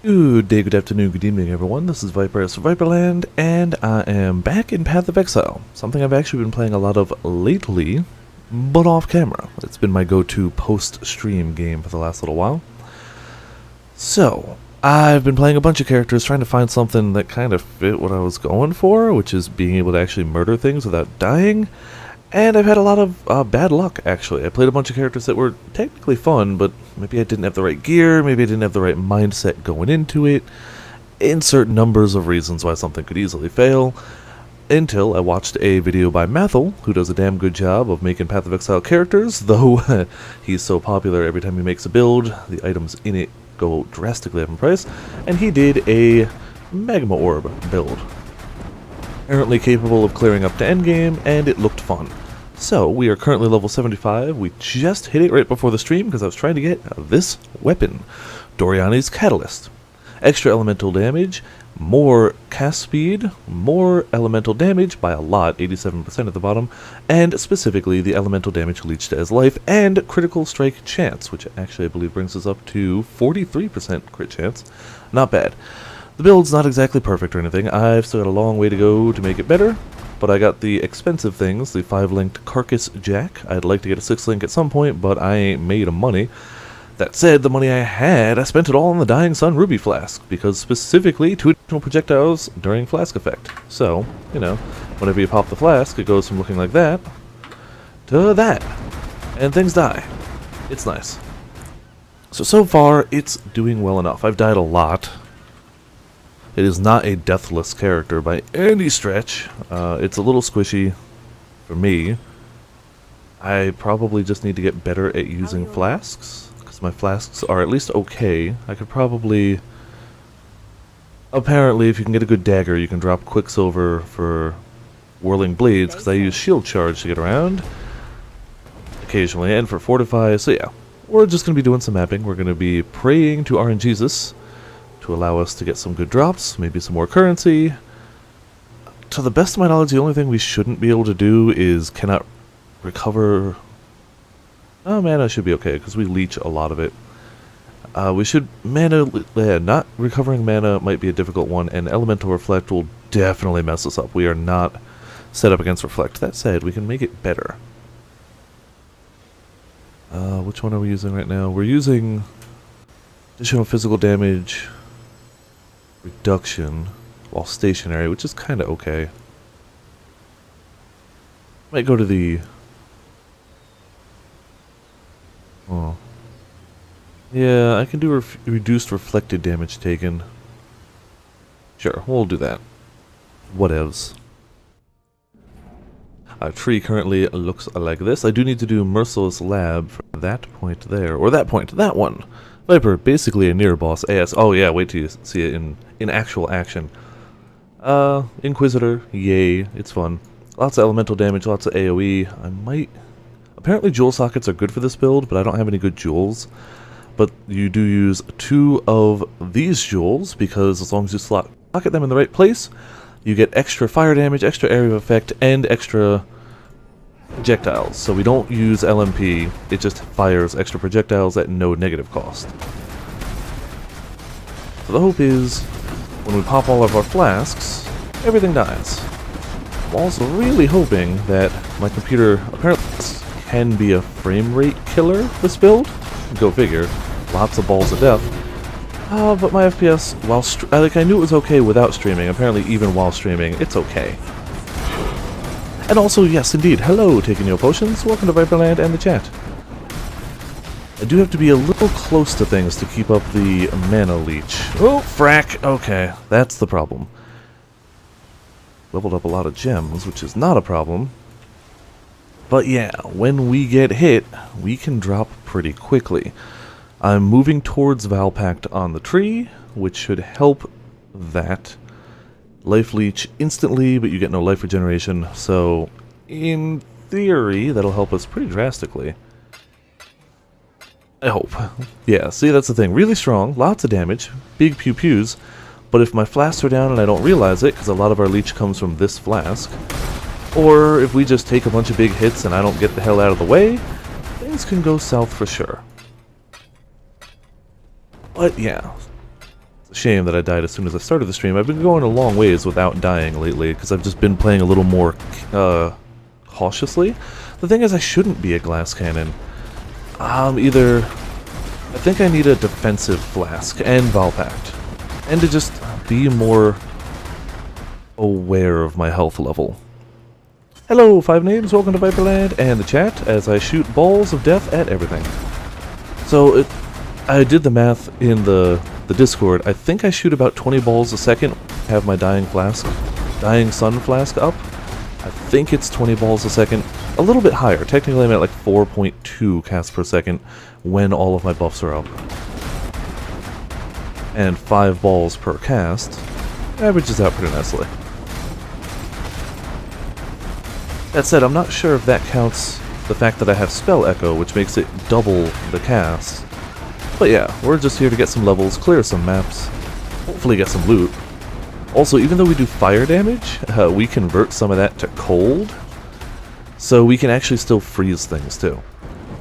Good day, good afternoon, good evening, everyone. This is Viper for Viperland, and I am back in Path of Exile. Something I've actually been playing a lot of lately, but off camera. It's been my go-to post-stream game for the last little while. So, I've been playing a bunch of characters, trying to find something that kind of fit what I was going for, which is being able to actually murder things without dying. And I've had a lot of bad luck, actually. I played a bunch of characters that were technically fun, but maybe I didn't have the right gear, maybe I didn't have the right mindset going into it. Insert numbers of reasons why something could easily fail. Until I watched a video by Mathel, who does a damn good job of making Path of Exile characters, though he's so popular every time he makes a build, the items in it go drastically up in price, and he did a Magma Orb build. Apparently capable of clearing up to endgame, and it looked fun. So, we are currently level 75. We just hit it right before the stream because I was trying to get this weapon, Doriani's Catalyst. Extra elemental damage, more cast speed, more elemental damage by a lot, 87% at the bottom, and specifically the elemental damage leached as life, and critical strike chance, which actually I believe brings us up to 43% crit chance. Not bad. The build's not exactly perfect or anything. I've still got a long way to go to make it better, but I got the expensive things, the 5-linked Carcass Jack. I'd like to get a 6-link at some point, but I ain't made of money. That said, the money I had, I spent it all on the Dying Sun Ruby Flask, because specifically 2 additional projectiles during Flask Effect. So, you know, whenever you pop the flask, it goes from looking like that to that, and things die. It's nice. So far, it's doing well enough. I've died a lot. It is not a deathless character by any stretch. It's a little squishy for me. I probably just need to get better at using flasks, because my flasks are at least okay. I could probably... Apparently, if you can get a good dagger, you can drop Quicksilver for Whirling Blades, because I use Shield Charge to get around occasionally, and for Fortify, so yeah. We're just going to be doing some mapping. We're going to be praying to RNGesus to allow us to get some good drops, maybe some more currency. To the best of my knowledge, the only thing we shouldn't be able to do is cannot recover... Oh, mana should be okay, because we leech a lot of it. We should... not recovering mana might be a difficult one, and Elemental Reflect will definitely mess us up. We are not set up against Reflect. That said, we can make it better. Which one are we using right now? We're using additional physical damage reduction while stationary, which is kind of okay. Might go to the... Oh. Yeah, I can do reduced reflected damage taken. Sure, we'll do that. Whatevs. Our tree currently looks like this. I do need to do Merciless Lab for that point there. Or that point, that one! Viper, basically a near boss AS. Oh yeah, wait till you see it in actual action. Inquisitor, yay, it's fun. Lots of elemental damage, lots of AoE. I might... Apparently jewel sockets are good for this build, but I don't have any good jewels. But you do use 2 of these jewels, because as long as you socket them in the right place, you get extra fire damage, extra area of effect, and extra projectiles. So we don't use LMP, it just fires extra projectiles at no negative cost. So the hope is, when we pop all of our flasks, everything dies. I'm also really hoping that my computer apparently can be a frame rate killer, this build. Go figure. Lots of balls of death. But my FPS, while I knew it was okay without streaming, apparently even while streaming, it's okay. And also, yes indeed, hello Taking Your Potions, welcome to Viperland and the chat. I do have to be a little close to things to keep up the mana leech. Oh, frack! Okay, that's the problem. Leveled up a lot of gems, which is not a problem. But yeah, when we get hit, we can drop pretty quickly. I'm moving towards Valpact on the tree, which should help that. Life leech instantly, but you get no life regeneration, so in theory, that'll help us pretty drastically. I hope. Yeah, see, that's the thing. Really strong, lots of damage, big pew-pews, but if my flasks are down and I don't realize it, because a lot of our leech comes from this flask, or if we just take a bunch of big hits and I don't get the hell out of the way, things can go south for sure. But yeah, It's a shame that I died as soon as I started the stream. I've been going a long ways without dying lately, because I've just been playing a little more cautiously. The thing is, I shouldn't be a glass cannon. I think I need a defensive flask and Valpact. And to just be more aware of my health level. Hello, 5 names, welcome to Viperland and the chat as I shoot balls of death at everything. So, I did the math in the Discord. I think I shoot about 20 balls a second, have my dying sun flask up. I think it's 20 balls a second, a little bit higher. Technically I'm at like 4.2 casts per second when all of my buffs are up. And 5 balls per cast averages out pretty nicely. That said, I'm not sure if that counts the fact that I have Spell Echo, which makes it double the cast. But yeah, we're just here to get some levels, clear some maps, hopefully get some loot. Also, even though we do fire damage, we convert some of that to cold, so we can actually still freeze things too.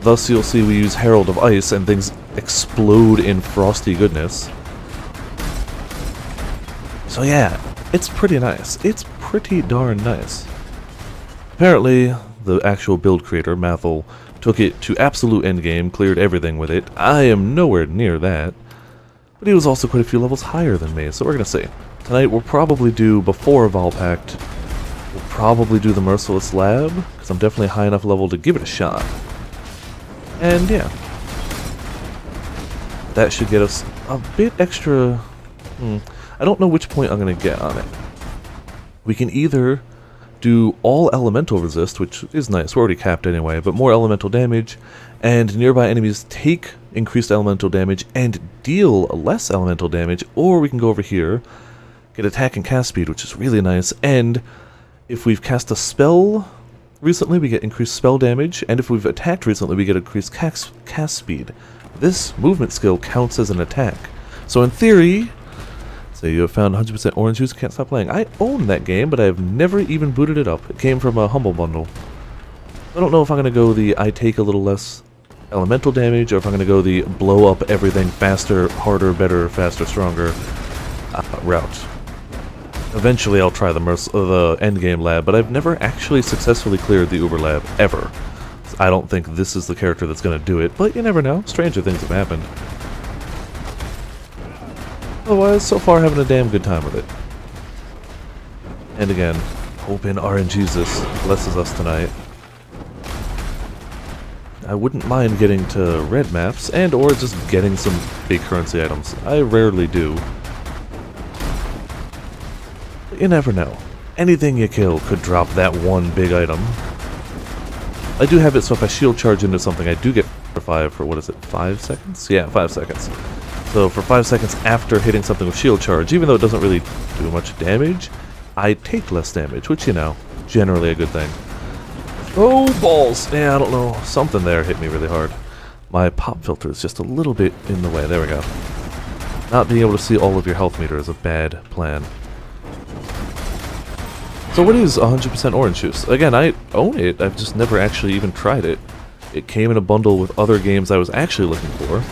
Thus, you'll see we use Herald of Ice and things explode in frosty goodness. So yeah, it's pretty nice. It's pretty darn nice. Apparently, the actual build creator, Mathel, took it to absolute endgame, cleared everything with it. I am nowhere near that. But he was also quite a few levels higher than me, so we're gonna see. Tonight we'll probably do, before Valpact, we'll probably do the Merciless Lab, because I'm definitely high enough level to give it a shot. And yeah. That should get us a bit extra... I don't know which point I'm gonna get on it. We can either do all elemental resist, which is nice, we're already capped anyway, but more elemental damage, and nearby enemies take increased elemental damage and deal less elemental damage, or we can go over here, get attack and cast speed, which is really nice, and if we've cast a spell recently, we get increased spell damage, and if we've attacked recently, we get increased cast speed. This movement skill counts as an attack. So in theory, say you have found 100% orange juice, can't stop playing. I own that game, but I have never even booted it up. It came from a Humble Bundle. I don't know if I'm going to go the I take a little less elemental damage, or if I'm going to go the blow up everything faster, harder, better, faster, stronger route. Eventually I'll try the endgame lab, but I've never actually successfully cleared the Uber lab, ever. I don't think this is the character that's going to do it, but you never know. Stranger things have happened. Otherwise, so far having a damn good time with it. And again, hoping RNGesus blesses us tonight. I wouldn't mind getting to red maps, and or just getting some big currency items. I rarely do. But you never know. Anything you kill could drop that one big item. I do have it so if I shield charge into something, I do get for 5 seconds? Yeah, 5 seconds. So for 5 seconds after hitting something with shield charge, even though it doesn't really do much damage, I take less damage, which, you know, generally a good thing. Oh, balls! Yeah, I don't know. Something there hit me really hard. My pop filter is just a little bit in the way. There we go. Not being able to see all of your health meter is a bad plan. So what is 100% orange juice? Again, I own it. I've just never actually even tried it. It came in a bundle with other games I was actually looking for.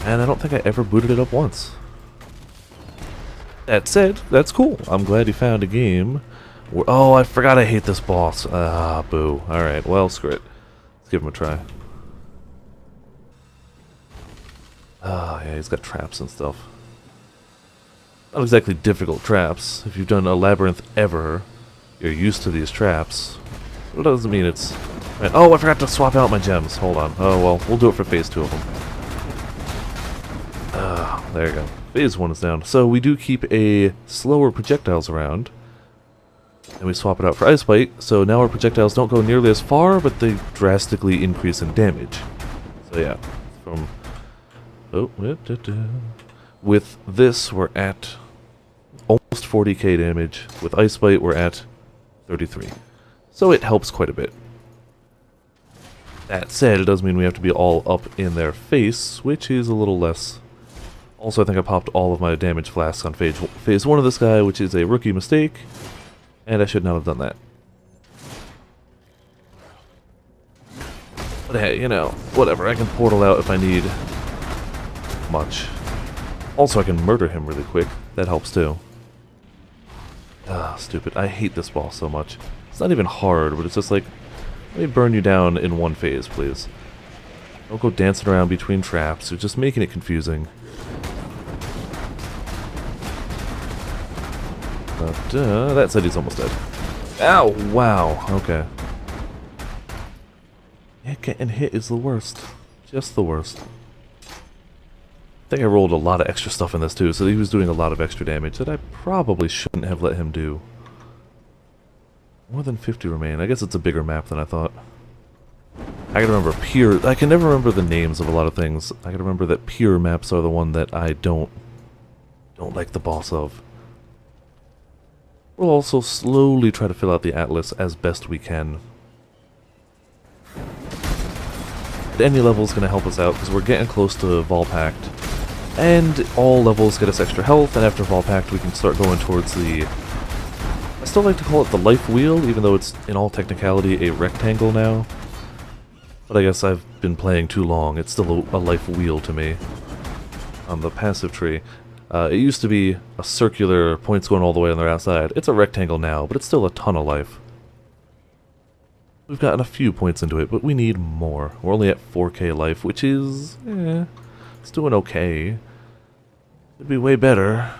And I don't think I ever booted it up once. That said, that's cool. I'm glad you found a game where... Oh, I forgot I hate this boss. Ah, boo. Alright, well, screw it. Let's give him a try. Ah, yeah, he's got traps and stuff. Not exactly difficult traps. If you've done a labyrinth ever, you're used to these traps. But it doesn't mean it's... Right. Oh, I forgot to swap out my gems. Hold on. Oh, well, we'll do it for phase 2 of them. There you go. Phase 1 is down. So we do keep a slower projectiles around. And we swap it out for Ice Bite. So now our projectiles don't go nearly as far, but they drastically increase in damage. So yeah. From... Oh, with this, we're at almost 40k damage. With Ice Bite, we're at 33. So it helps quite a bit. That said, it does mean we have to be all up in their face, which is a little less. Also, I think I popped all of my damage flasks on phase 1 of this guy, which is a rookie mistake, and I should not have done that. But hey, you know, whatever, I can portal out if I need much. Also, I can murder him really quick. That helps too. Ah, stupid. I hate this boss so much. It's not even hard, but it's just like, let me burn you down in one phase, please. Don't go dancing around between traps. You're just making it confusing. But, that said he's almost dead. Ow! Wow. Okay. Yeah, getting hit is the worst. Just the worst. I think I rolled a lot of extra stuff in this too, so he was doing a lot of extra damage that I probably shouldn't have let him do. More than 50 remain. I guess it's a bigger map than I thought. I gotta remember pure... I can never remember the names of a lot of things. I gotta remember that pure maps are the one that I don't like the boss of. We'll also slowly try to fill out the atlas as best we can. Any level is going to help us out because we're getting close to Volpact. And all levels get us extra health, and after Volpact we can start going towards the... I still like to call it the life wheel, even though it's in all technicality a rectangle now. But I guess I've been playing too long. It's still a life wheel to me. On the passive tree. It used to be a circular, points going all the way on the outside. It's a rectangle now, but it's still a ton of life. We've gotten a few points into it, but we need more. We're only at 4k life, which is... it's doing okay. Could be way better.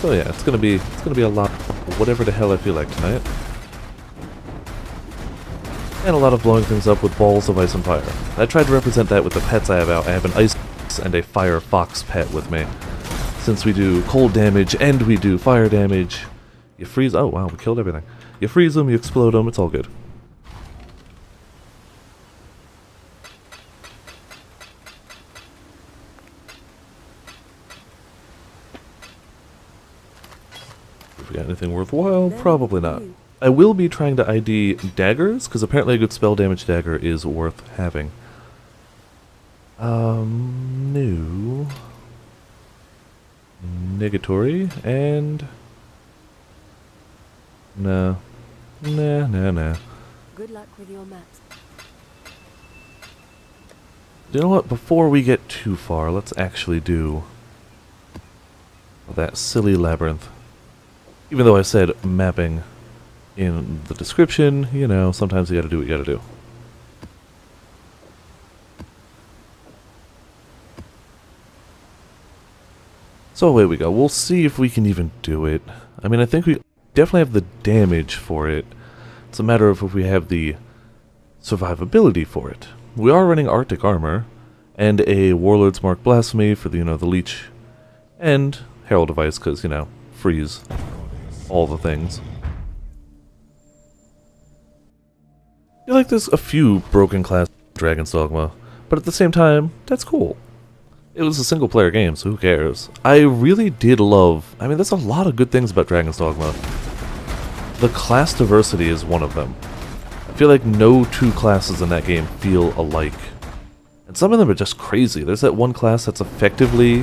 So yeah, it's gonna be a lot of whatever the hell I feel like tonight. And a lot of blowing things up with balls of ice and fire. I tried to represent that with the pets I have out. I have an ice and a fire fox pet with me. Since we do cold damage and we do fire damage, you freeze... Oh wow, we killed everything. You freeze them, you explode them, it's all good. If we got anything worthwhile, probably not. I will be trying to ID daggers, because apparently a good spell damage dagger is worth having. New... Negatory, and... Nah. Good luck with your maps. You know what? Before we get too far, let's actually do that silly labyrinth. Even though I said mapping in the description, you know, sometimes you gotta do what you gotta do. So away we go. We'll see if we can even do it. I mean, I think we definitely have the damage for it. It's a matter of if we have the survivability for it. We are running Arctic armor, and a Warlord's Mark Blasphemy for the, you know, the Leech, and Herald Device, because, you know, freeze all the things. I feel like there's a few broken class Dragon's Dogma, but at the same time, that's cool. It was a single player game, so who cares? I really did love... I mean, there's a lot of good things about Dragon's Dogma. The class diversity is one of them. I feel like no two classes in that game feel alike. And some of them are just crazy. There's that one class that's effectively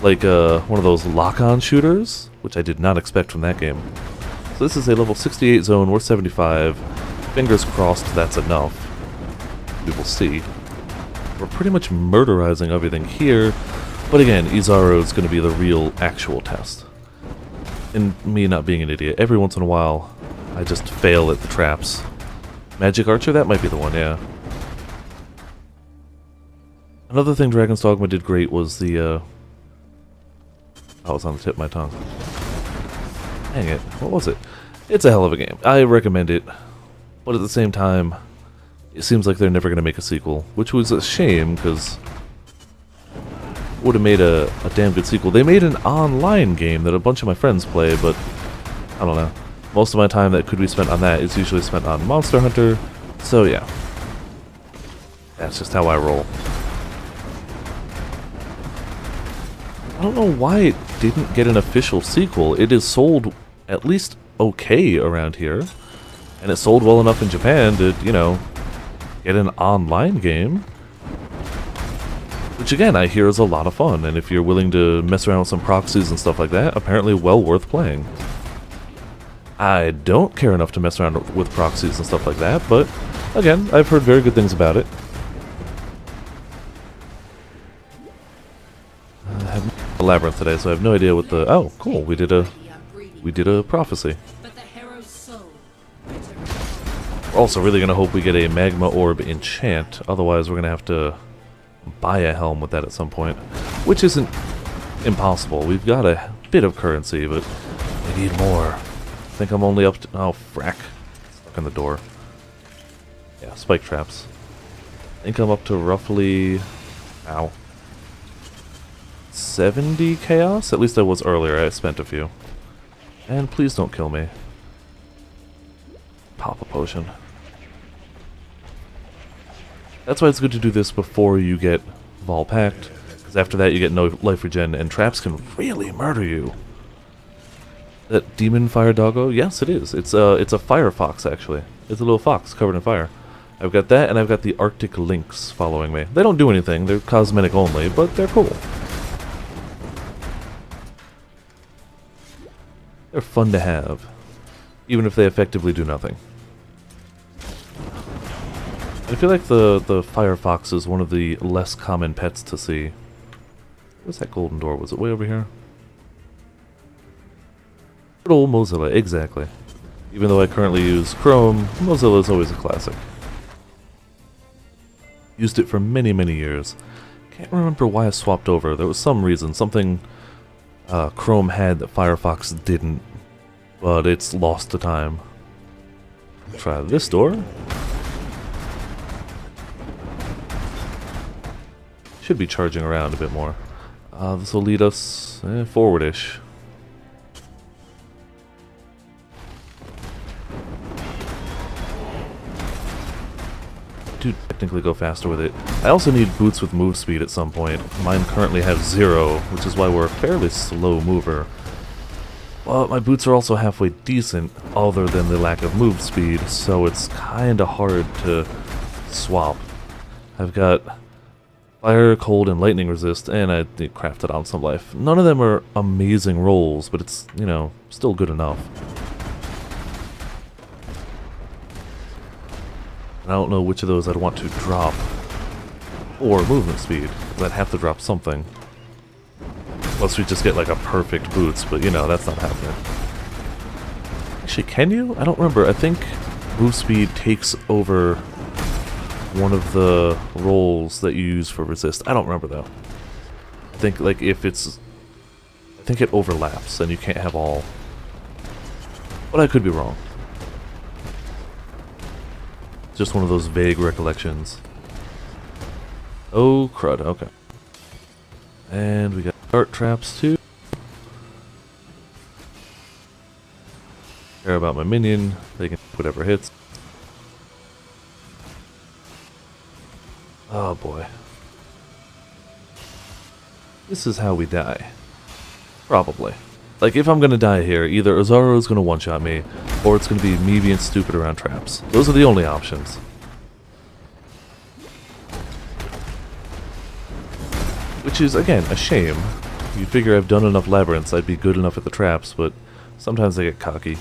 like one of those lock-on shooters, which I did not expect from that game. So this is a level 68 zone, we're 75. Fingers crossed that's enough. We will see. We're pretty much murderizing everything here, but again, Izaro is going to be the real, actual test. And me not being an idiot, every once in a while, I just fail at the traps. Magic Archer? That might be the one, yeah. Another thing Dragon's Dogma did great was the, oh, it's on the tip of my tongue. Dang it, what was it? It's a hell of a game. I recommend it, but at the same time, it seems like they're never going to make a sequel, which was a shame, because it would have made a damn good sequel. They made an online game that a bunch of my friends play, but I don't know. Most of my time that could be spent on that is usually spent on Monster Hunter, so yeah. That's just how I roll. I don't know why it didn't get an official sequel. It is sold at least okay around here, and it sold well enough in Japan to, you know, get an online game, which again I hear is a lot of fun, and if you're willing to mess around with some proxies and stuff like that, apparently well worth playing. I don't care enough to mess around with proxies and stuff like that, but Again, I've heard very good things about it. I have a labyrinth today, so I have no idea what the... Oh, cool. We did a prophecy. We're also really going to hope we get a Magma Orb enchant. Otherwise, we're going to have to buy a helm with that at some point. Which isn't impossible. We've got a bit of currency, but we need more. I think I'm only up to... Oh, frack. Stuck in the door. Yeah, spike traps. I think I'm up to roughly... Ow. 70 chaos? At least I was earlier. I spent a few. And please don't kill me. Pop a potion. That's why it's good to do this before you get Vol Pact, because after that you get no life regen, and traps can really murder you. That demon fire doggo? Yes, it is. It's a fire fox, actually. It's a little fox covered in fire. I've got that, and I've got the Arctic lynx following me. They don't do anything. They're cosmetic only, but they're cool. They're fun to have, even if they effectively do nothing. I feel like the Firefox is one of the less common pets to see. Where's that golden door? Was it way over here? Good old Mozilla, exactly. Even though I currently use Chrome, Mozilla is always a classic. Used it for many, many years. Can't remember why I swapped over. There was some reason, something Chrome had that Firefox didn't, but it's lost to time. Try this door. Should be charging around a bit more. This will lead us forward-ish. Do technically go faster with it. I also need boots with move speed at some point. Mine currently have 0, which is why we're a fairly slow mover. Well, my boots are also halfway decent, other than the lack of move speed, so it's kinda hard to swap. I've got fire, cold, and lightning resist, and I crafted on some life. None of them are amazing rolls, but it's, you know, still good enough. I don't know which of those I'd want to drop. Or movement speed, because I'd have to drop something. Unless we just get like a perfect boots, but you know, that's not happening. Actually, can you? I don't remember. I think move speed takes over one of the rolls that you use for resist. I don't remember though. I think like if it's... I think it overlaps and you can't have all. But I could be wrong. Just one of those vague recollections. Oh crud, okay. And we got dart traps too. Care about my minion, they can whatever hits. Oh boy. This is how we die. Probably. Like, if I'm gonna die here, either Ozaro's gonna one-shot me, or it's gonna be me being stupid around traps. Those are the only options. Which is, again, a shame. You'd figure I've done enough labyrinths, I'd be good enough at the traps, but sometimes I get cocky.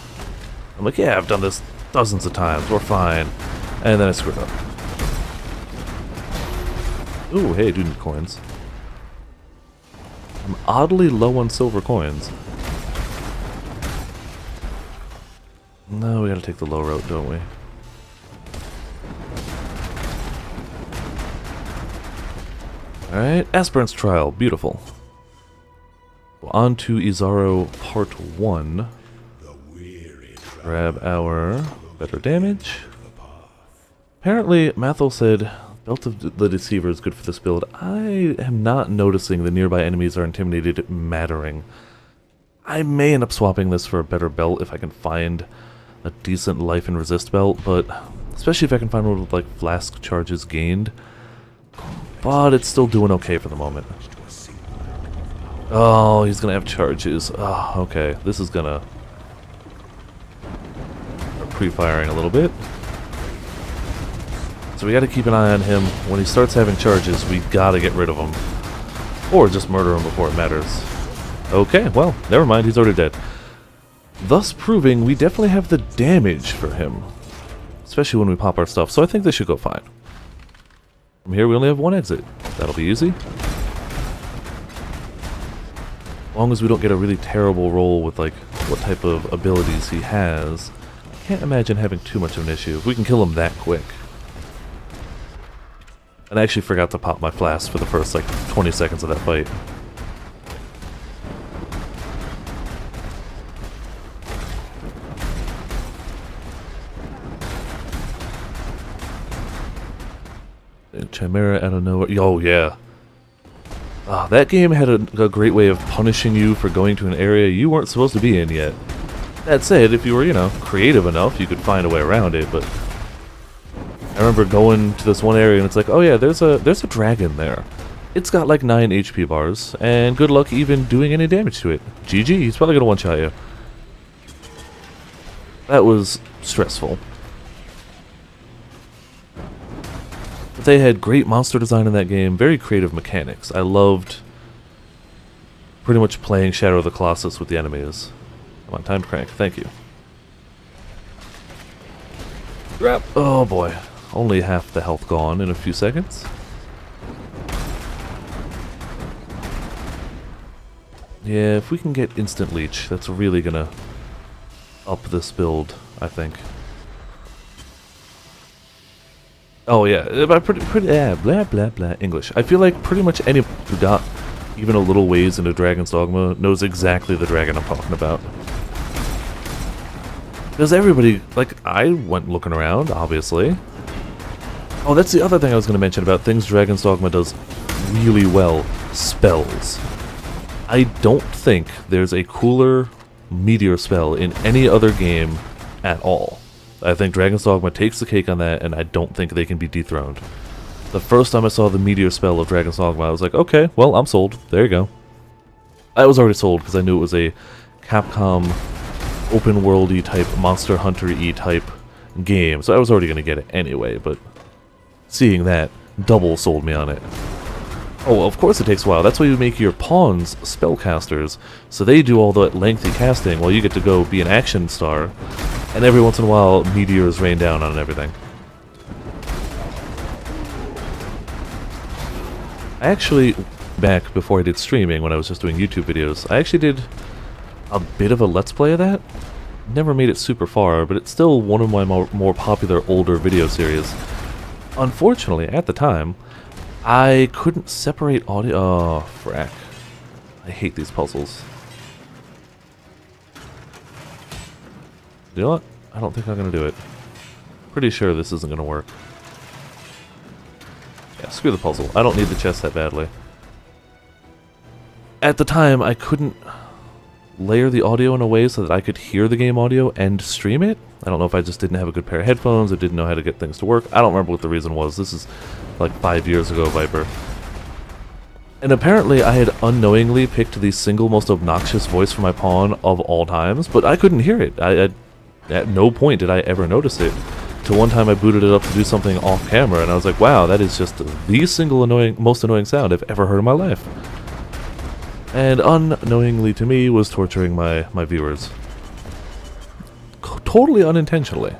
I'm like, yeah, I've done this dozens of times, we're fine. And then I screwed up. Ooh, hey, do need coins. I'm oddly low on silver coins. No, we gotta take the low road, don't we? Alright, Aspirant's Trial, beautiful. On to Izaro Part 1. Grab our better damage. Apparently, Mathel said Belt of the Deceiver is good for this build. I am not noticing the nearby enemies are intimidated mattering. I may end up swapping this for a better belt if I can find a decent life and resist belt, but especially if I can find one with like flask charges gained. But it's still doing okay for the moment. Oh, he's gonna have charges. Oh, okay. This is gonna... We're pre-firing a little bit. So we gotta keep an eye on him. When he starts having charges, we gotta get rid of him. Or just murder him before it matters. Okay, well, never mind, he's already dead. Thus proving we definitely have the damage for him. especially when we pop our stuff, so I think this should go fine. From here, we only have one exit. That'll be easy. As long as we don't get a really terrible roll with, like, what type of abilities he has, I can't imagine having too much of an issue. If we can kill him that quick. And I actually forgot to pop my flask for the first, like, 20 seconds of that fight. Chimera out of nowhere. Oh, yeah. That game had a great way of punishing you for going to an area you weren't supposed to be in yet. That said, if you were, you know, creative enough, you could find a way around it, but I remember going to this one area and it's like, oh yeah, there's a dragon there. It's got like 9 HP bars, and good luck even doing any damage to it. GG, he's probably gonna one-shot you. That was stressful. But they had great monster design in that game, very creative mechanics. I loved pretty much playing Shadow of the Colossus with the enemies. Come on, time to crank, thank you. Grab. Oh boy, only half the health gone in a few seconds. Yeah, if we can get instant leech, that's really gonna up this build, I think. Oh yeah, blah blah blah English. I feel like pretty much anyone who got even a little ways into Dragon's Dogma knows exactly the dragon I'm talking about. Because everybody, like, I went looking around, obviously. Oh, that's the other thing I was going to mention about things Dragon's Dogma does really well. Spells. I don't think there's a cooler meteor spell in any other game at all. I think Dragon's Dogma takes the cake on that, and I don't think they can be dethroned. The first time I saw the meteor spell of Dragon's Dogma, I was like, okay, well, I'm sold. There you go. I was already sold because I knew it was a Capcom open worldy type, Monster Hunter-y type game, so I was already going to get it anyway, but seeing that double sold me on it. Oh, well, of course it takes a while. That's why you make your pawns spellcasters, so they do all that lengthy casting while you get to go be an action star, and every once in a while meteors rain down on everything. I actually, back before I did streaming, when I was just doing YouTube videos, I actually did a bit of a Let's Play of that. Never made it super far, but it's still one of my more popular older video series. Unfortunately, at the time, I couldn't separate audio. Oh, frack. I hate these puzzles. You know what? I don't think I'm going to do it. Pretty sure this isn't going to work. Yeah, screw the puzzle. I don't need the chest that badly. At the time, I couldn't layer the audio in a way so that I could hear the game audio and stream it. I don't know if I just didn't have a good pair of headphones or didn't know how to get things to work. I don't remember what the reason was. This is like 5 years ago, Viper. And apparently I had unknowingly picked the single most obnoxious voice for my pawn of all times, but I couldn't hear it. At no point did I ever notice it. Till one time I booted it up to do something off camera, and I was like, wow, that is just the single most annoying sound I've ever heard in my life. And unknowingly to me was torturing my viewers. Totally unintentionally.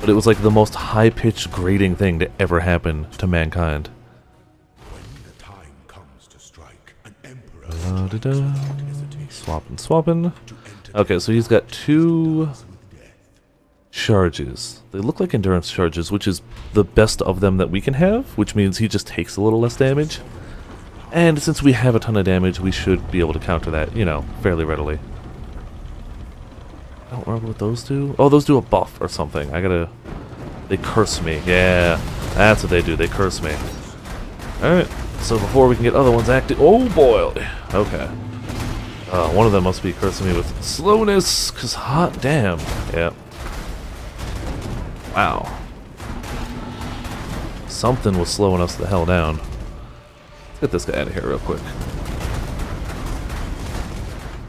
But it was like the most high-pitched grating thing to ever happen to mankind. When the time comes to strike, an emperor Swapping. Okay, so he's got 2 charges. They look like endurance charges, which is the best of them that we can have, which means he just takes a little less damage. And since we have a ton of damage, we should be able to counter that, you know, fairly readily. I don't remember what those do. Oh, those do a buff or something. They curse me. Yeah, that's what they do. They curse me. Alright, so before we can get other ones active... Oh, boy! Okay. One of them must be cursing me with slowness, because hot damn. Yeah. Wow. Something was slowing us the hell down. Let's get this guy out of here real quick.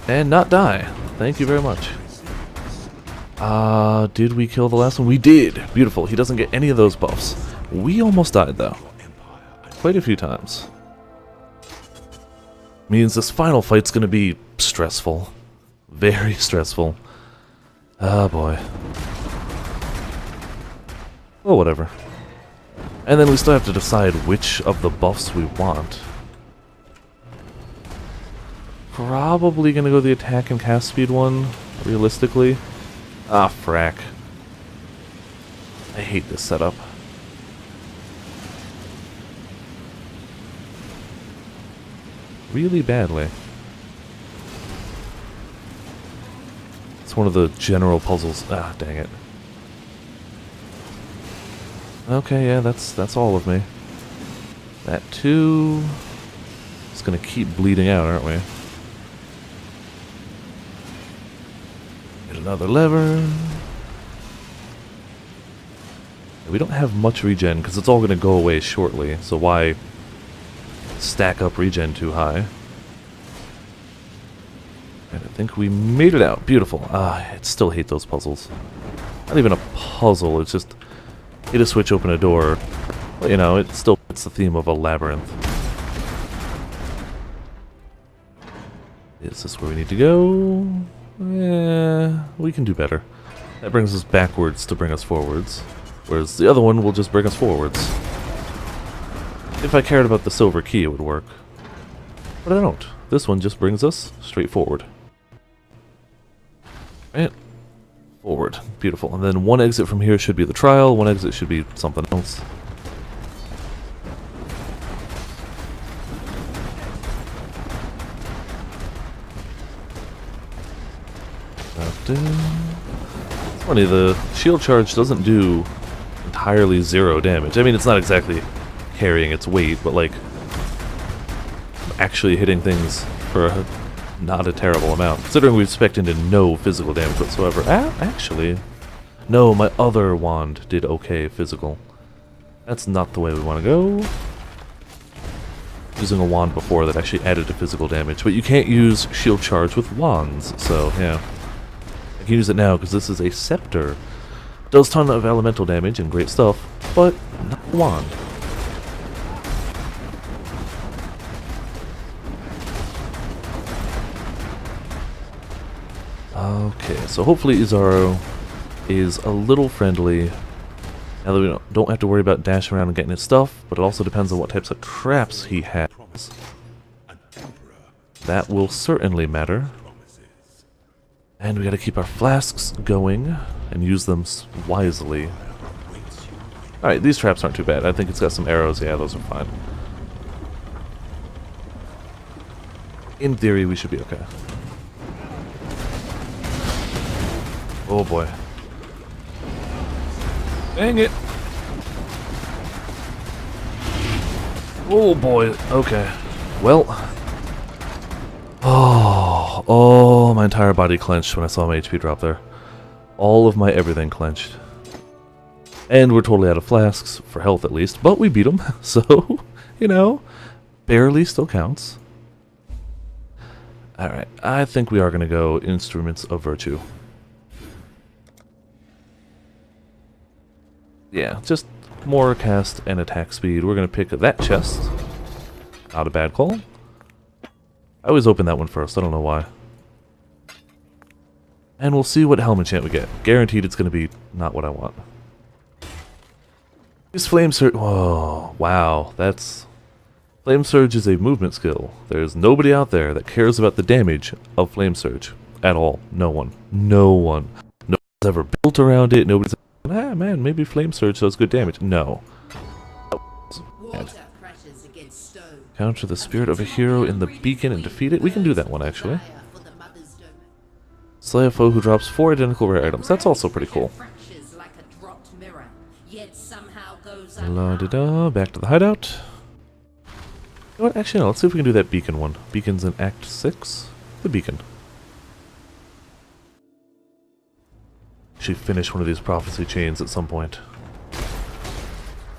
And not die. Thank you very much. Did we kill the last one? We did! Beautiful. He doesn't get any of those buffs. We almost died, though. Quite a few times. Means this final fight's gonna be stressful. Very stressful. Ah, boy. Well, whatever. And then we still have to decide which of the buffs we want. Probably gonna go the attack and cast speed one, realistically. Ah, frack. I hate this setup. Really badly. It's one of the general puzzles. Ah, dang it. Okay, yeah, that's all of me. That too. It's gonna keep bleeding out, aren't we? Get another lever. We don't have much regen because it's all gonna go away shortly, so why stack up regen too high? And I think we made it out. Beautiful. Ah, I still hate those puzzles. Not even a puzzle, it's just hit a switch, open a door. Well, you know, it still fits the theme of a labyrinth. Is this where we need to go? Yeah, we can do better. That brings us backwards to bring us forwards. Whereas the other one will just bring us forwards. If I cared about the silver key, it would work. But I don't. This one just brings us straight forward. Right? Forward. Beautiful. And then one exit from here should be the trial, one exit should be something else. It's funny, the shield charge doesn't do entirely 0 damage. I mean, it's not exactly carrying its weight, but like actually hitting things for not a terrible amount, considering we've spec'd into no physical damage whatsoever. Actually, no, my other wand did okay physical. That's not the way we want to go. Using a wand before that actually added to physical damage, but you can't use shield charge with wands, so yeah. I can use it now because this is a scepter. Does ton of elemental damage and great stuff, but not a wand. Okay, so hopefully Izaro is a little friendly. Now that we don't have to worry about dashing around and getting his stuff, but it also depends on what types of traps he has. That will certainly matter. And we gotta keep our flasks going and use them wisely. Alright, these traps aren't too bad. I think it's got some arrows. Yeah, those are fine. In theory, we should be okay. Oh boy. Dang it! Oh boy, okay. Well. Oh, my entire body clenched when I saw my HP drop there. All of my everything clenched. And we're totally out of flasks, for health at least, but we beat them, so, you know, barely still counts. Alright, I think we are going to go Instruments of Virtue. Yeah, just more cast and attack speed. We're going to pick that chest. Not a bad call. I always open that one first, I don't know why. And we'll see what helm enchant we get. Guaranteed it's going to be not what I want. Use Flame Surge. Whoa, wow, that's... Flame Surge is a movement skill. There's nobody out there that cares about the damage of Flame Surge. At all. No one. No one. No one's ever built around it. Nobody's... Ah, man, maybe Flame Surge does good damage. No. Counter the spirit of a hero in the beacon and defeat it. We can do that one, actually. Slay a foe who drops 4 identical rare items. That's also pretty cool. La-da-da, back to the hideout. You know what? Actually, no, let's see if we can do that beacon one. Beacon's in Act 6. The beacon. Actually finish one of these prophecy chains at some point.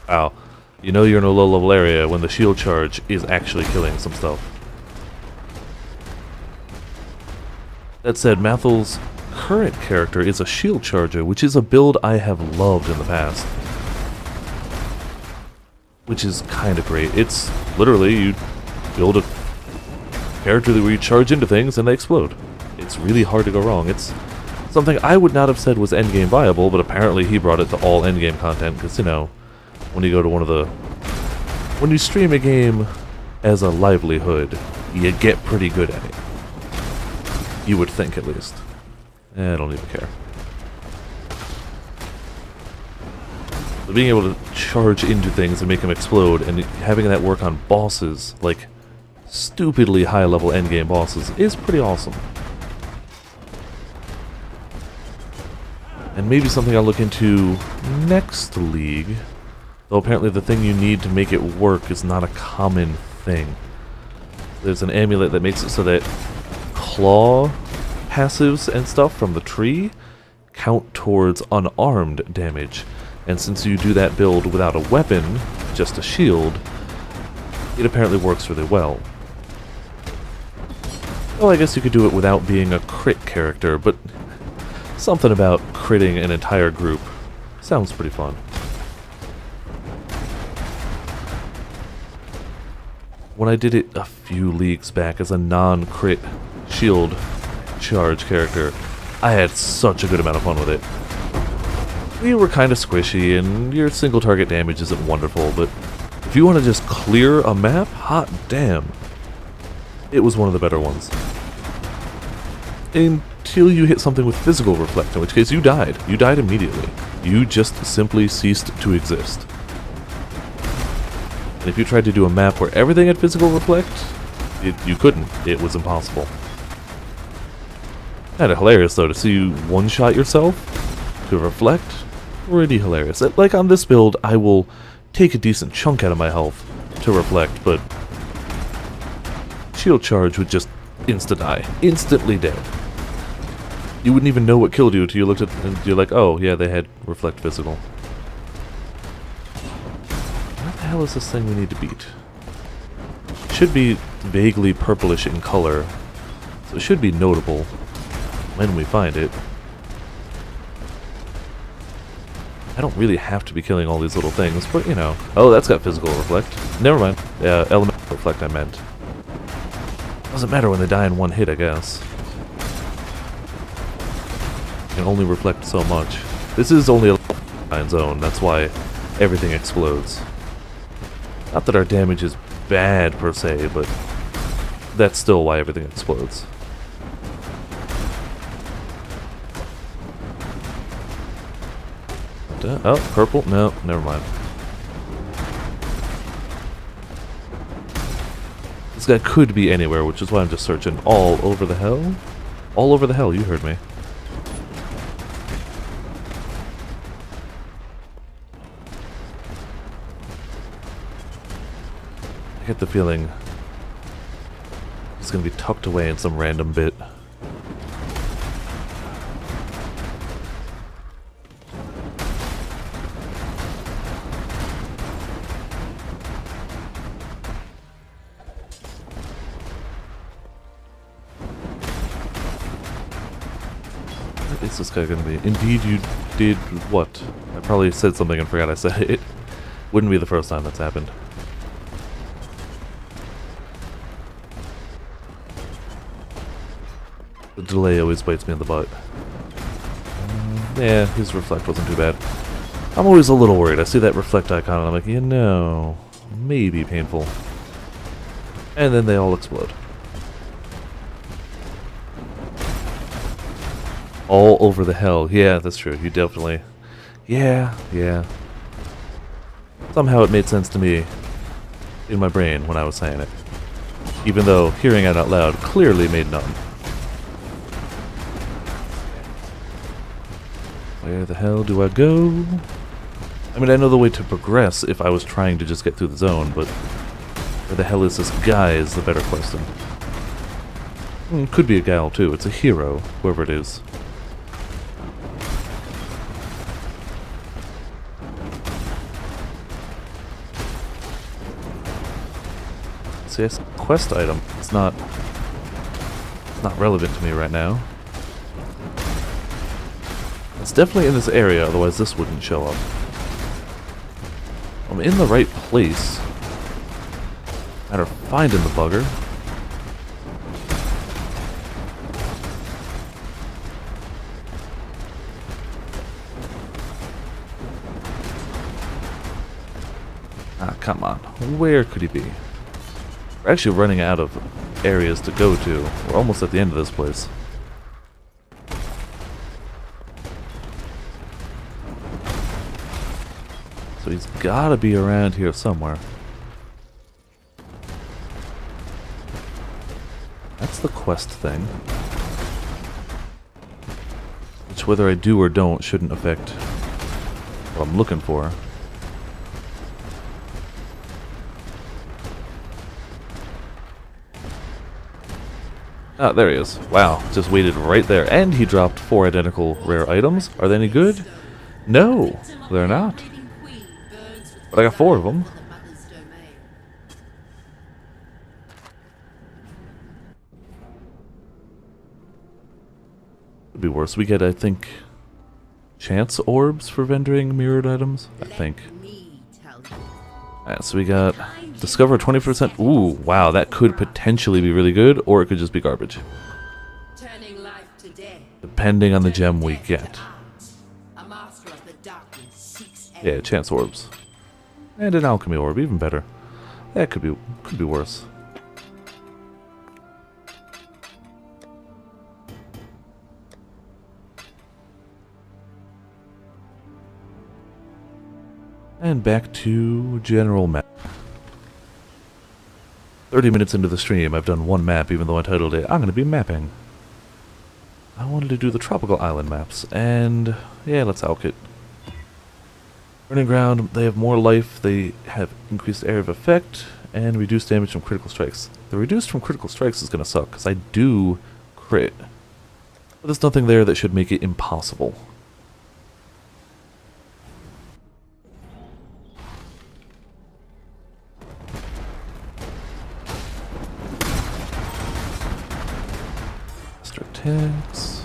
Wow. You know you're in a low-level area when the shield charge is actually killing some stuff. That said, Mathel's current character is a shield charger, which is a build I have loved in the past. Which is kind of great. It's literally, you build a character where you charge into things and they explode. It's really hard to go wrong. It's Something I would not have said was endgame viable, but apparently he brought it to all endgame content, because, you know, when you go to when you stream a game as a livelihood, you get pretty good at it. You would think, at least. I don't even care. So being able to charge into things and make them explode, and having that work on bosses, like stupidly high-level endgame bosses, is pretty awesome. And maybe something I'll look into next League, though apparently the thing you need to make it work is not a common thing. There's an amulet that makes it so that claw passives and stuff from the tree count towards unarmed damage. And since you do that build without a weapon, just a shield, it apparently works really well. Well, I guess you could do it without being a crit character, but something about critting an entire group sounds pretty fun. When I did it a few leagues back as a non-crit shield charge character, I had such a good amount of fun with it. We were kind of squishy, and your single target damage isn't wonderful, but if you want to just clear a map, hot damn, it was one of the better ones. Until you hit something with physical reflect, in which case you died. You died immediately. You just simply ceased to exist. And if you tried to do a map where everything had physical reflect, you couldn't. It was impossible. Kinda hilarious, though, to see you one-shot yourself to reflect. Pretty hilarious. Like on this build, I will take a decent chunk out of my health to reflect, but shield charge would just insta-die. Instantly dead. You wouldn't even know what killed you until you looked at it and you're like, oh, yeah, they had reflect physical. What the hell is this thing we need to beat? It should be vaguely purplish in color, so it should be notable when we find it. I don't really have to be killing all these little things, but you know. Oh, that's got physical reflect. Never mind. Yeah, elemental reflect I meant. Doesn't matter when they die in one hit, I guess. Can only reflect so much. This is only a level zone, that's why everything explodes. Not that our damage is bad per se, but that's still why everything explodes. Oh, purple? No, never mind. This guy could be anywhere, which is why I'm just searching all over the hell. All over the hell, you heard me. I get the feeling he's gonna be tucked away in some random bit. What is this guy gonna be? Indeed you did what? I probably said something and forgot I said it. Wouldn't be the first time that's happened. The delay always bites me in the butt. Yeah, his reflect wasn't too bad. I'm always a little worried. I see that reflect icon and I'm like, you know, maybe painful. And then they all explode. All over the hell. Yeah, that's true. You definitely... Yeah. Somehow it made sense to me in my brain when I was saying it. Even though hearing it out loud clearly made none. Where the hell do I go? I mean, I know the way to progress if I was trying to just get through the zone, but where the hell is this guy is the better question. Could be a gal too. It's a hero, whoever it is. See, it's a quest item. It's not relevant to me right now. It's definitely in this area, otherwise this wouldn't show up. I'm in the right place. Matter of finding the bugger. come on. Where could he be? We're actually running out of areas to go to. We're almost at the end of this place. So he's gotta be around here somewhere. That's the quest thing. Which, whether I do or don't, shouldn't affect what I'm looking for. Ah, there he is. Wow, just waited right there. And he dropped 4 identical rare items. Are they any good? No, they're not. But I got 4 of them. Could be worse. We get, I think, chance orbs for vendoring mirrored items. I think. Alright, so we got discover 20%. Ooh, wow, that could potentially be really good, or it could just be garbage. Depending on the gem we get. Yeah, chance orbs. And an alchemy orb, even better. That could be worse. And back to general map. 30 minutes into the stream, I've done 1 map, even though I titled it, I'm going to be mapping. I wanted to do the tropical island maps, and yeah, let's alch it. Burning ground, they have more life, they have increased area of effect, and reduced damage from critical strikes. The reduced from critical strikes is going to suck, because I do crit. But there's nothing there that should make it impossible. Attacks.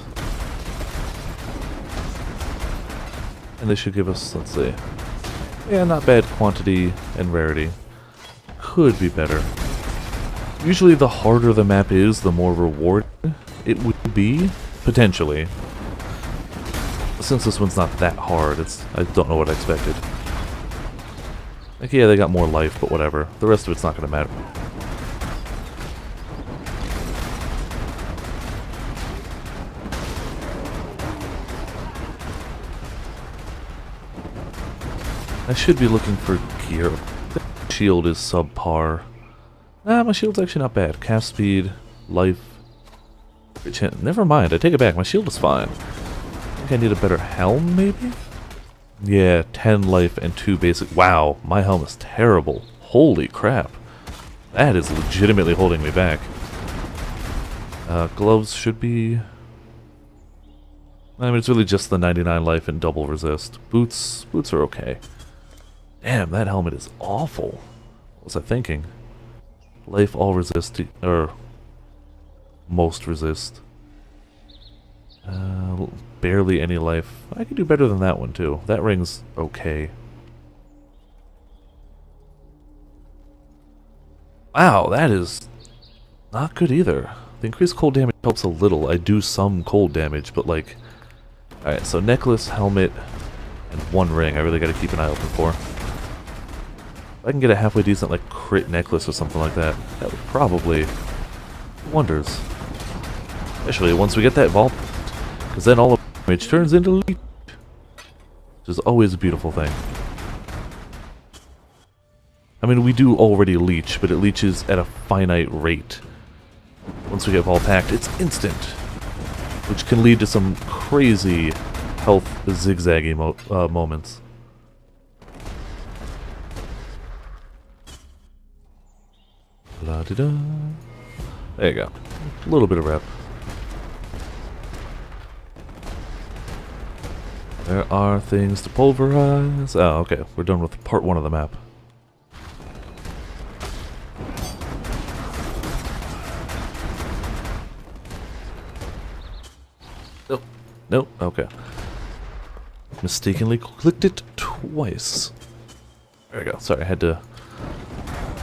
And they should give us, let's see. Yeah, not bad quantity and rarity. Could be better. Usually the harder the map is, the more reward it would be, potentially. But since this one's not that hard, I don't know what I expected. Like, yeah, they got more life, but whatever. The rest of it's not going to matter. I should be looking for gear. The shield is subpar. Nah, my shield's actually not bad. Cast speed, life. Never mind, I take it back. My shield is fine. I think I need a better helm, maybe? Yeah, 10 life and 2 basic. Wow, my helm is terrible. Holy crap. That is legitimately holding me back. Gloves should be... I mean, it's really just the 99 life and double resist. Boots are okay. Damn, that helmet is awful. What was I thinking? Life all resist, or most resist. Barely any life. I could do better than that one too. That ring's okay. Wow, that is not good either. The increased cold damage helps a little. I do some cold damage, but like... Alright, so necklace, helmet, and 1 ring I really gotta keep an eye open for. If I can get a halfway decent, like, crit necklace or something like that, that would probably do wonders. Especially once we get that vault, because then all of the damage turns into leech, which is always a beautiful thing. I mean, we do already leech, but it leeches at a finite rate. Once we get vault hacked, it's instant, which can lead to some crazy health zigzaggy moments. La-di-da. There you go. A little bit of rep. There are things to pulverize. Oh, okay. We're done with part 1 of the map. Nope. Nope. Okay. Mistakenly clicked it twice. There we go. Sorry, I had to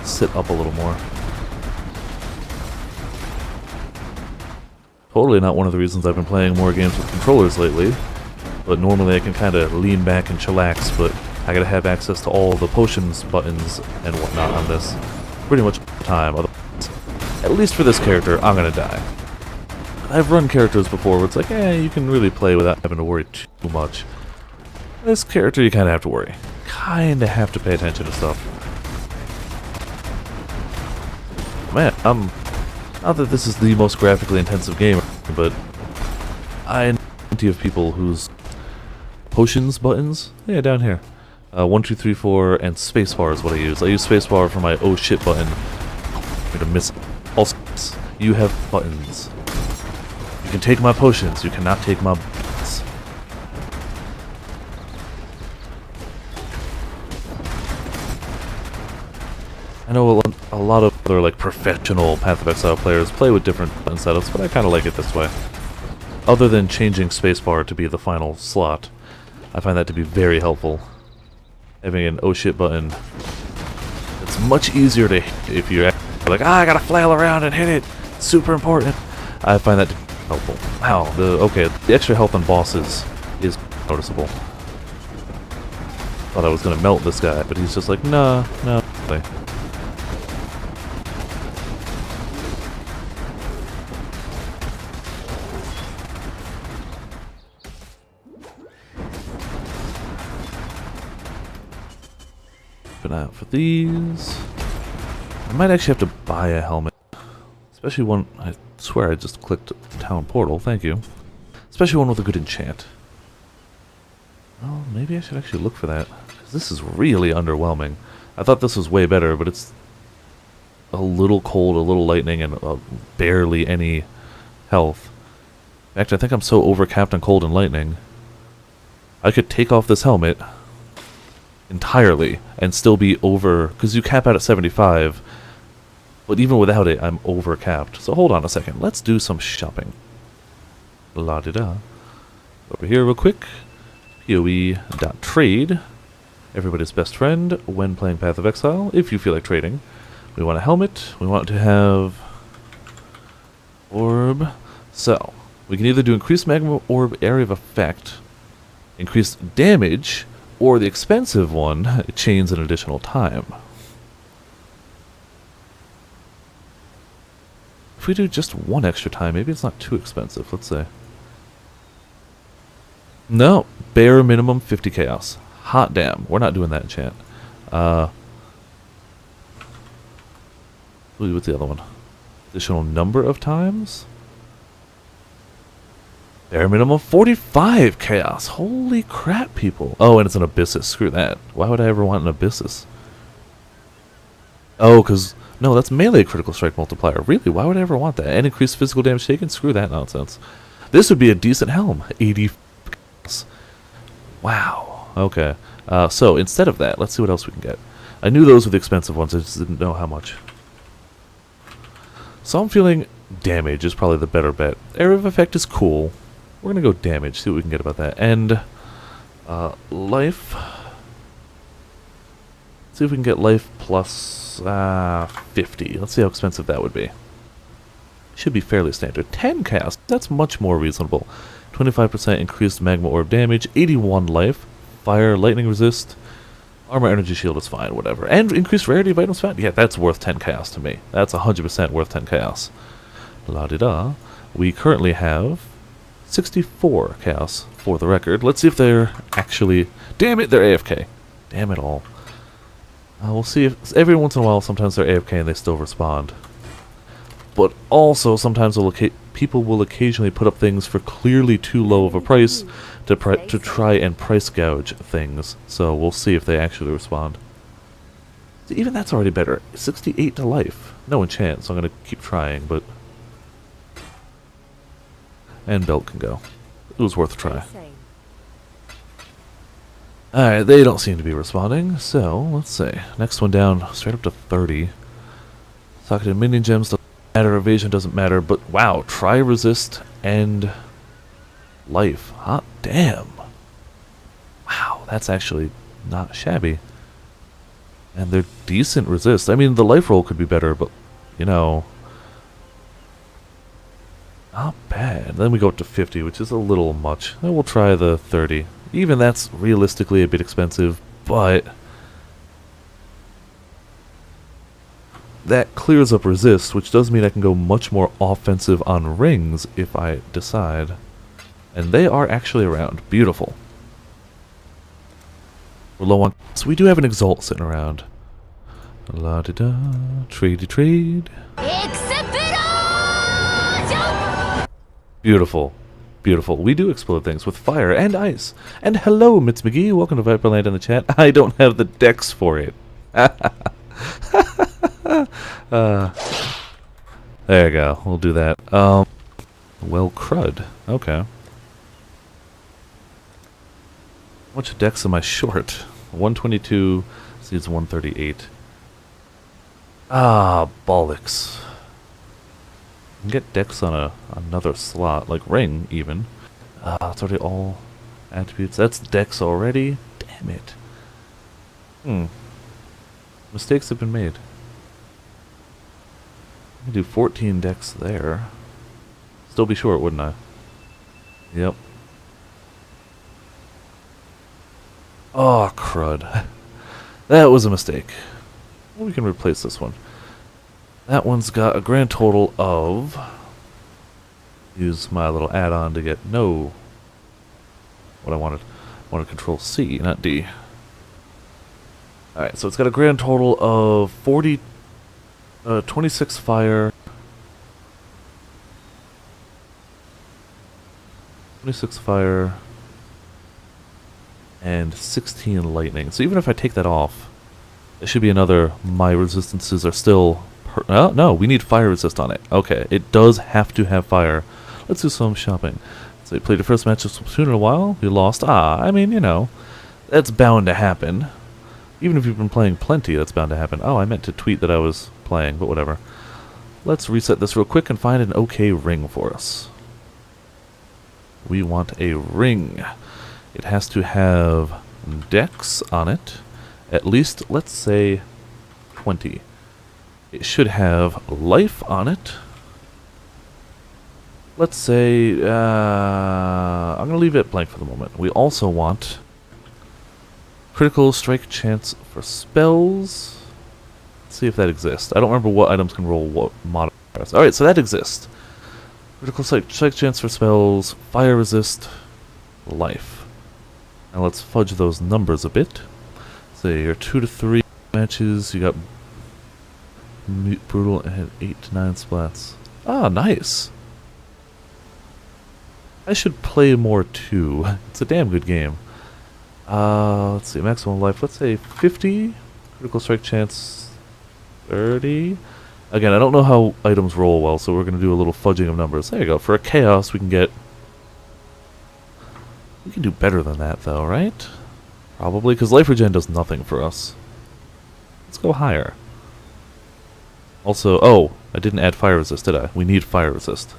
sit up a little more. Totally not one of the reasons I've been playing more games with controllers lately. But normally I can kind of lean back and chillax, but I gotta have access to all the potions buttons and whatnot on this pretty much all the time. Otherwise, at least for this character, I'm gonna die. I've run characters before where it's like, you can really play without having to worry too much. This character, you kinda have to worry. Kinda have to pay attention to stuff. Man, not that this is the most graphically intensive game, but I know plenty of people whose potions buttons, down here. 1, 2, 3, 4, and spacebar is what I use. I use spacebar for my oh shit button. I'm gonna miss all steps. You have buttons. You can take my potions, you cannot take my buttons. I know a lot of other like professional Path of Exile players play with different button setups, but I kind of like it this way. Other than changing spacebar to be the final slot, I find that to be very helpful. Having an oh shit button, it's much easier to hit if you're like, I gotta flail around and hit it. It's super important. I find that to be helpful. Wow, the extra health on bosses is noticeable. Thought I was gonna melt this guy, but he's just like, no. Keep an eye out for these. I might actually have to buy a helmet. Especially one, I swear I just clicked town portal, thank you. Especially one with a good enchant. Well, maybe I should actually look for that. 'Cause this is really underwhelming. I thought this was way better, but it's a little cold, a little lightning, and barely any health. In fact, I think I'm so overcapped on cold and lightning. I could take off this helmet entirely and still be over, because you cap out at 75, but even without it, I'm over capped. So hold on a second, let's do some shopping. La-di-da. Over here real quick, PoE.trade, everybody's best friend when playing Path of Exile, if you feel like trading. We want a helmet, we want to have orb, so we can either do increased magma orb area of effect, increased damage, or the expensive one, chains an additional time. If we do just one extra time, maybe it's not too expensive, let's say. No, bare minimum 50 chaos. Hot damn, we're not doing that enchant. What's the other one? Additional number of times? Bare minimum 45 chaos. Holy crap, people. Oh, and it's an abyssus. Screw that. Why would I ever want an abyssus? Oh, because... No, that's melee critical strike multiplier. Really? Why would I ever want that? And increased physical damage taken? Screw that nonsense. This would be a decent helm. 80 chaos. Wow. Okay. So, instead of that, let's see what else we can get. I knew those were the expensive ones. I just didn't know how much. So I'm feeling damage is probably the better bet. Area of effect is cool. We're going to go damage, see what we can get about that. And life. See if we can get life plus 50. Let's see how expensive that would be. Should be fairly standard. 10 cast, that's much more reasonable. 25% increased magma orb damage, 81 life, fire, lightning resist, armor energy shield is fine, whatever. And increased rarity of items found? Yeah, that's worth 10 chaos to me. That's 100% worth 10 chaos. La-di-da. We currently have 64 chaos for the record. Let's see if they're actually... Damn it, they're AFK. Damn it all. We'll see if... Every once in a while, sometimes they're AFK and they still respond. But also, sometimes people will occasionally put up things for clearly too low of a price to try and price gouge things. So we'll see if they actually respond. Even that's already better. 68 to life. No enchant, so I'm going to keep trying, but... And belt can go. It was worth a try. Alright, they don't seem to be responding, so let's see. Next one down, straight up to 30. Socketed minion gems doesn't matter, evasion doesn't matter, but wow, try resist and life. Hot damn. Wow, that's actually not shabby. And they're decent resist. I mean, the life roll could be better, but, you know... Not bad. Then we go up to 50, which is a little much. Then we'll try the 30. Even that's realistically a bit expensive, but that clears up resist, which does mean I can go much more offensive on rings if I decide. And they are actually around. Beautiful. We're low on... So we do have an Exalt sitting around. La-da-da. Trade. Beautiful. Beautiful. We do explode things with fire and ice. And hello, Mitz McGee. Welcome to Viperland in the chat. I don't have the decks for it. There you go. We'll do that. Well, crud. Okay. How much decks am I short? 122. Seeds 138. Ah, bollocks. I can get decks on another slot, like ring, even. It's already all attributes. That's decks already. Damn it. Mistakes have been made. I can do 14 decks there. Still be short, wouldn't I? Yep. Oh, crud. That was a mistake. Well, we can replace this one. That one's got a grand total of... Use my little add-on to get what I wanted. I wanted control C, not D. Alright, so it's got a grand total of 26 fire. 26 fire. And 16 lightning. So even if I take that off, it should be another... My resistances are still... no, we need fire resist on it. Okay, it does have to have fire. Let's do some shopping. So you played your first match of Splatoon in a while. You lost. I mean, you know, that's bound to happen. Even if you've been playing plenty, that's bound to happen. Oh, I meant to tweet that I was playing, but whatever. Let's reset this real quick and find an okay ring for us. We want a ring. It has to have decks on it. At least, let's say, 20. It should have life on it. Let's say, I'm going to leave it blank for the moment. We also want critical strike chance for spells. Let's see if that exists. I don't remember what items can roll what modifiers. Alright, so that exists. Critical strike chance for spells, fire resist, life. Now let's fudge those numbers a bit. Say your 2 to 3 matches, you got brutal and 8 to 9 splats. Ah, nice. I should play more too. It's a damn good game. Let's see, maximum life, let's say 50. Critical strike chance 30. Again, I don't know how items roll well, so we're going to do a little fudging of numbers. There you go. For a chaos, we can get... We can do better than that, though, right? Probably, because life regen does nothing for us. Let's go higher. Also, oh, I didn't add fire resist, did I? We need fire resist.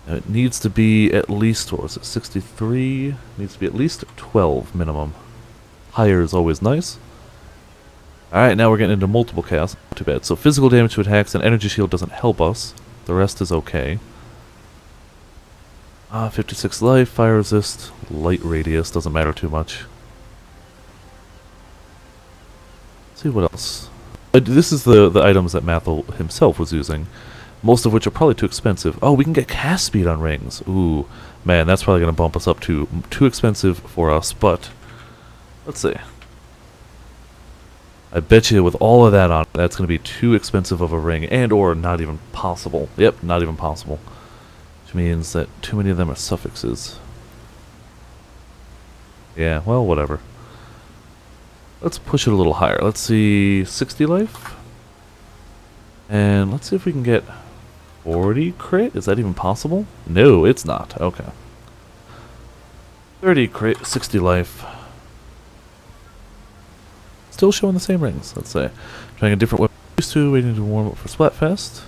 Now it needs to be at least, what was it, 63? It needs to be at least 12 minimum. Higher is always nice. Alright, now we're getting into multiple chaos. Not too bad. So physical damage to attacks and energy shield doesn't help us. The rest is okay. 56 life, fire resist, light radius, doesn't matter too much. Let's see what else. This is the items that Mathel himself was using, most of which are probably too expensive. Oh, we can get cast speed on rings. Ooh, man, that's probably going to bump us up to too expensive for us, but let's see. I bet you with all of that on, that's going to be too expensive of a ring, and or not even possible. Yep, not even possible. Which means that too many of them are suffixes. Yeah, well, whatever. Let's push it a little higher. Let's see, 60 life? And let's see if we can get 40 crit? Is that even possible? No, it's not. Okay. 30 crit, 60 life. Still showing the same rings, let's say. Trying a different weapon. Used to, waiting to warm up for Splatfest.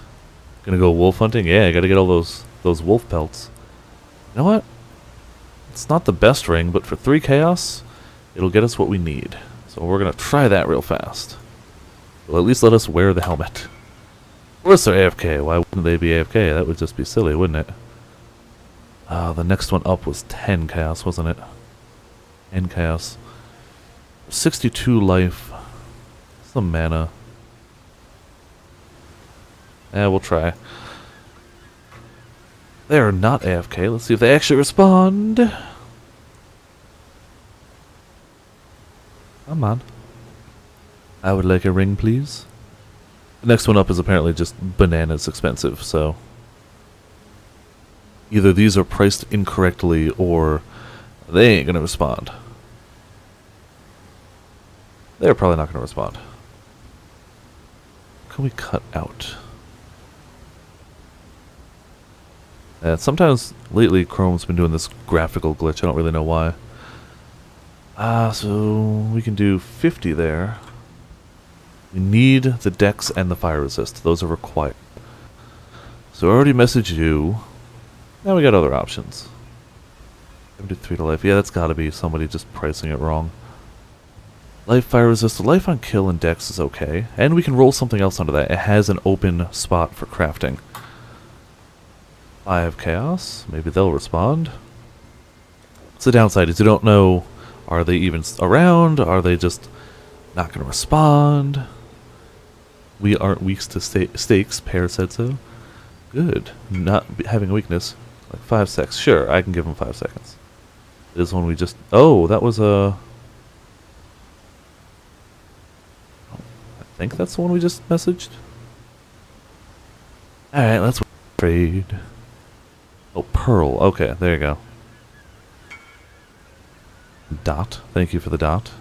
Gonna go wolf hunting? Yeah, gotta get all those wolf pelts. You know what? It's not the best ring, but for 3 chaos, it'll get us what we need. So we're gonna try that real fast. Well, at least let us wear the helmet. Of course they're AFK. Why wouldn't they be AFK? That would just be silly, wouldn't it? The next one up was 10 chaos, wasn't it? and chaos. 62 life. Some mana. Yeah, we'll try. They are not AFK. Let's see if they actually respond. Come on. I would like a ring, please. The next one up is apparently just bananas expensive, so... either these are priced incorrectly, or they ain't gonna respond. They're probably not gonna respond. What can we cut out? Sometimes, lately, Chrome's been doing this graphical glitch. I don't really know why. So we can do 50 there. We need the Dex and the Fire Resist. Those are required. So I already messaged you. Now we got other options. 73 to life. Yeah, that's gotta be somebody just pricing it wrong. Life, Fire Resist. Life on Kill and Dex is okay. And we can roll something else onto that. It has an open spot for crafting. 5 Chaos. Maybe they'll respond. What's the downside is you don't know, are they even around? Are they just not going to respond? We aren't weak to stakes, Pear said so. Good. Not having a weakness. Like 5 seconds. Sure, I can give them 5 seconds. This one we just... oh, that was a... I think that's the one we just messaged. Alright, let's trade. Oh, Pearl. Okay, there you go. Dot. Thank you for the dot.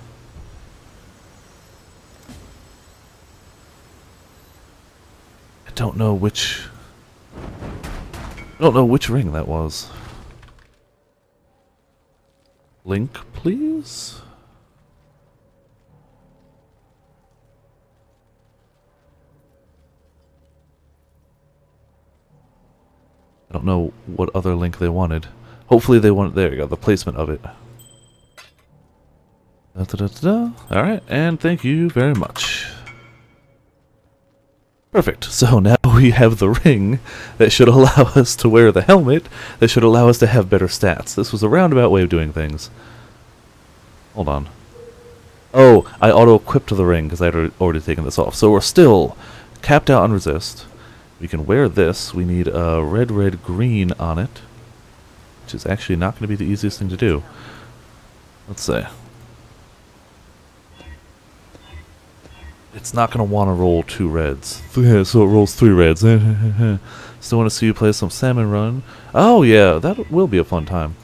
I don't know which ring that was. Link, please? I don't know what other link they wanted. Hopefully they want... there you go, the placement of it. Alright, and thank you very much. Perfect. So now we have the ring that should allow us to wear the helmet that should allow us to have better stats. This was a roundabout way of doing things. Hold on. Oh, I auto-equipped the ring because I had already taken this off. So we're still capped out on resist. We can wear this. We need a red, red, green on it, which is actually not going to be the easiest thing to do. Let's see. It's not going to want to roll 2 reds. Yeah, so it rolls 3 reds. Still want to see you play some Salmon Run. Oh, yeah, that will be a fun time.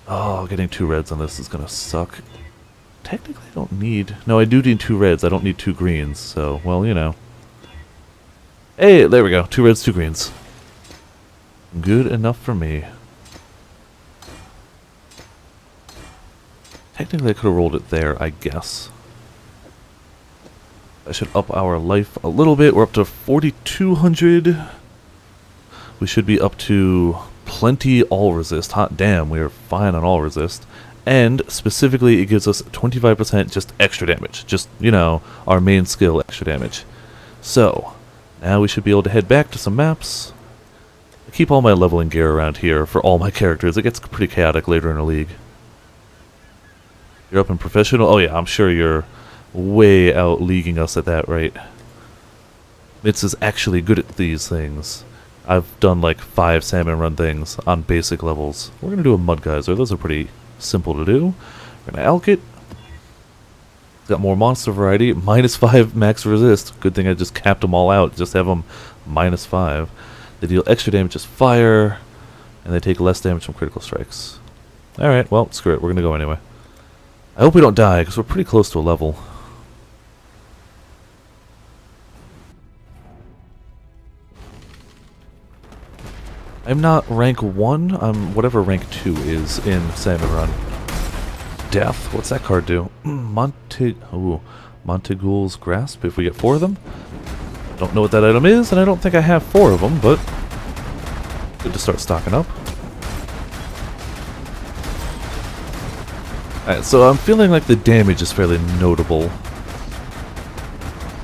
Oh, getting 2 reds on this is going to suck. Technically, I don't need... no, I do need 2 reds. I don't need 2 greens, so, well, you know. Hey, there we go. 2 reds, 2 greens. Good enough for me. Technically, I could have rolled it there, I guess. That should up our life a little bit. We're up to 4,200. We should be up to plenty all resist. Hot damn, we are fine on all resist. And specifically, it gives us 25% just extra damage. Just, you know, our main skill extra damage. So, now we should be able to head back to some maps. I keep all my leveling gear around here for all my characters. It gets pretty chaotic later in a league. You're up in professional? Oh yeah, I'm sure you're way out leaguing us at that rate. Mitz is actually good at these things. I've done like 5 Salmon Run things on basic levels. We're going to do a Mud Geyser. Those are pretty simple to do. We're going to Alk it. Got more monster variety. -5 max resist. Good thing I just capped them all out. Just have them -5. They deal extra damage as fire. And they take less damage from critical strikes. Alright, well, screw it. We're going to go anyway. I hope we don't die, because we're pretty close to a level. I'm not rank 1, I'm whatever rank 2 is in Salmon Run. Death? What's that card do? Montegoul's Grasp, if we get 4 of them. Don't know what that item is, and I don't think I have 4 of them, but good to start stocking up. Alright, so I'm feeling like the damage is fairly notable.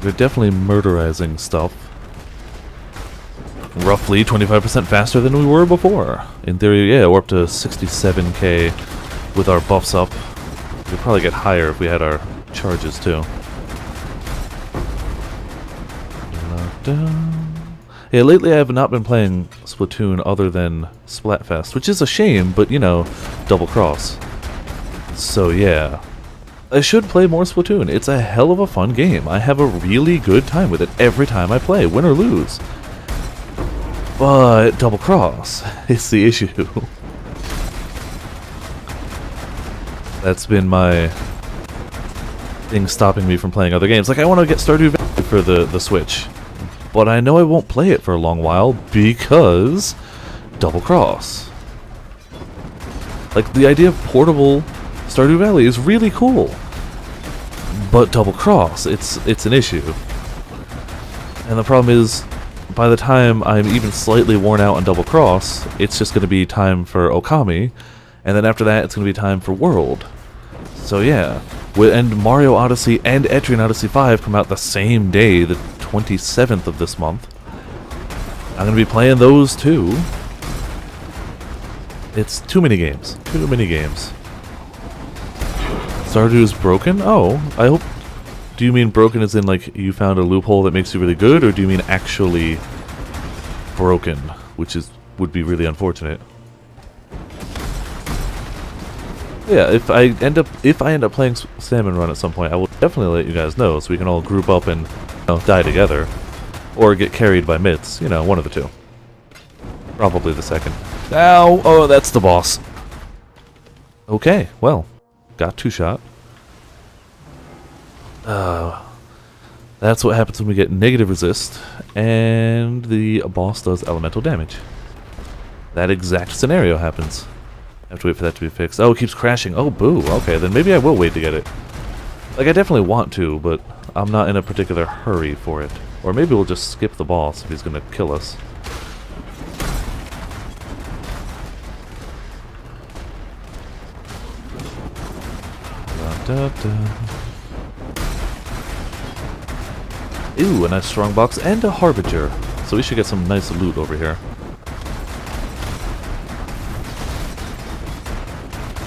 We're definitely murderizing stuff. Roughly 25% faster than we were before. In theory, yeah, we're up to 67k with our buffs up. We'd probably get higher if we had our charges too. Yeah, lately I have not been playing Splatoon other than Splatfest, which is a shame, but you know, double cross. So yeah, I should play more Splatoon. It's a hell of a fun game. I have a really good time with it every time I play, win or lose. But double cross is the issue. That's been my thing stopping me from playing other games. Like, I want to get Stardew Valley for the Switch, but I know I won't play it for a long while because double cross. Like, the idea of portable Stardew Valley is really cool, but double cross, it's an issue. And the problem is, by the time I'm even slightly worn out on double cross, it's just going to be time for Okami, and then after that it's going to be time for World. So yeah, and Mario Odyssey and Etrian Odyssey 5 come out the same day, the 27th of this month. I'm going to be playing those too. It's too many games. Too many games. Stardew's broken? Oh, I hope... Do you mean broken as in, like, you found a loophole that makes you really good, or do you mean actually broken, which would be really unfortunate? Yeah, if I end up playing Salmon Run at some point, I will definitely let you guys know so we can all group up and, you know, die together, or get carried by Mitts. You know, one of the two. Probably the second. Ow! Oh, that's the boss. Okay, well, got two shot. That's what happens when we get negative resist, and the boss does elemental damage. That exact scenario happens. I have to wait for that to be fixed. Oh, it keeps crashing. Oh, boo. Okay, then maybe I will wait to get it. Like, I definitely want to, but I'm not in a particular hurry for it. Or maybe we'll just skip the boss if he's gonna kill us. Da, da, da. Ooh, a nice strong box and a Harbinger. So we should get some nice loot over here.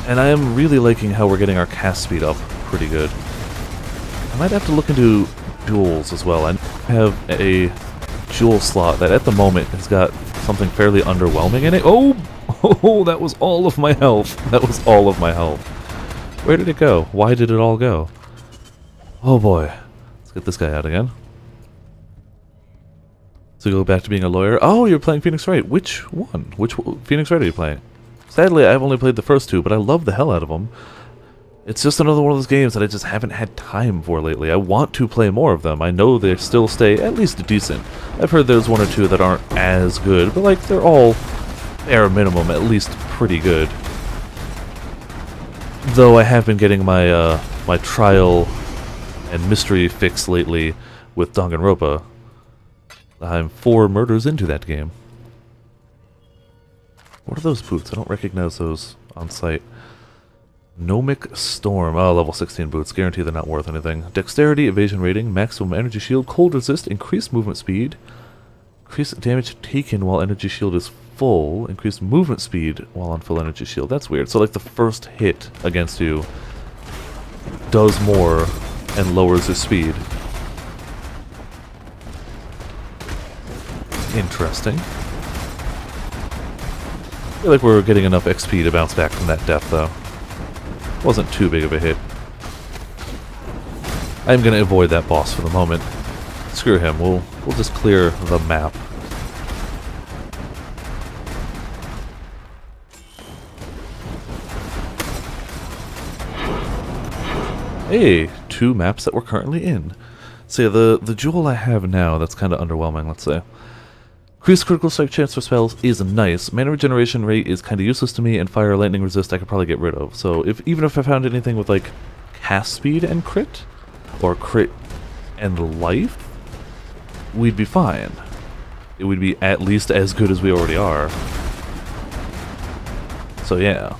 And I am really liking how we're getting our cast speed up pretty good. I might have to look into jewels as well. I have a jewel slot that at the moment has got something fairly underwhelming in it. Oh! Oh, that was all of my health. That was all of my health. Where did it go? Why did it all go? Oh boy. Let's get this guy out again. So go back to being a lawyer. Oh, you're playing Phoenix Wright. Which one? Which Phoenix Wright are you playing? Sadly, I've only played the first two, but I love the hell out of them. It's just another one of those games that I just haven't had time for lately. I want to play more of them. I know they still stay at least decent. I've heard there's one or two that aren't as good, but like they're all bare minimum at least pretty good. Though I have been getting my my trial and mystery fix lately with Danganronpa. I'm 4 murders into that game. What are those boots? I don't recognize those on sight. Gnomic Storm. Oh, level 16 boots. Guarantee they're not worth anything. Dexterity, evasion rating, maximum energy shield, cold resist, increased movement speed, increased damage taken while energy shield is full, increased movement speed while on full energy shield. That's weird. So like the first hit against you does more and lowers his speed. Interesting. I feel like we're getting enough XP to bounce back from that death, though. Wasn't too big of a hit. I'm gonna avoid that boss for the moment. Screw him. We'll just clear the map. Hey, 2 maps that we're currently in. So yeah, the jewel I have now that's kind of underwhelming. Let's say. Increased critical strike chance for spells is nice. Mana regeneration rate is kind of useless to me, and fire lightning resist I could probably get rid of. So even if I found anything with like cast speed and crit, or crit and life, we'd be fine. It would be at least as good as we already are. So yeah.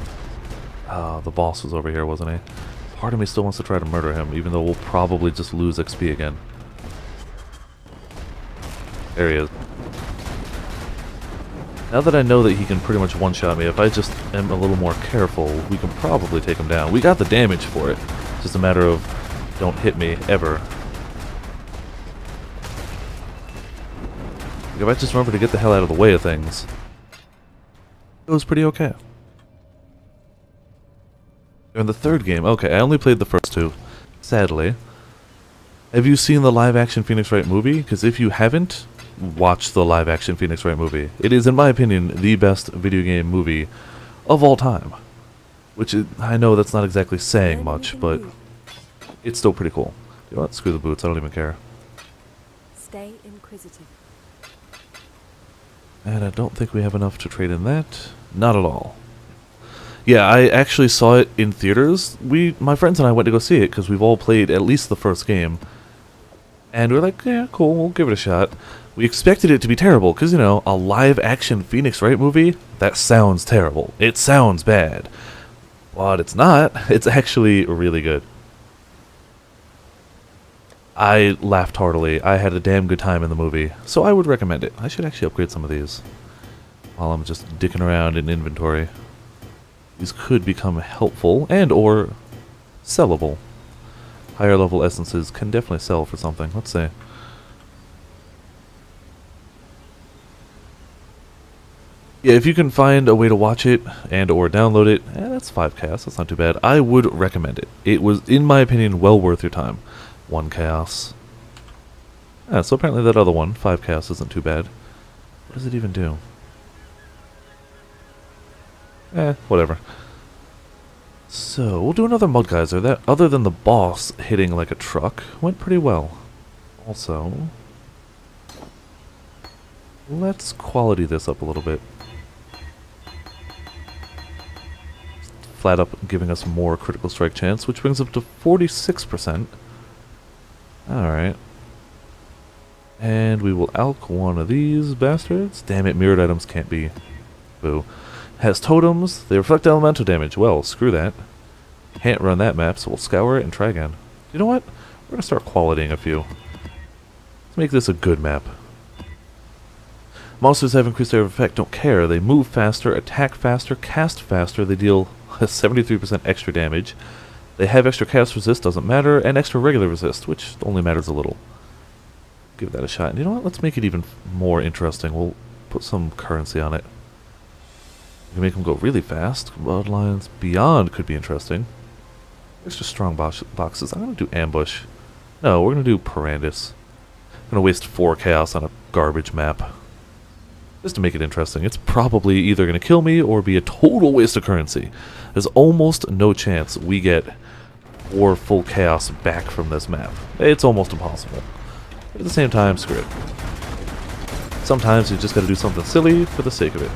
The boss was over here, wasn't he? Part of me still wants to try to murder him, even though we'll probably just lose XP again. There he is. Now that I know that he can pretty much one-shot me, if I just am a little more careful, we can probably take him down. We got the damage for it. It's just a matter of don't hit me, ever. If I just remember to get the hell out of the way of things, it was pretty okay. In the third game, okay, I only played the first two, sadly. Have you seen the live-action Phoenix Wright movie? Because if you haven't, watch the live-action Phoenix Wright movie. It is, in my opinion, the best video game movie of all time. Which is, I know that's not exactly saying much, but it's still pretty cool. You know what? Screw the boots. I don't even care. Stay inquisitive. And I don't think we have enough to trade in that. Not at all. Yeah, I actually saw it in theaters. My friends and I went to go see it because we've all played at least the first game. And we were like, yeah, cool, we'll give it a shot. We expected it to be terrible because, you know, a live-action Phoenix Wright movie, that sounds terrible. It sounds bad. But it's not. It's actually really good. I laughed heartily. I had a damn good time in the movie, so I would recommend it. I should actually upgrade some of these while I'm just dicking around in inventory. These could become helpful and or sellable. Higher level essences can definitely sell for something. Let's see. Yeah, if you can find a way to watch it and or download it, that's 5 chaos. That's not too bad. I would recommend it. It was, in my opinion, well worth your time. 1 chaos. Yeah, so apparently that other one, 5 chaos, isn't too bad. What does it even do? Whatever. So, we'll do another mud geyser. That, other than the boss hitting like a truck, went pretty well. Also, let's quality this up a little bit. Flat up giving us more critical strike chance, which brings up to 46%. Alright. And we will alch one of these bastards. Damn it, mirrored items can't be. Boo. Has totems. They reflect elemental damage. Well, screw that. Can't run that map, so we'll scour it and try again. You know what? We're going to start qualitying a few. Let's make this a good map. Monsters have increased area of effect. Don't care. They move faster, attack faster, cast faster. They deal 73% extra damage. They have extra cast resist, doesn't matter, and extra regular resist, which only matters a little. Give that a shot. And you know what? Let's make it even more interesting. We'll put some currency on it. We can make them go really fast. Bloodlines beyond could be interesting. Extra strong boxes. I'm going to do ambush. No, we're going to do Parandis. I'm going to waste 4 chaos on a garbage map. Just to make it interesting. It's probably either going to kill me or be a total waste of currency. There's almost no chance we get 4 full chaos back from this map. It's almost impossible. But at the same time, screw it. Sometimes you just got to do something silly for the sake of it.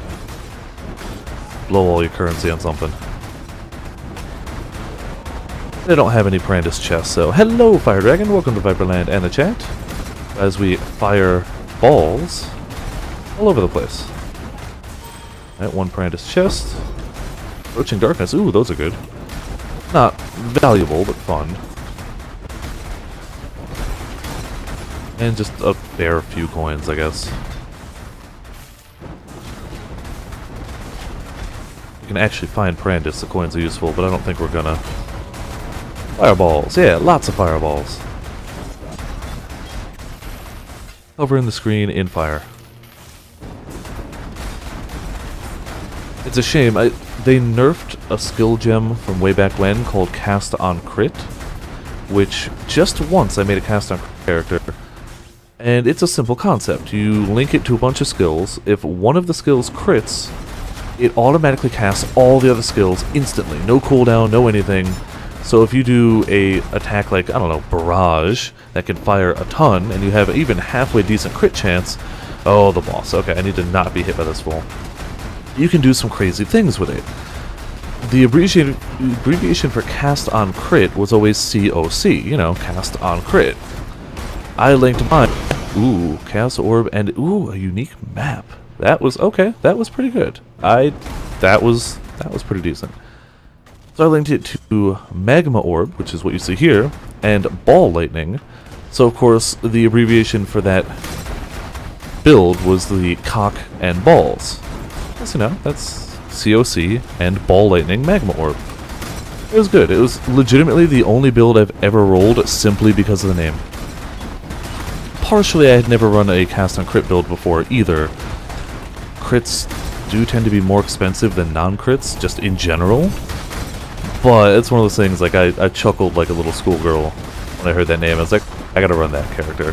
Blow all your currency on something. They don't have any Parandis chests, so hello Fire Dragon, welcome to Viperland and the chat. As we fire balls all over the place. Alright, 1 Parandis chest. Approaching Darkness, ooh, those are good. Not valuable, but fun. And just a bare few coins, I guess. You can actually find Parandis, the coins are useful, but I don't think we're gonna. Fireballs, yeah, lots of fireballs. Covering the screen in fire. It's a shame, they nerfed a skill gem from way back when called Cast on Crit, which just once I made a Cast on Crit character, and it's a simple concept. You link it to a bunch of skills. If one of the skills crits, it automatically casts all the other skills instantly. No cooldown, no anything. So if you do a attack like, I don't know, Barrage, that can fire a ton, and you have even halfway decent crit chance, oh, the boss. Okay, I need to not be hit by this fool. You can do some crazy things with it. The abbreviation for Cast on Crit was always COC, you know, Cast on Crit. I linked mine. Ooh, Chaos Orb, and ooh, a unique map. That was okay. That was pretty good. That was pretty decent. So I linked it to Magma Orb, which is what you see here, and Ball Lightning. So of course the abbreviation for that build was the cock and balls. Because, you know, that's COC and Ball Lightning Magma Orb. It was good. It was legitimately the only build I've ever rolled simply because of the name. Partially, I had never run a cast on crit build before either. Crits do tend to be more expensive than non-crits, just in general. But it's one of those things, like, I chuckled like a little schoolgirl when I heard that name. I was like, I gotta run that character.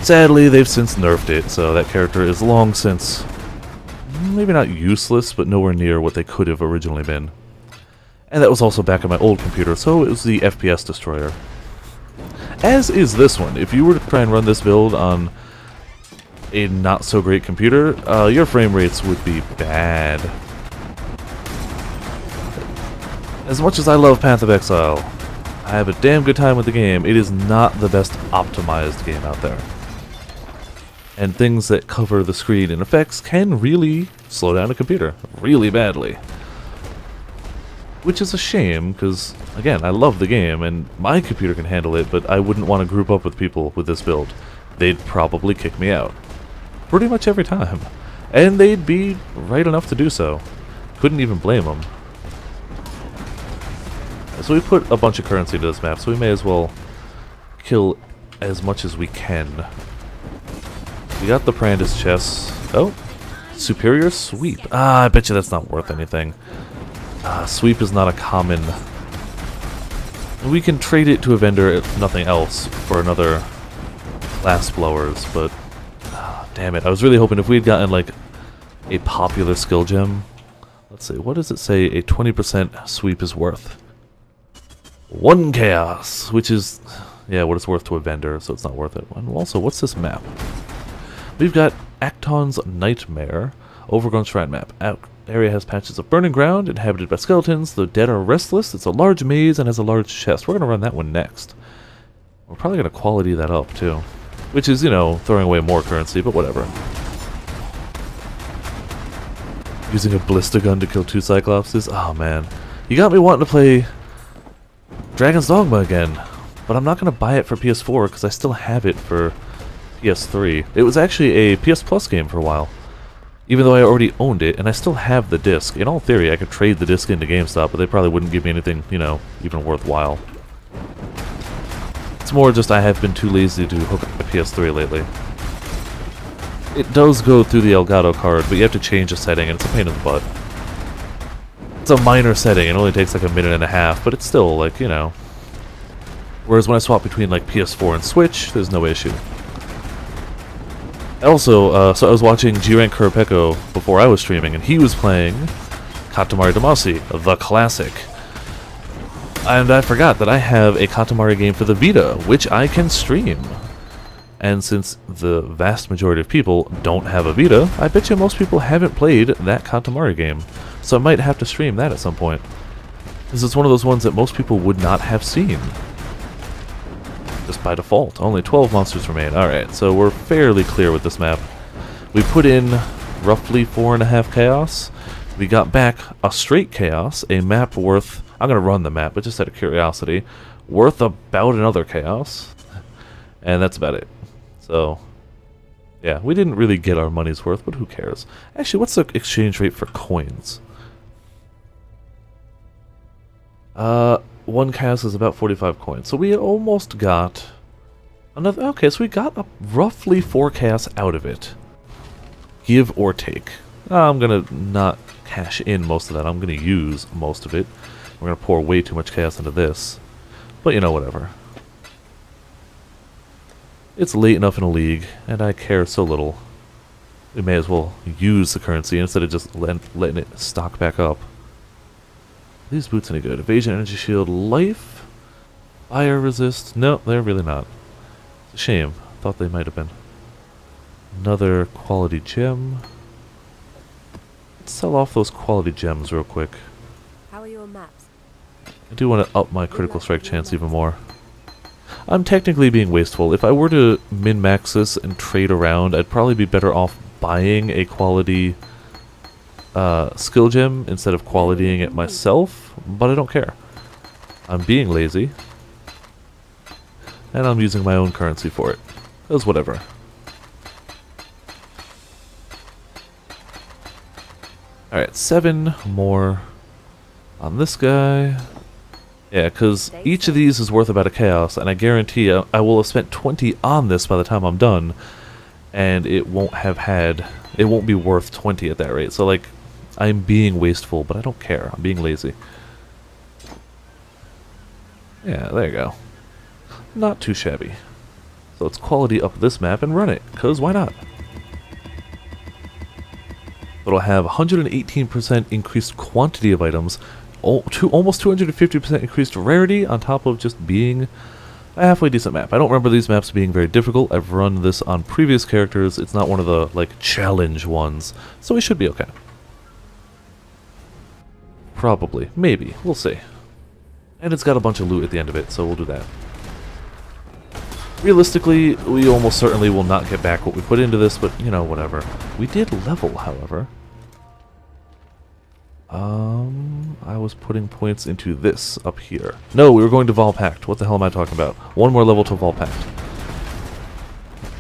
Sadly, they've since nerfed it, so that character is long since, maybe not useless, but nowhere near what they could have originally been. And that was also back on my old computer, so it was the FPS destroyer. As is this one. If you were to try and run this build on a not-so-great computer, your frame rates would be bad. As much as I love Path of Exile, I have a damn good time with the game. It is not the best optimized game out there. And things that cover the screen and effects can really slow down a computer really badly. Which is a shame, because, again, I love the game, and my computer can handle it, but I wouldn't want to group up with people with this build. They'd probably kick me out. Pretty much every time. And they'd be right enough to do so. Couldn't even blame them. So we put a bunch of currency into this map, so we may as well kill as much as we can. We got the Prandis chest. Oh, Superior Sweep. Ah, I bet you that's not worth anything. Sweep is not a common. We can trade it to a vendor, if nothing else, for another Glass Blowers, but damn it. I was really hoping if we had gotten like a popular skill gem. Let's see, what does it say a 20% sweep is worth? 1 chaos, which is, yeah, what it's worth to a vendor, so it's not worth it. And also, what's this map? We've got Acton's Nightmare, Overgrown Shrine map. Area has patches of burning ground, inhabited by skeletons. The dead are restless. It's a large maze and has a large chest. We're going to run that one next. We're probably going to quality that up, too. Which is, you know, throwing away more currency, but whatever. Using a ballista gun to kill 2 Cyclopses? Oh, man. You got me wanting to play Dragon's Dogma again. But I'm not going to buy it for PS4 because I still have it for PS3. It was actually a PS Plus game for a while. Even though I already owned it, and I still have the disc. In all theory, I could trade the disc into GameStop, but they probably wouldn't give me anything, you know, even worthwhile. It's more just I have been too lazy to hook up my PS3 lately. It does go through the Elgato card, but you have to change a setting, and it's a pain in the butt. It's a minor setting, it only takes like a minute and a half, but it's still, like, you know. Whereas when I swap between, like, PS4 and Switch, there's no issue. Also, so I was watching G-Rank Kurapeko before I was streaming, and he was playing Katamari Damacy, the classic. And I forgot that I have a Katamari game for the Vita, which I can stream. And since the vast majority of people don't have a Vita, I bet you most people haven't played that Katamari game. So I might have to stream that at some point. Because it's one of those ones that most people would not have seen. Just by default. Only 12 monsters remain. Alright, so we're fairly clear with this map. We put in roughly 4.5 chaos. We got back a straight chaos, a map worth, I'm going to run the map, but just out of curiosity, worth about another chaos. And that's about it. So, yeah, we didn't really get our money's worth, but who cares? Actually, what's the exchange rate for coins? 1 chaos is about 45 coins. So we almost got another. Okay, so we got roughly 4 chaos out of it. Give or take. I'm going to not cash in most of that. I'm going to use most of it. We're going to pour way too much chaos into this. But, you know, whatever. It's late enough in a league, and I care so little. We may as well use the currency instead of just letting it stock back up. Are these boots any good? Evasion, energy shield, life, fire resist. No, they're really not. It's a shame. Thought they might have been. Another quality gem. Let's sell off those quality gems real quick. How are your maps? I do want to up my critical strike chance even more. I'm technically being wasteful. If I were to min-max this and trade around, I'd probably be better off buying a quality skill gem instead of qualitying it myself, but I don't care. I'm being lazy, and I'm using my own currency for it. Because whatever. Alright, 7 more on this guy. Yeah, because each of these is worth about a chaos, and I guarantee I will have spent 20 on this by the time I'm done, and it won't be worth 20 at that rate. So, like, I'm being wasteful, but I don't care. I'm being lazy. Yeah, there you go. Not too shabby. So let's quality up this map and run it, because why not? It'll have 118% increased quantity of items, almost 250% increased rarity on top of just being a halfway decent map. I don't remember these maps being very difficult. I've run this on previous characters. It's not one of the, like, challenge ones, so we should be okay. Probably. Maybe. We'll see. And it's got a bunch of loot at the end of it, so we'll do that. Realistically, we almost certainly will not get back what we put into this, but, you know, whatever. We did level, however. I was putting points into this up here. No, we were going to Volpact. What the hell am I talking about? One more level to Volpact.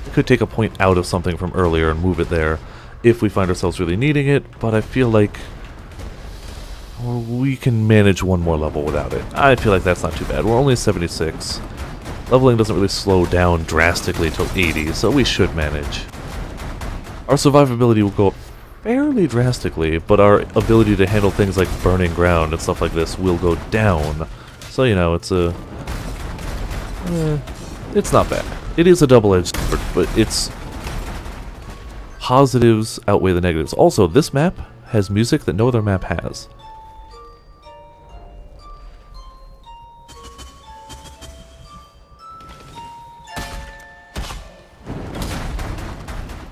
We could take a point out of something from earlier and move it there if we find ourselves really needing it, but I feel like we can manage one more level without it. I feel like that's not too bad. We're only 76. Leveling doesn't really slow down drastically till 80, so we should manage. Our survivability will go up fairly drastically, but our ability to handle things like burning ground and stuff like this will go down. So, you know, it's it's not bad. It is a double-edged sword, but its positives outweigh the negatives. Also, this map has music that no other map has.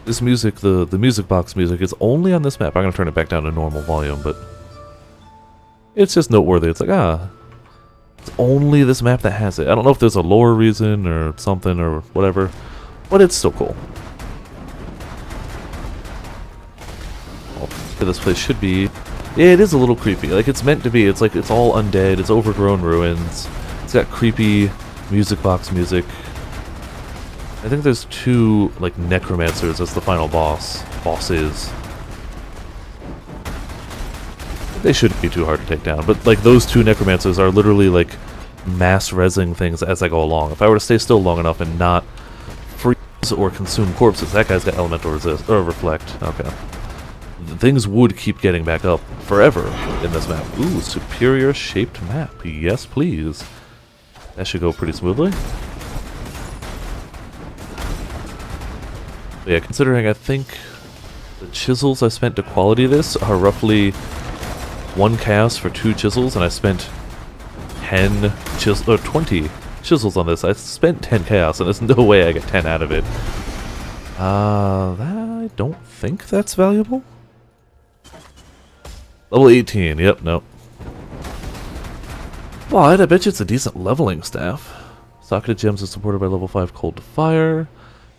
This music, the music box music, is only on this map. I'm going to turn it back down to normal volume, but it's just noteworthy. It's like, it's only this map that has it. I don't know if there's a lore reason or something or whatever, but it's still cool. This place should be... Yeah, it is a little creepy. Like, it's meant to be. It's like, it's all undead. It's overgrown ruins. It's got creepy music box music. I think there's 2, like, necromancers as the final bosses. They shouldn't be too hard to take down, but, like, those 2 necromancers are literally, like, mass rezzing things as I go along. If I were to stay still long enough and not freeze or consume corpses, that guy's got elemental resist, or reflect, okay. Things would keep getting back up forever in this map. Ooh, superior shaped map. Yes, please. That should go pretty smoothly. But yeah, considering I think the chisels I spent to quality this are roughly 1 chaos for 2 chisels, and I spent 10 chisels, or 20 chisels on this. I spent 10 chaos, and there's no way I get 10 out of it. I don't think that's valuable. Level 18, yep, nope. Well, I bet you it's a decent leveling staff. Socketed gems is supported by level 5 cold to fire.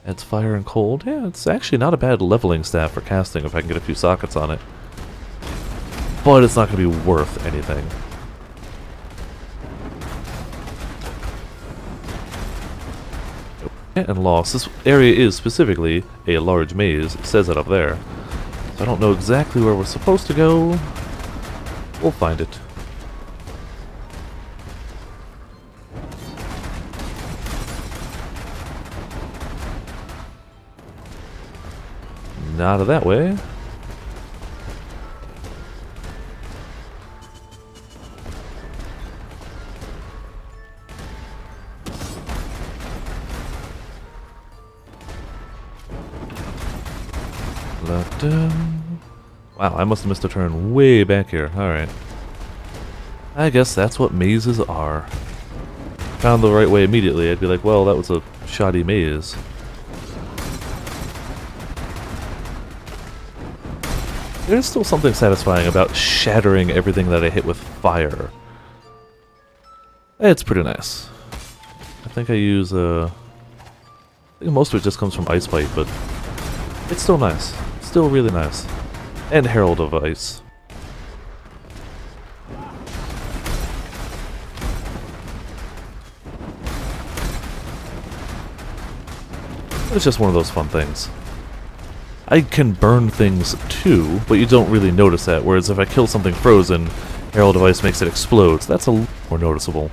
Adds fire and cold. Yeah, it's actually not a bad leveling staff for casting if I can get a few sockets on it. But it's not going to be worth anything. And loss. This area is specifically a large maze. It says it up there. So I don't know exactly where we're supposed to go. We'll find it. Not that way. Wow, I must have missed a turn way back here. Alright. I guess that's what mazes are. Found the right way immediately, I'd be like, well, that was a shoddy maze. There's still something satisfying about shattering everything that I hit with fire. It's pretty nice. I think I use, I think most of it just comes from Ice Pipe, but it's still nice. Still really nice. And Herald of Ice. It's just one of those fun things. I can burn things too, but you don't really notice that, whereas if I kill something frozen, Herald of Ice makes it explode, so that's a little more noticeable.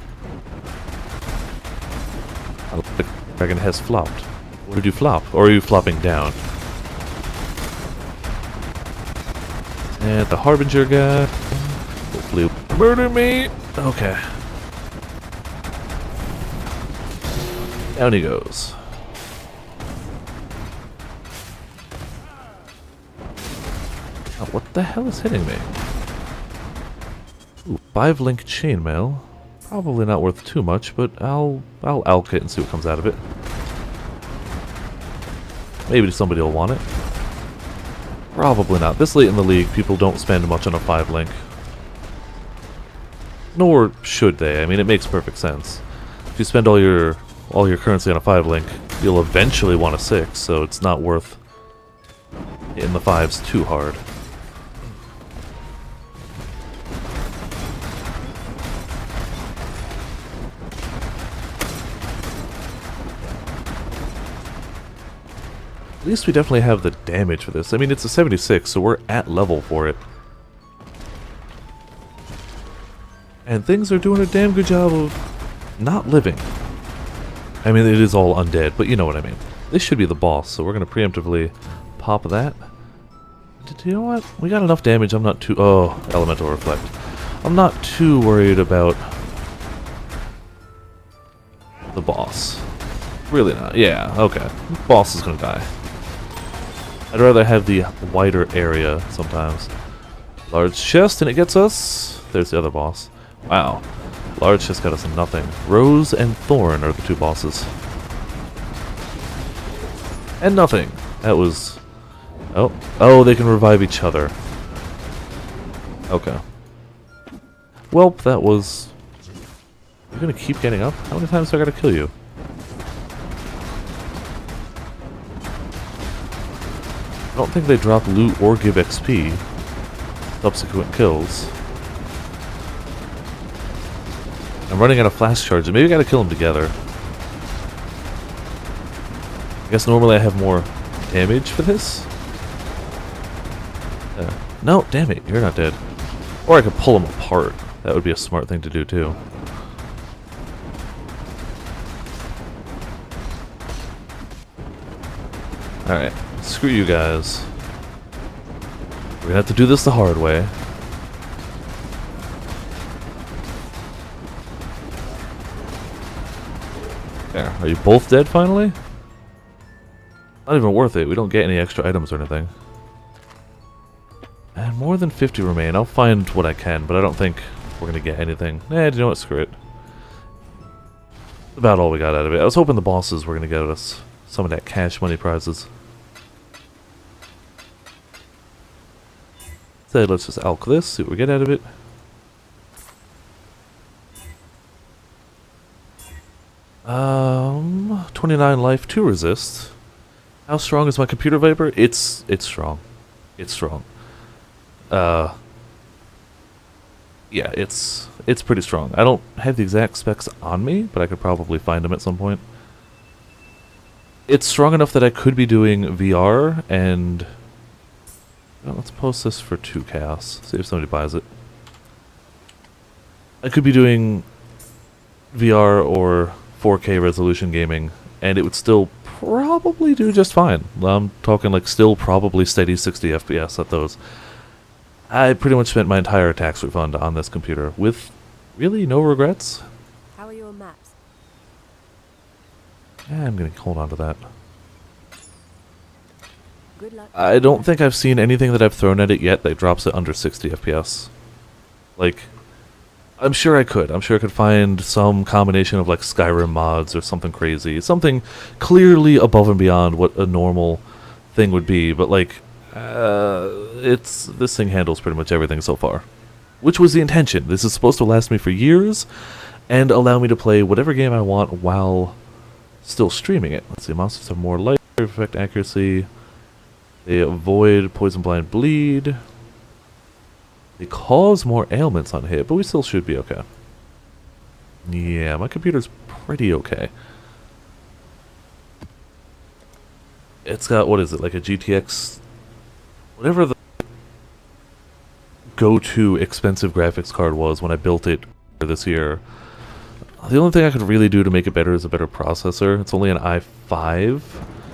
The dragon has flopped. Where did you flop? Or are you flopping down? And the Harbinger guy. Hopefully murder me! Okay. Down he goes. Oh, what the hell is hitting me? Ooh, 5-link chainmail. Probably not worth too much, but I'll alk it and see what comes out of it. Maybe somebody will want it. Probably not. This late in the league, people don't spend much on a 5-link. Nor should they. I mean, it makes perfect sense. If you spend all your currency on a 5-link, you'll eventually want a 6, so it's not worth hitting the 5s too hard. At least we definitely have the damage for this. I mean, it's a 76, so we're at level for it. And things are doing a damn good job of not living. I mean, it is all undead, but you know what I mean. This should be the boss, so we're going to preemptively pop that. You know what? We got enough damage, I'm not too... Oh, Elemental Reflect. I'm not too worried about the boss. Really not. Yeah, okay. Boss is going to die. I'd rather have the wider area sometimes. Large chest, and it gets us... There's the other boss. Wow. Large chest got us nothing. Rose and Thorn are the two bosses. And nothing. That was... Oh. Oh, they can revive each other. Okay. Welp, that was... You're gonna keep getting up? How many times do I gotta kill you? I don't think they drop loot or give XP. Subsequent kills. I'm running out of flash charges. Maybe I gotta kill them together. I guess normally I have more damage for this? No, damn it, you're not dead. Or I could pull them apart. That would be a smart thing to do too. Alright, screw you guys. We're gonna have to do this the hard way. There, are you both dead finally? Not even worth it, we don't get any extra items or anything. And more than 50 remain. I'll find what I can, but I don't think we're gonna get anything. Do you know what? Screw it. About all we got out of it. I was hoping the bosses were gonna get us some of that cash money prizes. So let's just alk this, see what we get out of it. Um, 29 life, 2 resist. How strong is my computer Viper? It's strong. It's strong. Yeah, it's pretty strong. I don't have the exact specs on me, but I could probably find them at some point. It's strong enough that I could be doing VR, and... Well, let's post this for 2 chaos, see if somebody buys it. I could be doing VR or 4K resolution gaming, and it would still probably do just fine. I'm talking like still probably steady 60 FPS at those. I pretty much spent my entire tax refund on this computer with really no regrets. How are your maps? Yeah, I'm gonna hold on to that. Good luck. I don't think I've seen anything that I've thrown at it yet that drops it under 60 FPS. Like, I'm sure I could. I'm sure I could find some combination of like Skyrim mods or something crazy. Something clearly above and beyond what a normal thing would be, but like, this thing handles pretty much everything so far. Which was the intention. This is supposed to last me for years and allow me to play whatever game I want while still streaming it. Let's see, monsters have more life, effect accuracy. They avoid poison, blind, bleed. They cause more ailments on hit, but we still should be okay. Yeah, my computer's pretty okay. It's got, what is it, like a GTX whatever the go-to expensive graphics card was when I built it this year, the only thing I could really do to make it better is a better processor. It's only an i5.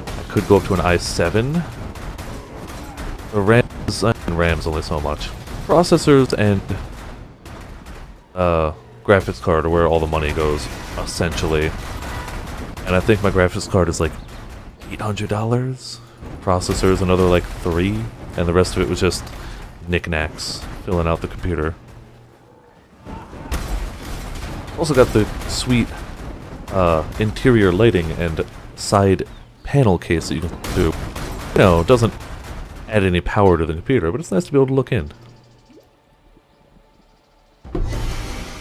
I could go up to an i7. The RAM's only so much. Processors and graphics card are where all the money goes, essentially. And I think my graphics card is like $800. Processor's another like $3, and the rest of it was just knickknacks filling out the computer. Also got the sweet interior lighting and side panel case that you can do. You know, it doesn't add any power to the computer, but it's nice to be able to look in.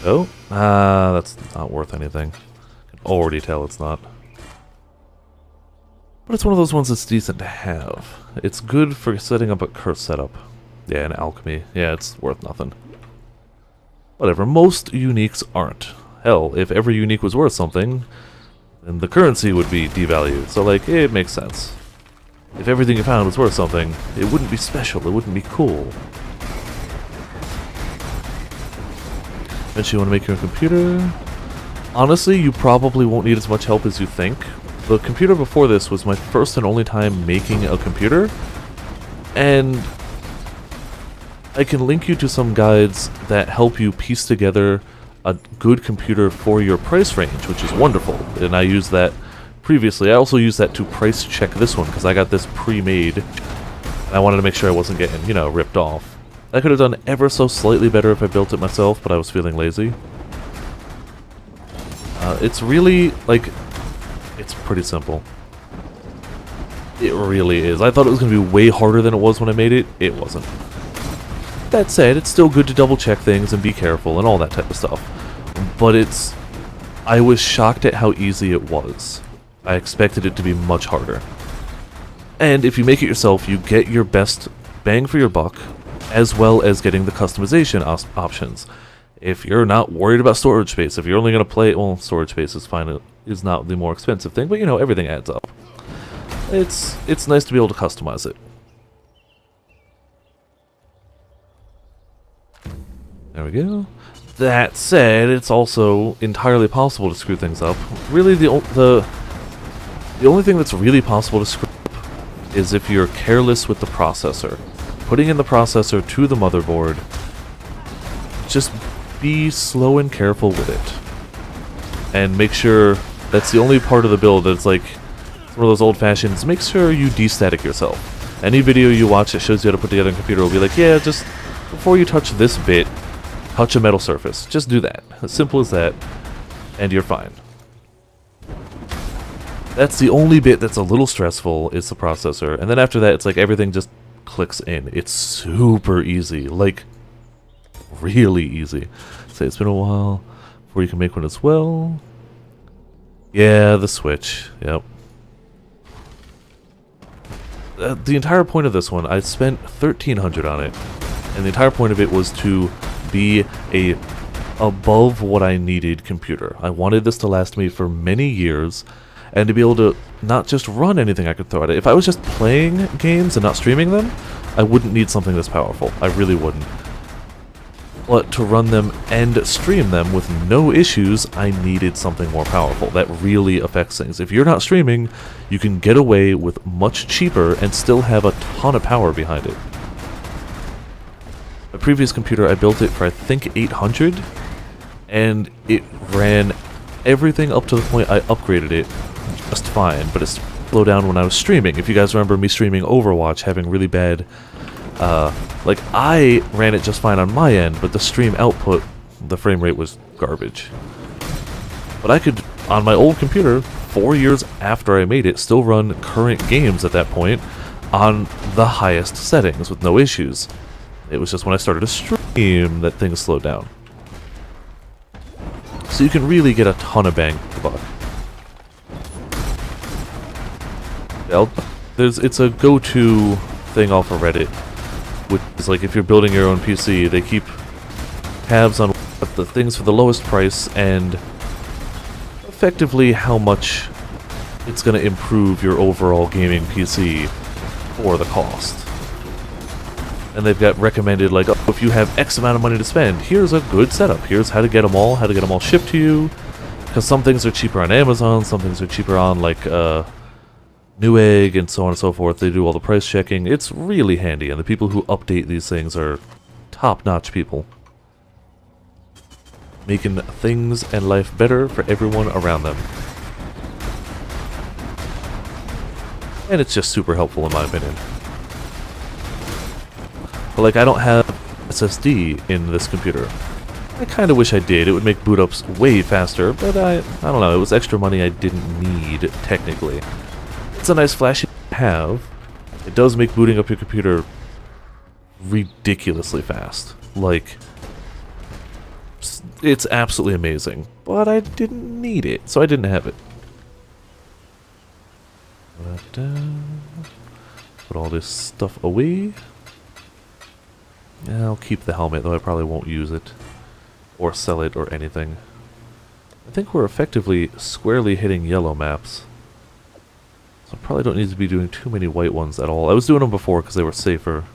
Oh, that's not worth anything. I can already tell it's not. But it's one of those ones that's decent to have. It's good for setting up a curse setup. Yeah, and alchemy. Yeah, it's worth nothing. Whatever, most uniques aren't. Hell, if every unique was worth something, then the currency would be devalued. So, like, it makes sense. If everything you found was worth something, it wouldn't be special, it wouldn't be cool. Eventually you want to make your own computer. Honestly, you probably won't need as much help as you think. The computer before this was my first and only time making a computer, and I can link you to some guides that help you piece together a good computer for your price range, which is wonderful. And I used that previously. I also used that to price check this one, because I got this pre-made, and I wanted to make sure I wasn't getting, you know, ripped off. I could have done ever so slightly better if I built it myself, but I was feeling lazy. It's really, like, it's pretty simple. It really is. I thought it was going to be way harder than it was when I made it. It wasn't. That said, it's still good to double check things and be careful and all that type of stuff. But I was shocked at how easy it was. I expected it to be much harder. And if you make it yourself, you get your best bang for your buck, as well as getting the customization options. If you're not worried about storage space, if you're only going to play, well, storage space is fine, it is not the more expensive thing, but you know, everything adds up. It's nice to be able to customize it. There we go. That said, it's also entirely possible to screw things up. Really, the only thing that's really possible to screw up is if you're careless with the processor. Putting in the processor to the motherboard, just be slow and careful with it. And make sure that's the only part of the build that's like one of those old-fashioned, make sure you de-static yourself. Any video you watch that shows you how to put together a computer will be like, yeah, just before you touch this bit, touch a metal surface. Just do that. As simple as that, and you're fine. That's the only bit that's a little stressful, is the processor. And then after that, it's like everything just clicks in. It's super easy. Like, really easy. Say it's been a while before you can make one as well. Yeah, the Switch. Yep. The entire point of this one, I spent $1,300 on it. And the entire point of it was to be a above what I needed computer. I wanted this to last me for many years, and to be able to not just run anything I could throw at it. If I was just playing games and not streaming them, I wouldn't need something this powerful. I really wouldn't. But to run them and stream them with no issues, I needed something more powerful. That really affects things. If you're not streaming, you can get away with much cheaper and still have a ton of power behind it. My previous computer, I built it for I think 800, and it ran everything up to the point I upgraded it just fine, but it slowed down when I was streaming. If you guys remember me streaming Overwatch, having really bad, like, I ran it just fine on my end, but the stream output, the frame rate was garbage. But I could, on my old computer, 4 years after I made it, still run current games at that point on the highest settings with no issues. It was just when I started to stream that things slowed down. So you can really get a ton of bang for the buck. It's a go-to thing off of Reddit, which is like if you're building your own PC, they keep tabs on the things for the lowest price and effectively how much it's going to improve your overall gaming PC for the cost. And they've got recommended, like, oh, if you have X amount of money to spend, here's a good setup. Here's how to get them all shipped to you. Because some things are cheaper on Amazon, some things are cheaper on, like, Newegg, and so on and so forth. They do all the price checking. It's really handy, and the people who update these things are top-notch people. Making things and life better for everyone around them. And it's just super helpful in my opinion. But like, I don't have SSD in this computer. I kind of wish I did. It would make boot ups way faster, but I don't know. It was extra money I didn't need, technically. It's a nice flash to have. It does make booting up your computer ridiculously fast. Like, it's absolutely amazing. But I didn't need it, so I didn't have it. Put all this stuff away. Yeah, I'll keep the helmet, though I probably won't use it. Or sell it, or anything. I think we're effectively squarely hitting yellow maps. So I probably don't need to be doing too many white ones at all. I was doing them before because they were safer.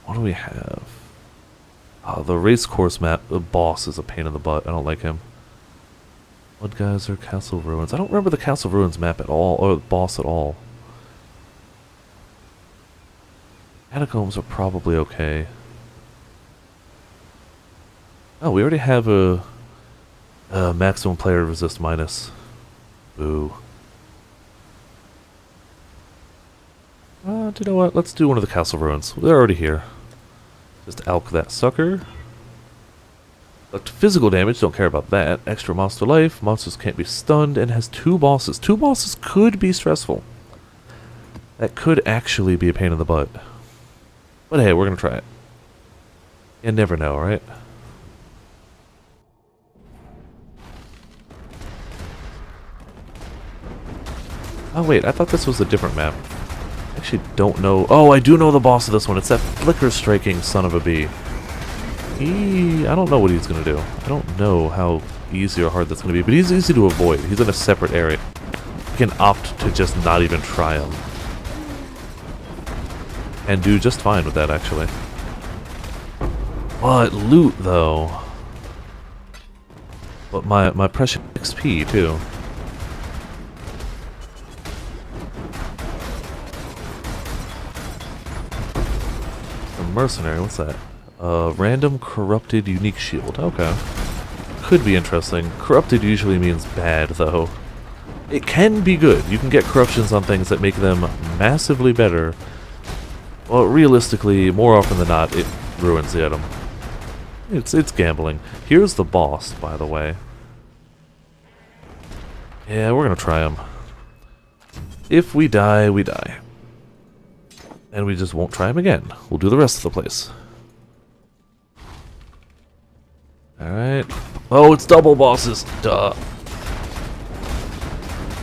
What do we have? The race course map, the boss is a pain in the butt. I don't like him. Blood Geyser, Castle Ruins. I don't remember the Castle Ruins map at all, or the boss at all. Catacombs are probably okay. Oh, we already have a maximum player resist minus. Boo. Do you know what? Let's do one of the Castle Ruins. They're already here. Just alk that sucker. But physical damage, don't care about that. Extra monster life, monsters can't be stunned, and has 2 bosses. 2 bosses could be stressful. That could actually be a pain in the butt. But hey, we're gonna try it. You never know, right? Oh wait, I thought this was a different map. I actually don't know. Oh, I do know the boss of this one. It's that flicker striking son of a bee. I don't know what he's going to do. I don't know how easy or hard that's going to be, but he's easy to avoid. He's in a separate area. You can opt to just not even try him. And do just fine with that, actually. But loot, though. But my precious XP, too. A mercenary, what's that? Random corrupted unique shield. Okay. Could be interesting. Corrupted usually means bad, though. It can be good. You can get corruptions on things that make them massively better. Well, realistically, more often than not, it ruins the item. It's gambling. Here's the boss, by the way. Yeah, we're gonna try him. If we die, we die. And we just won't try him again. We'll do the rest of the place. Alright. Oh, it's double bosses! Duh.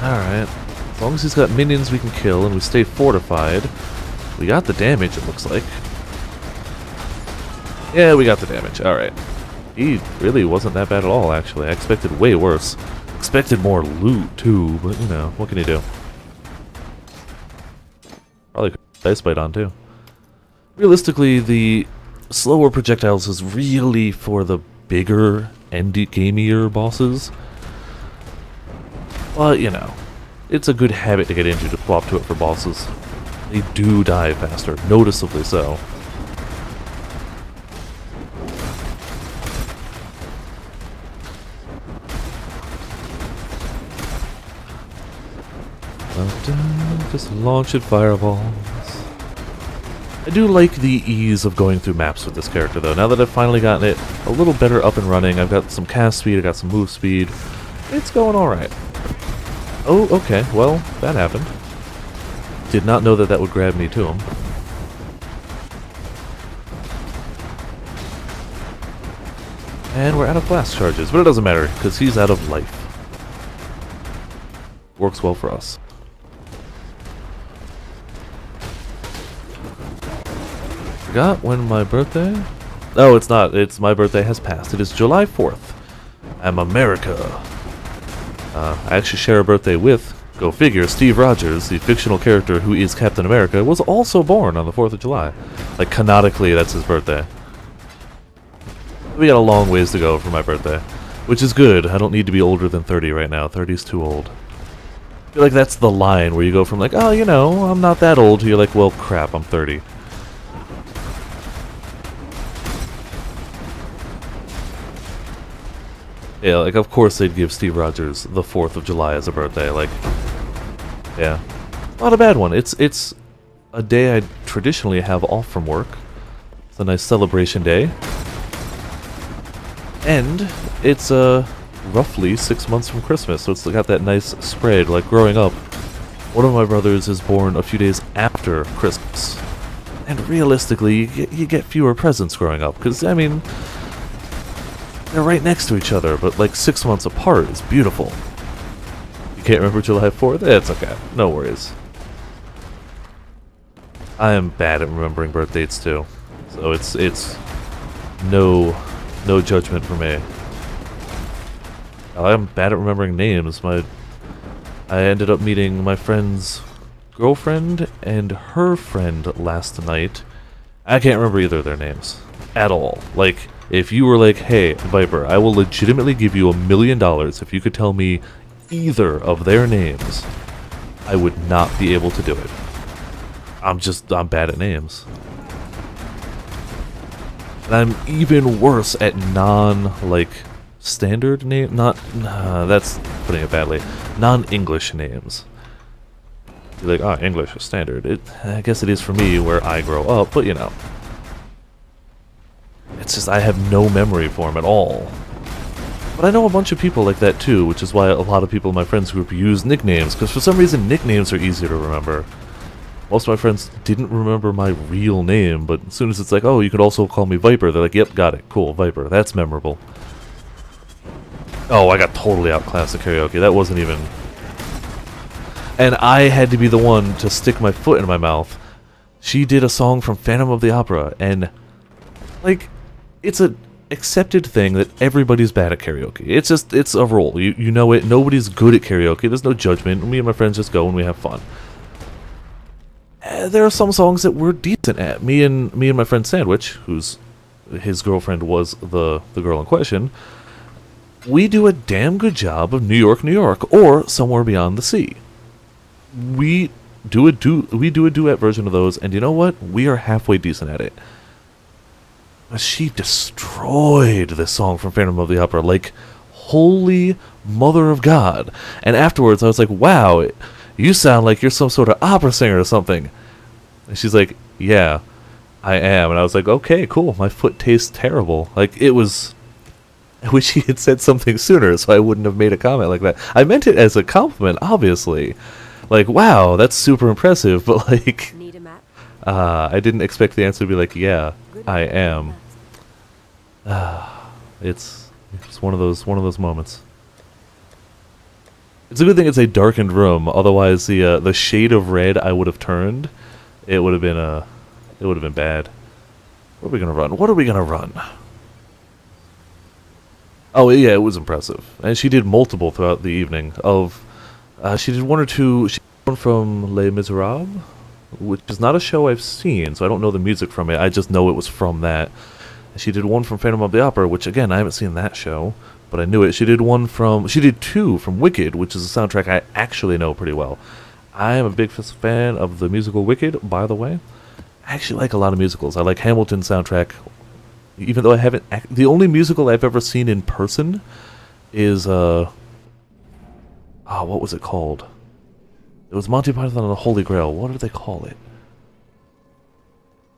Alright. As long as he's got minions we can kill and we stay fortified. We got the damage, it looks like. Yeah, we got the damage. Alright. He really wasn't that bad at all, actually. I expected way worse. Expected more loot, too, but, you know, what can you do? Probably could put Ice Bite on, too. Realistically, the slower projectiles is really for the bigger and gamier bosses. But, you know, it's a good habit to get into to swap to it for bosses. They do die faster, noticeably so. Just launch it fireballs. I do like the ease of going through maps with this character, though. Now that I've finally gotten it a little better up and running, I've got some cast speed, I've got some move speed. It's going alright. Oh, okay, well, that happened. Did not know that that would grab me to him. And we're out of blast charges, but it doesn't matter, because he's out of life. Works well for us. Forgot when my birthday? No, it's not. It's my birthday has passed. It is July 4th. I'm America. I actually share a birthday with Go figure, Steve Rogers, the fictional character who is Captain America, was also born on the 4th of July. Like, canonically, that's his birthday. We got a long ways to go for my birthday, which is good. I don't need to be older than 30 right now. 30's too old. I feel like that's the line where you go from like, oh, you know, I'm not that old, to you're like, well, crap, I'm 30. Yeah, like, of course they'd give Steve Rogers the 4th of July as a birthday, like, yeah. Not a bad one. It's a day I traditionally have off from work. It's a nice celebration day. And it's, roughly 6 months from Christmas, so it's got that nice spread. Like, growing up, one of my brothers is born a few days after Christmas. And realistically, you get fewer presents growing up, because, I mean, they're right next to each other, but like 6 months apart is beautiful. You can't remember July 4th? It's okay. No worries. I am bad at remembering birth dates too. So it's no judgment for me. I'm bad at remembering names. I ended up meeting my friend's girlfriend and her friend last night. I can't remember either of their names at all. Like, if you were like, hey, Viper, I will legitimately give you $1 million if you could tell me either of their names, I would not be able to do it. I'm bad at names. And I'm even worse at standard name, that's putting it badly, non-English names. You're like, oh, English is standard. I guess it is for me where I grow up, but you know. It's just I have no memory for him at all. But I know a bunch of people like that too, which is why a lot of people in my friends group use nicknames, because for some reason nicknames are easier to remember. Most of my friends didn't remember my real name, but as soon as it's like, oh, you could also call me Viper, they're like, yep, got it, cool, Viper, that's memorable. Oh, I got totally outclassed at karaoke, that wasn't even... And I had to be the one to stick my foot in my mouth. She did a song from Phantom of the Opera, and, like, it's a accepted thing that everybody's bad at karaoke. It's a rule. You know it. Nobody's good at karaoke. There's no judgment. Me and my friends just go and we have fun. There are some songs that we're decent at. Me and my friend Sandwich, his girlfriend was the girl in question, we do a damn good job of New York, New York, or Somewhere Beyond the Sea. We do a duet version of those, and you know what? We are halfway decent at it. She destroyed this song from Phantom of the Opera, like, holy mother of God. And afterwards, I was like, wow, you sound like you're some sort of opera singer or something. And she's like, yeah, I am. And I was like, okay, cool, my foot tastes terrible. Like, it was... I wish he had said something sooner so I wouldn't have made a comment like that. I meant it as a compliment, obviously. Like, wow, that's super impressive, but like... Need a map? I didn't expect the answer to be like, yeah, I am. It's one of those moments. It's a good thing it's a darkened room. Otherwise, the shade of red I would have turned, it would have been bad. What are we gonna run? What are we gonna run? Oh yeah, it was impressive, and she did multiple throughout the evening. She did one or two. She did one from Les Miserables, which is not a show I've seen, so I don't know the music from it. I just know it was from that. She did one from Phantom of the Opera, which again I haven't seen that show, but I knew it. She did two from Wicked, which is a soundtrack I actually know pretty well. I am a big fan of the musical Wicked, by the way. I actually like a lot of musicals. I like Hamilton's soundtrack, even though I haven't... The only musical I've ever seen in person is, what was it called? It was Monty Python and the Holy Grail. What did they call it?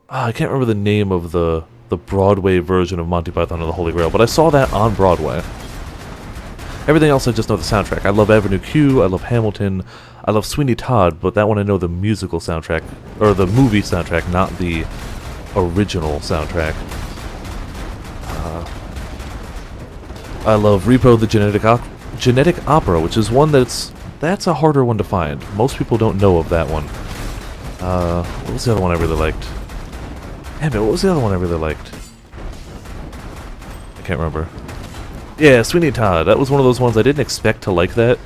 I can't remember the name of the Broadway version of Monty Python and the Holy Grail, but I saw that on Broadway. Everything else I just know the soundtrack. I love Avenue Q, I love Hamilton, I love Sweeney Todd, but that one I know the musical soundtrack, or the movie soundtrack, not the original soundtrack. I love Repo the Genetic Opera, which is one that's a harder one to find. Most people don't know of that one. What was the other one I really liked? Damn it, what was the other one I really liked? I can't remember. Yeah, Sweeney Todd. That was one of those ones I didn't expect to like that,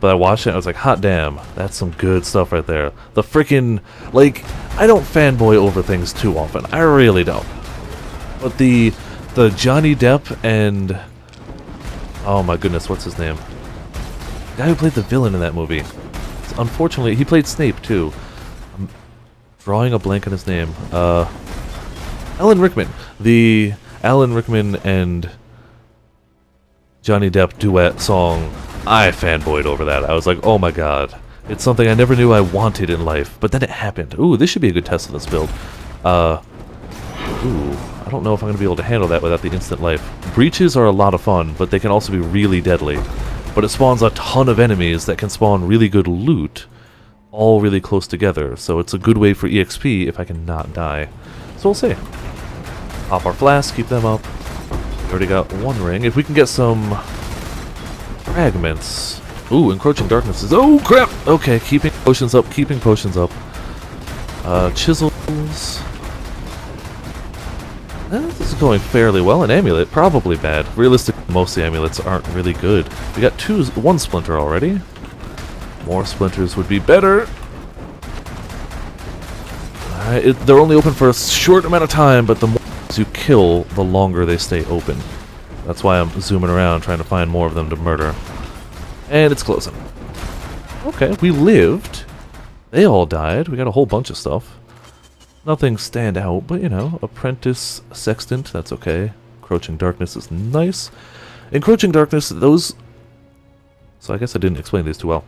But I watched it and I was like, hot damn, that's some good stuff right there. The freaking, like, I don't fanboy over things too often. I really don't. But the Johnny Depp and, oh my goodness, what's his name? The guy who played the villain in that movie. Unfortunately, he played Snape too. I'm drawing a blank on his name. Alan Rickman. The Alan Rickman and Johnny Depp duet song. I fanboyed over that. I was like, oh my god. It's something I never knew I wanted in life, but then it happened. Ooh, this should be a good test of this build. Ooh, I don't know if I'm going to be able to handle that without the instant life. Breaches are a lot of fun, but they can also be really deadly. But it spawns a ton of enemies that can spawn really good loot, all really close together, so it's a good way for EXP if I can not die. So we'll see. Pop our flasks, keep them up. We already got one ring. If we can get some fragments. Ooh, encroaching darkness is. Oh crap! Okay, keeping potions up, keeping potions up. Chisels. This is going fairly well. An amulet, probably bad. Realistically, most of the amulets aren't really good. We got one splinter already. More splinters would be better. They're only open for a short amount of time, but the more you kill, the longer they stay open. That's why I'm zooming around trying to find more of them to murder. And it's closing. Okay, we lived. They all died. We got a whole bunch of stuff. Nothing stand out, but you know, Apprentice Sextant, that's okay. Encroaching Darkness is nice. Encroaching Darkness, those... So I guess I didn't explain these too well.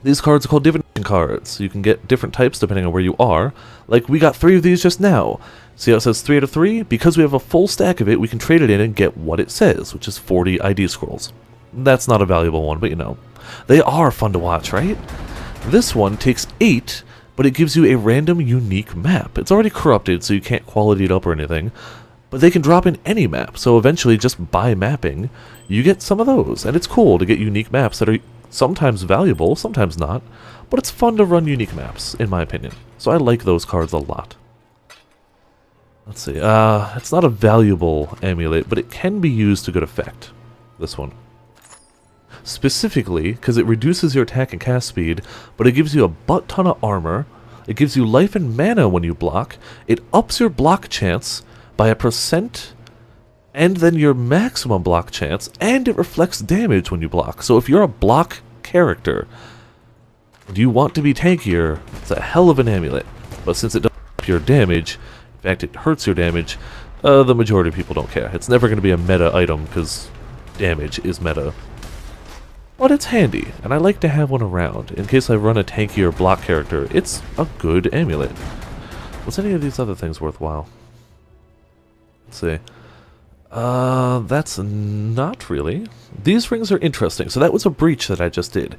These cards are called divination cards. You can get different types depending on where you are. Like, we got 3 of these just now. See how it says 3 out of 3? Because we have a full stack of it, we can trade it in and get what it says, which is 40 ID scrolls. That's not a valuable one, but you know. They are fun to watch, right? This one takes 8, but it gives you a random unique map. It's already corrupted, so you can't quality it up or anything. But they can drop in any map, so eventually just by mapping, you get some of those. And it's cool to get unique maps that are sometimes valuable, sometimes not. But it's fun to run unique maps, in my opinion. So I like those cards a lot. Let's see, it's not a valuable amulet, but it can be used to good effect. This one. Specifically, because it reduces your attack and cast speed, but it gives you a butt ton of armor, it gives you life and mana when you block, it ups your block chance by 1%, and then your maximum block chance, and it reflects damage when you block. So if you're a block character, and you want to be tankier, it's a hell of an amulet. But since it doesn't up your damage, in fact it hurts your damage, the majority of people don't care. It's never going to be a meta item, because damage is meta. But it's handy, and I like to have one around. In case I run a tankier block character, it's a good amulet. Was any of these other things worthwhile? Let's see. That's not really. These rings are interesting. So that was a breach that I just did.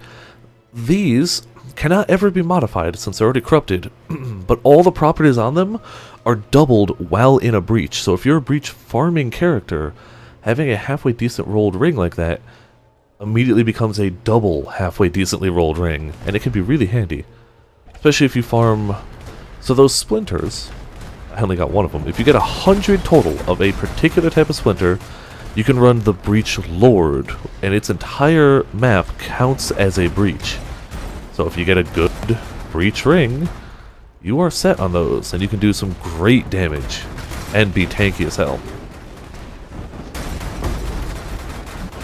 These cannot ever be modified since they're already corrupted, but all the properties on them are doubled while in a breach. So if you're a breach farming character, having a halfway decent rolled ring like that immediately becomes a double halfway decently rolled ring, and it can be really handy. Especially if you farm... So those splinters, I only got one of them. If you get 100 total of a particular type of splinter, you can run the Breach Lord, and its entire map counts as a breach. So if you get a good breach ring, you are set on those, and you can do some great damage, and be tanky as hell.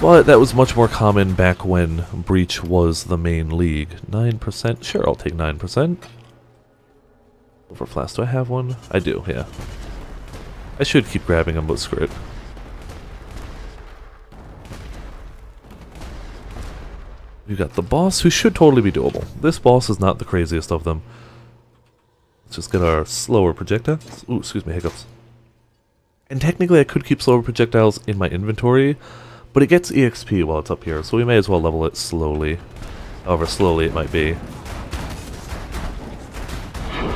But that was much more common back when Breach was the main league. 9%? Sure, I'll take 9%. Over flask, do I have one? I do, yeah. I should keep grabbing them, but screw it. We've got the boss, who should totally be doable. This boss is not the craziest of them. Let's just get our slower projectiles. Ooh, excuse me, hiccups. And technically I could keep slower projectiles in my inventory, but it gets EXP while it's up here, so we may as well level it slowly. However slowly it might be.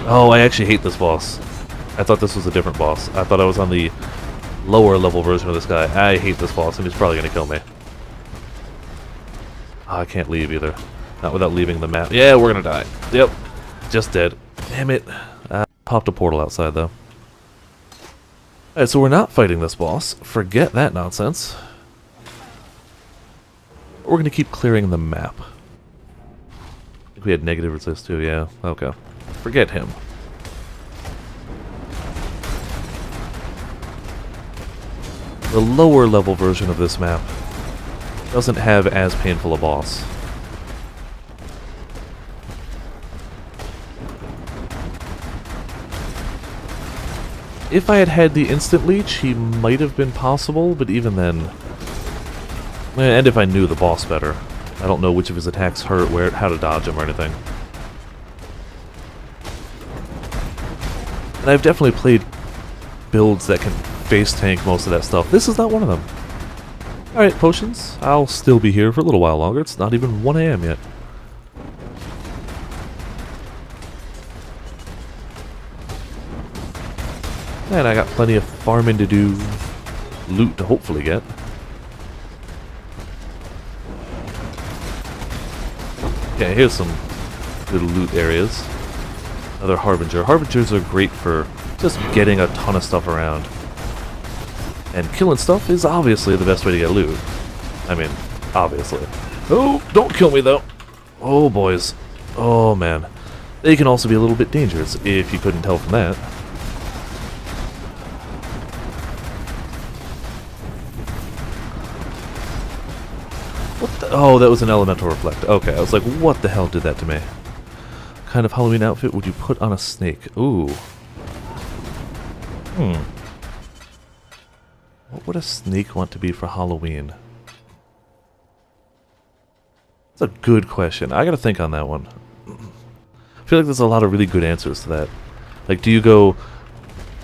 Oh, I actually hate this boss. I thought this was a different boss. I thought I was on the lower level version of this guy. I hate this boss, and he's probably going to kill me. Oh, I can't leave either. Not without leaving the map. Yeah, we're going to die. Yep. Just dead. Damn it. Popped a portal outside, though. Alright, so we're not fighting this boss. Forget that nonsense. We're going to keep clearing the map. we had negative resist too, yeah. Okay. Forget him. The lower level version of this map doesn't have as painful a boss. If I had had the instant leech, he might have been possible, but even then... And if I knew the boss better. I don't know which of his attacks hurt, where, how to dodge them or anything. And I've definitely played builds that can face tank most of that stuff. This is not one of them. Alright, potions. I'll still be here for a little while longer. It's not even 1 AM yet. And I got plenty of farming to do. Loot to hopefully get. Okay, here's some little loot areas. Another Harbinger. Harbingers are great for just getting a ton of stuff around. And killing stuff is obviously the best way to get loot. I mean, obviously. Oh, don't kill me though. Oh, boys. Oh, man. They can also be a little bit dangerous, if you couldn't tell from that. What the? Oh, that was an elemental reflect. Okay, I was like, what the hell did that to me? What kind of Halloween outfit would you put on a snake? Ooh. What would a snake want to be for Halloween? That's a good question. I gotta think on that one. I feel like there's a lot of really good answers to that. Like, do you go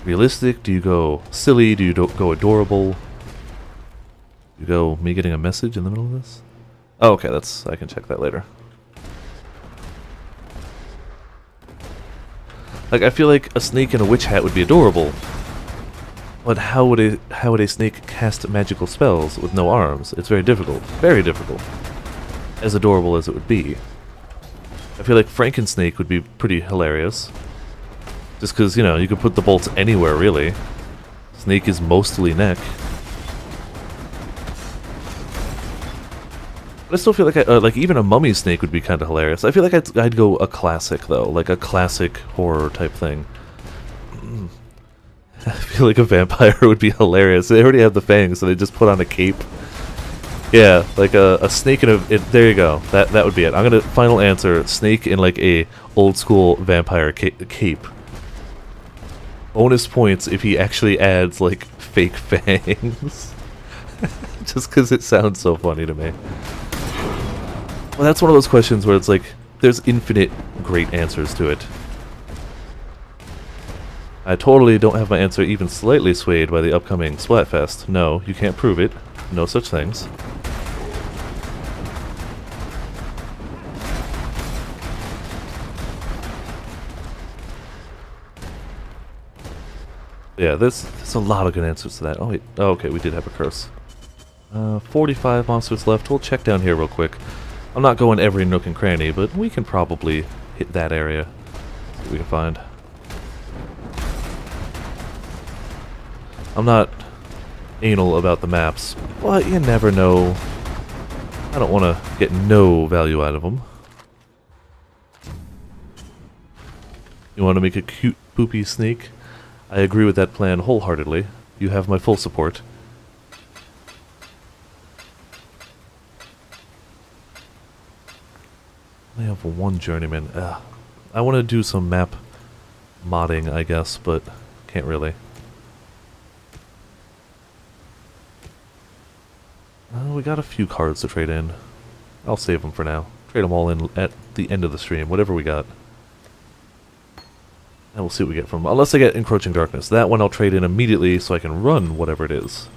realistic? Do you go silly? Do you go adorable? You go me getting a message in the middle of this? Oh, okay, that's... I can check that later. Like, I feel like a snake in a witch hat would be adorable. But how would a snake cast magical spells with no arms? It's very difficult. Very difficult. As adorable as it would be. I feel like Frankensnake would be pretty hilarious. Just because, you know, you could put the bolts anywhere, really. Snake is mostly neck. But I still feel like like even a mummy snake would be kind of hilarious. I feel like I'd go a classic though, like a classic horror type thing. I feel like a vampire would be hilarious. They already have the fangs, so they just put on a cape. Yeah, like a snake in a. There you go. That would be it. I'm gonna final answer: snake in like a old school vampire cape. Bonus points if he actually adds like fake fangs. Just because it sounds so funny to me. Well, that's one of those questions where it's like, there's infinite great answers to it. I totally don't have my answer even slightly swayed by the upcoming Splatfest. No, you can't prove it. No such things. Yeah, there's a lot of good answers to that. Oh, wait. Oh, okay, we did have a curse. 45 monsters left. We'll check down here real quick. I'm not going every nook and cranny, but we can probably hit that area. See what we can find. I'm not anal about the maps, but you never know. I don't want to get no value out of them. You want to make a cute, poopy snake? I agree with that plan wholeheartedly. You have my full support. I have one journeyman. Ugh. I want to do some map modding, I guess, but can't really. We got a few cards to trade in. I'll save them for now. Trade them all in at the end of the stream, whatever we got. And we'll see what we get from them. Unless I get Encroaching Darkness. That one I'll trade in immediately so I can run whatever it is.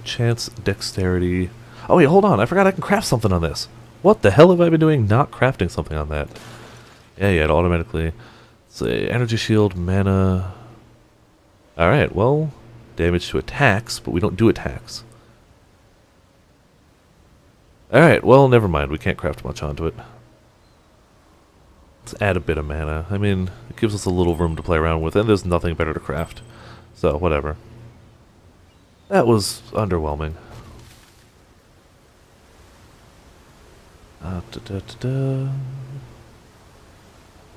Chance, Dexterity. Oh wait, hold on. I forgot I can craft something on this. What the hell have I been doing not crafting something on that? Yeah, it automatically. Say energy shield, mana. Alright, well, damage to attacks, but we don't do attacks. Alright, well, never mind. We can't craft much onto it. Let's add a bit of mana. I mean, it gives us a little room to play around with, and there's nothing better to craft. So, whatever. That was underwhelming.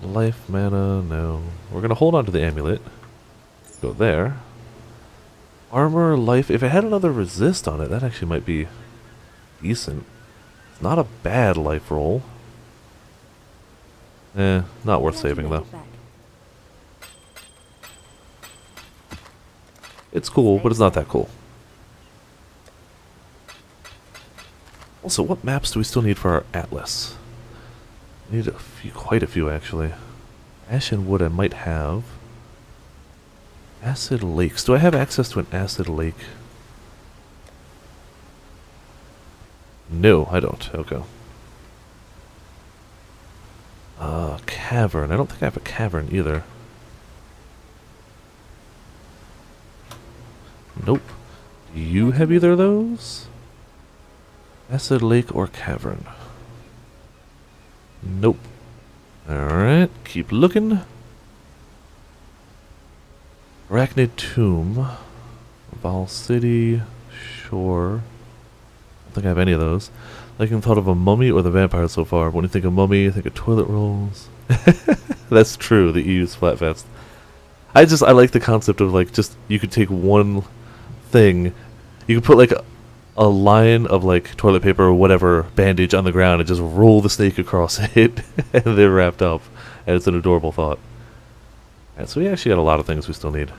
Life, mana, no. We're gonna hold on to the amulet. Go there. Armor, life. If it had another resist on it, that actually might be decent. It's not a bad life roll. Not worth saving though. It's cool, but it's not that cool. Also, what maps do we still need for our atlas? We need quite a few actually. Ash and wood I might have. Acid lakes. Do I have access to an acid lake? No, I don't. Okay. Cavern. I don't think I have a cavern either. Nope. Do you have either of those? Acid lake or cavern? Nope. Alright, keep looking. Arachnid Tomb. Val City. Sure. I don't think I have any of those. I can thought of a mummy or the vampire so far. When you think of mummy, you think of toilet rolls. That's true, the EU's Flatfest. I like the concept of like just you could take one thing, you could put like a line of like toilet paper or whatever bandage on the ground and just roll the snake across it and they're wrapped up, and it's an adorable thought. Alright, so we actually got a lot of things we still need.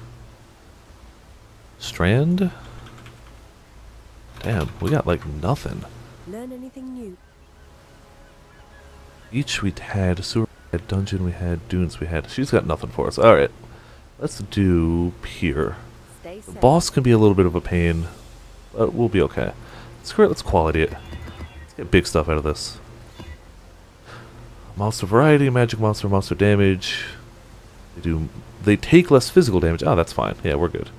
Strand? Damn, we got like nothing. Learn anything new? Each we had, sewer we had, dungeon we had, dunes we had. She's got nothing for us. Alright, let's do pier. Stay The safe. boss can be a little bit of a pain, but we'll be okay. Let's quality it. Let's get big stuff out of this. Monster variety, magic monster, monster damage. They take less physical damage. Oh, that's fine. Yeah, we're good.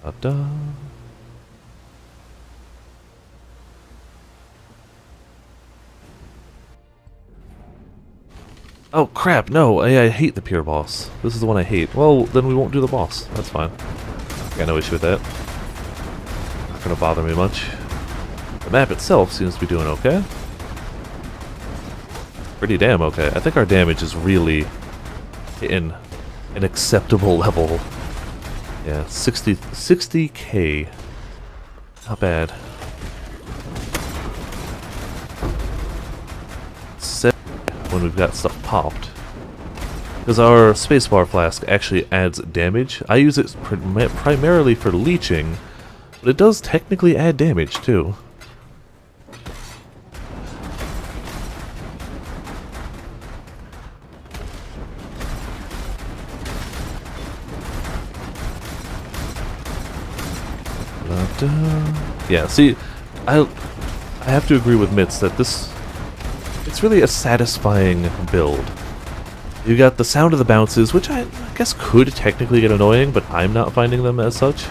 Da-da. Oh crap, no, I hate the pier boss. This is the one I hate. Well, then we won't do the boss. That's fine. I got no issue with that. Not gonna bother me much. The map itself seems to be doing okay. Pretty damn okay. I think our damage is really hitting an acceptable level. Yeah, 60k. Not bad. When we've got stuff popped, because our spacebar flask actually adds damage. I use it primarily for leeching, but it does technically add damage too. Yeah, see, I have to agree with Mitz that it's really a satisfying build. You got the sound of the bounces, which I guess could technically get annoying, but I'm not finding them as such.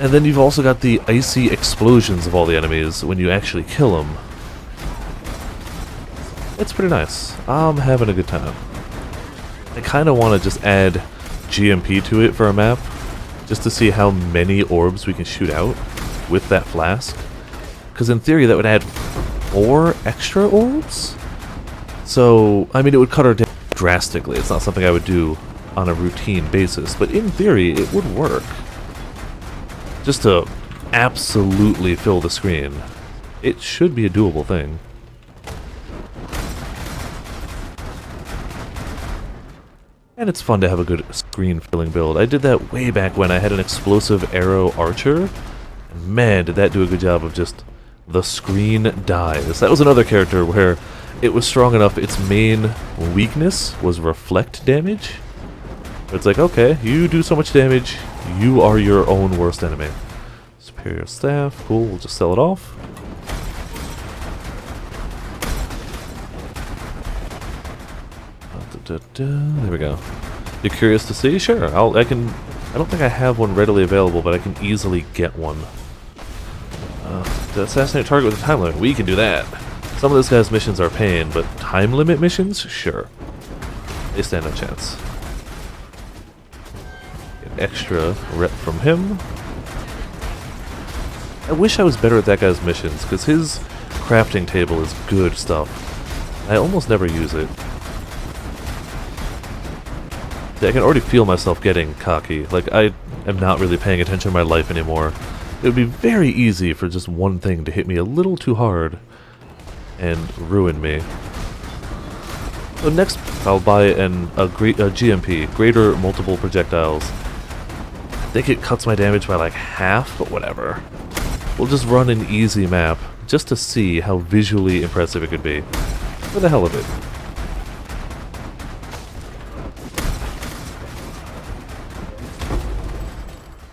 And then you've also got the icy explosions of all the enemies when you actually kill them. It's pretty nice. I'm having a good time. I kind of want to just add GMP to it for a map, just to see how many orbs we can shoot out with that flask. Because in theory that would add 4 extra orbs? So, I mean, it would cut our damage drastically. It's not something I would do on a routine basis, but in theory, it would work. Just to absolutely fill the screen. It should be a doable thing. And it's fun to have a good screen-filling build. I did that way back when I had an explosive arrow archer. And man, did that do a good job of just the screen dies. That was another character where it was strong enough its main weakness was reflect damage. But it's like, okay, you do so much damage, you are your own worst enemy. Superior staff, cool, we'll just sell it off. There we go. You're curious to see? Sure, I don't think I have one readily available, but I can easily get one. To assassinate a target with a time limit, we can do that. Some of this guy's missions are pain, but time limit missions? Sure. They stand a chance. Get extra rep from him. I wish I was better at that guy's missions, because his crafting table is good stuff. I almost never use it. See, I can already feel myself getting cocky. Like, I am not really paying attention to my life anymore. It would be very easy for just one thing to hit me a little too hard and ruin me. So next, I'll buy a GMP, Greater Multiple Projectiles. I think it cuts my damage by like half, but whatever. We'll just run an easy map, just to see how visually impressive it could be. For the hell of it.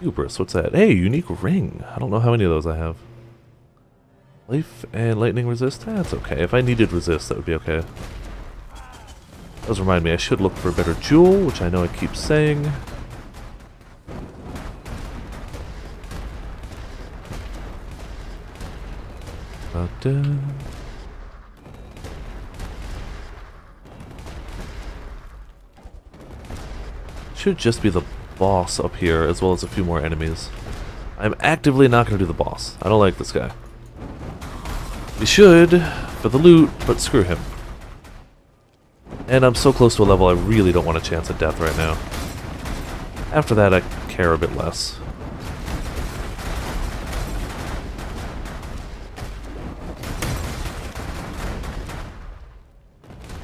Hubris, what's that? Hey, unique ring. I don't know how many of those I have. Life and lightning resist? That's okay. If I needed resist, that would be okay. Does remind me, I should look for a better jewel, which I know I keep saying. Should just be the boss up here, as well as a few more enemies. I'm actively not going to do the boss. I don't like this guy. We should, for the loot, but screw him. And I'm so close to a level I really don't want a chance at death right now. After that, I care a bit less.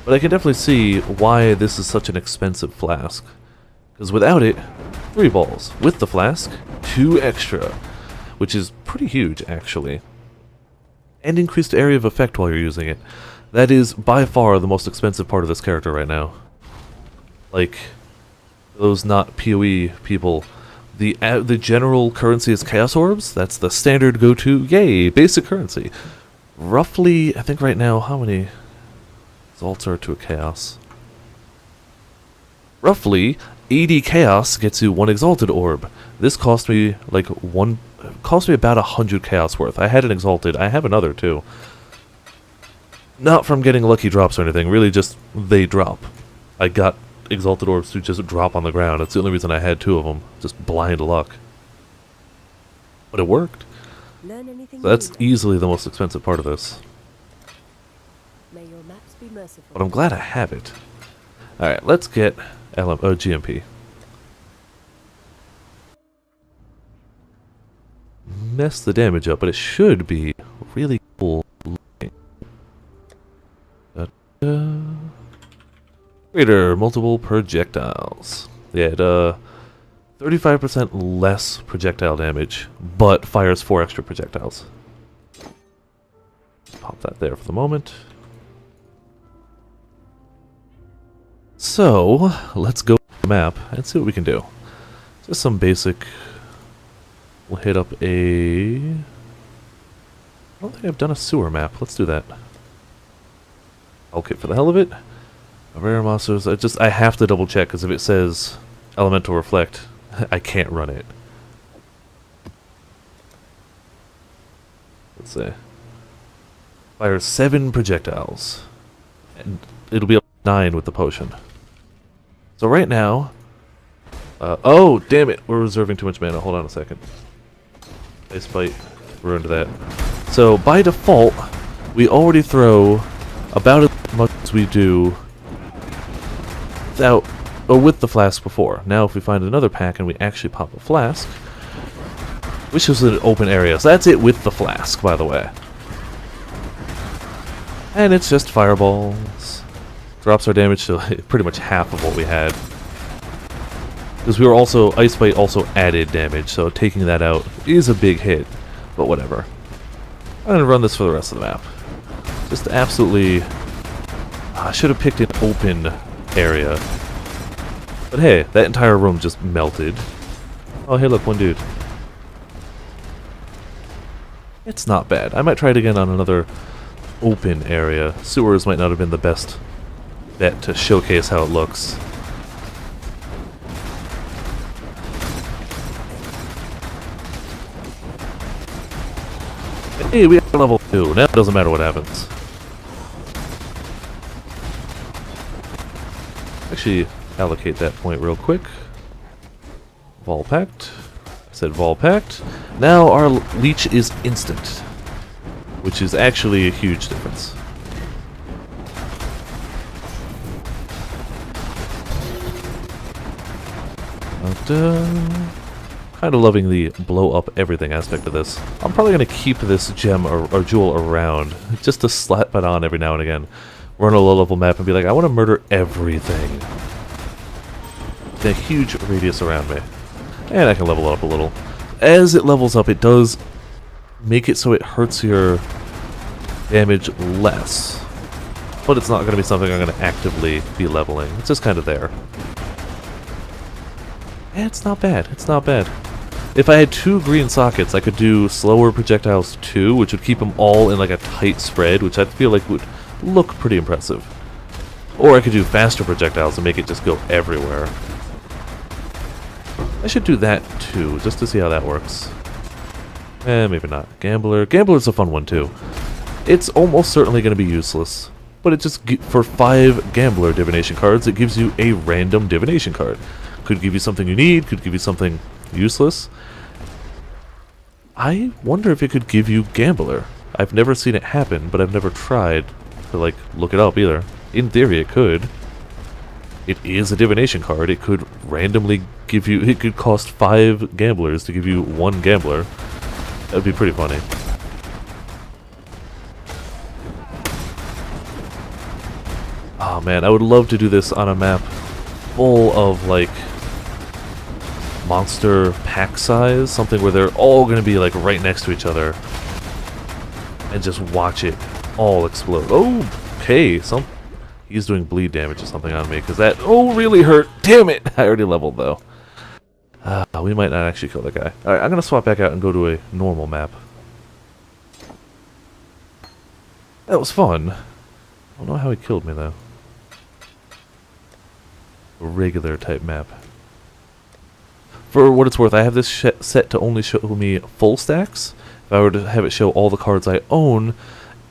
But I can definitely see why this is such an expensive flask. Because without it, 3 balls. With the flask, 2 extra. Which is pretty huge, actually. And increased area of effect while you're using it. That is by far the most expensive part of this character right now. Like, those not PoE people, the general currency is Chaos Orbs. That's the standard go-to, yay, basic currency. Roughly, I think right now, how many exalts are to a Chaos? Roughly, 80 Chaos gets you 1 Exalted Orb. This cost me, like, cost me about 100 Chaos worth. I had an Exalted, I have another too. Not from getting lucky drops or anything, really just they drop. I got Exalted Orbs to just drop on the ground. That's the only reason I had 2 of them. Just blind luck. But it worked. Learn anything So that's new. easily the most expensive part of this. May your maps be merciful. But I'm glad I have it. Alright, let's get GMP. Mess the damage up, but it should be really cool looking. Greater multiple projectiles. Yeah, it 35% less projectile damage, but fires 4 extra projectiles. Pop that there for the moment. So, let's go to the map and see what we can do. Just some basic... We'll hit up a... I don't think I've done a sewer map. Let's do that. Okay, for the hell of it. Rare monsters. I have to double check, because if it says Elemental Reflect, I can't run it. Let's see. Fires 7 projectiles. And it'll be up to 9 with the potion. So right now... oh, damn it! We're reserving too much mana. Hold on a second. Ice Bite ruined that. So, by default, we already throw about as much as we do without, or with the flask before. Now, if we find another pack and we actually pop a flask, which is an open area, so that's it with the flask, by the way. And it's just fireballs. Drops our damage to pretty much half of what we had. Because we were also, Ice Bite also added damage, so taking that out is a big hit. But whatever. I'm going to run this for the rest of the map. Just absolutely... I should have picked an open area. But hey, that entire room just melted. Oh hey look, one dude. It's not bad. I might try it again on another open area. Sewers might not have been the best bet to showcase how it looks. Hey, we have level 2. Now it doesn't matter what happens. Actually, allocate that point real quick. Vol Pact. I said Vol Pact. Now our leech is instant, which is actually a huge difference. Kind of loving the blow up everything aspect of this. I'm probably going to keep this gem or jewel around just to slap it on every now and again. Run a low level map and be like, I want to murder everything. A huge radius around me. And I can level it up a little. As it levels up, it does make it so it hurts your damage less. But it's not going to be something I'm going to actively be leveling. It's just kind of there. And it's not bad. It's not bad. If I had 2 green sockets, I could do slower projectiles too, which would keep them all in like a tight spread, which I feel like would look pretty impressive. Or I could do faster projectiles and make it just go everywhere. I should do that too, just to see how that works. Maybe not. Gambler. Gambler's a fun one too. It's almost certainly going to be useless, but it just, for 5 Gambler divination cards, it gives you a random divination card. Could give you something you need, could give you something useless. I wonder if it could give you Gambler. I've never seen it happen, but I've never tried to, like, look it up either. In theory, it could. It is a divination card. It could randomly give you... It could cost 5 Gamblers to give you 1 Gambler. That would be pretty funny. Oh man, I would love to do this on a map full of, like, monster pack size, something where they're all going to be like right next to each other, and just watch it all explode. Oh, okay, he's doing bleed damage or something on me, because that really hurt. Damn it! I already leveled though. We might not actually kill that guy. Alright, I'm going to swap back out and go to a normal map. That was fun. I don't know how he killed me though. A regular type map. For what it's worth, I have this set to only show me full stacks. If I were to have it show all the cards I own,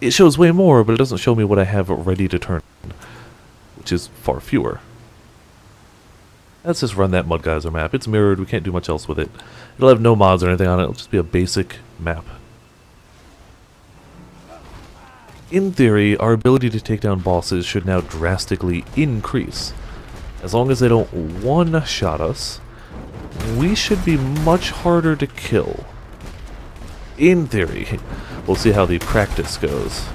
it shows way more, but it doesn't show me what I have ready to turn, which is far fewer. Let's just run that Mudgeyser map. It's mirrored, we can't do much else with it. It'll have no mods or anything on it, it'll just be a basic map. In theory, our ability to take down bosses should now drastically increase. As long as they don't one-shot us, we should be much harder to kill. In theory. We'll see how the practice goes.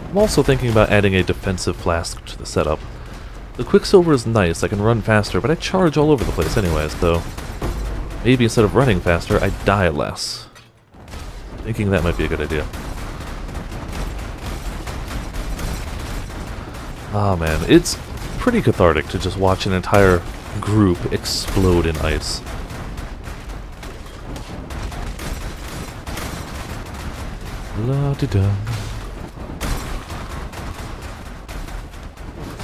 I'm also thinking about adding a defensive flask to the setup. The Quicksilver is nice, I can run faster, but I charge all over the place anyways, though. Maybe instead of running faster, I die less. Thinking that might be a good idea. Ah man, it's pretty cathartic to just watch an entire group explode in ice. La-di-da.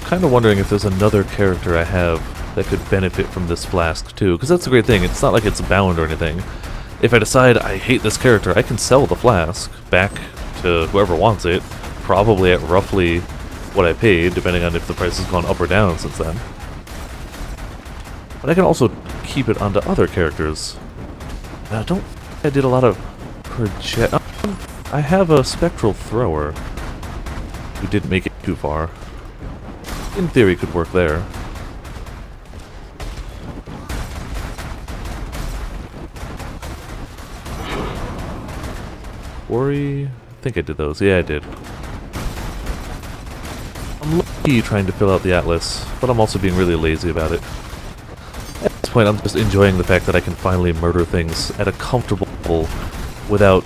Kind of wondering if there's another character I have that could benefit from this flask too, because that's the great thing, it's not like it's bound or anything. If I decide I hate this character, I can sell the flask back to whoever wants it, probably at roughly what I paid, depending on if the price has gone up or down since then. But I can also keep it onto other characters. And I don't think I did a lot of project... I have a Spectral Thrower who didn't make it too far. In theory, could work there. Quarry? I think I did those. Yeah, I did. I'm lucky trying to fill out the Atlas, but I'm also being really lazy about it. At this point, I'm just enjoying the fact that I can finally murder things at a comfortable level without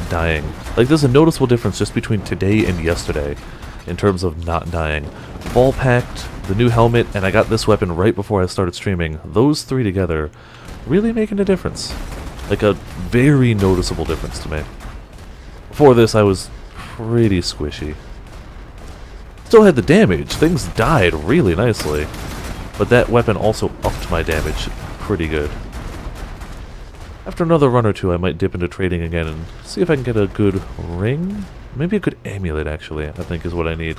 dying. Like, there's a noticeable difference just between today and yesterday in terms of not dying. Ball packed, the new helmet, and I got this weapon right before I started streaming. Those three together really making a difference. Like a very noticeable difference to me. Before this, I was pretty squishy. Still had the damage. Things died really nicely. But that weapon also upped my damage pretty good. After another run or two, I might dip into trading again and see if I can get a good ring. Maybe a good amulet, actually, I think is what I need.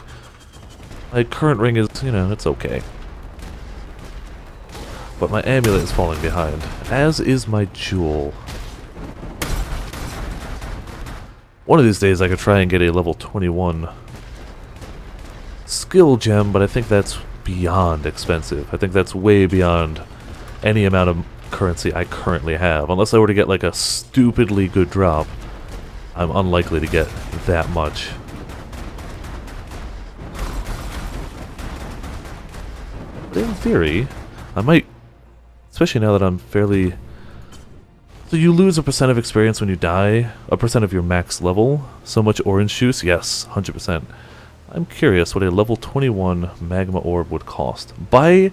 My current ring is, you know, it's okay. But my amulet is falling behind, as is my jewel. One of these days I could try and get a level 21 skill gem, but I think that's beyond expensive. I think that's way beyond any amount of currency I currently have. Unless I were to get like a stupidly good drop, I'm unlikely to get that much. But in theory, I might, especially now that I'm fairly... So you lose a % of experience when you die, a % of your max level. So much orange juice? Yes, 100%. I'm curious what a level 21 magma orb would cost. By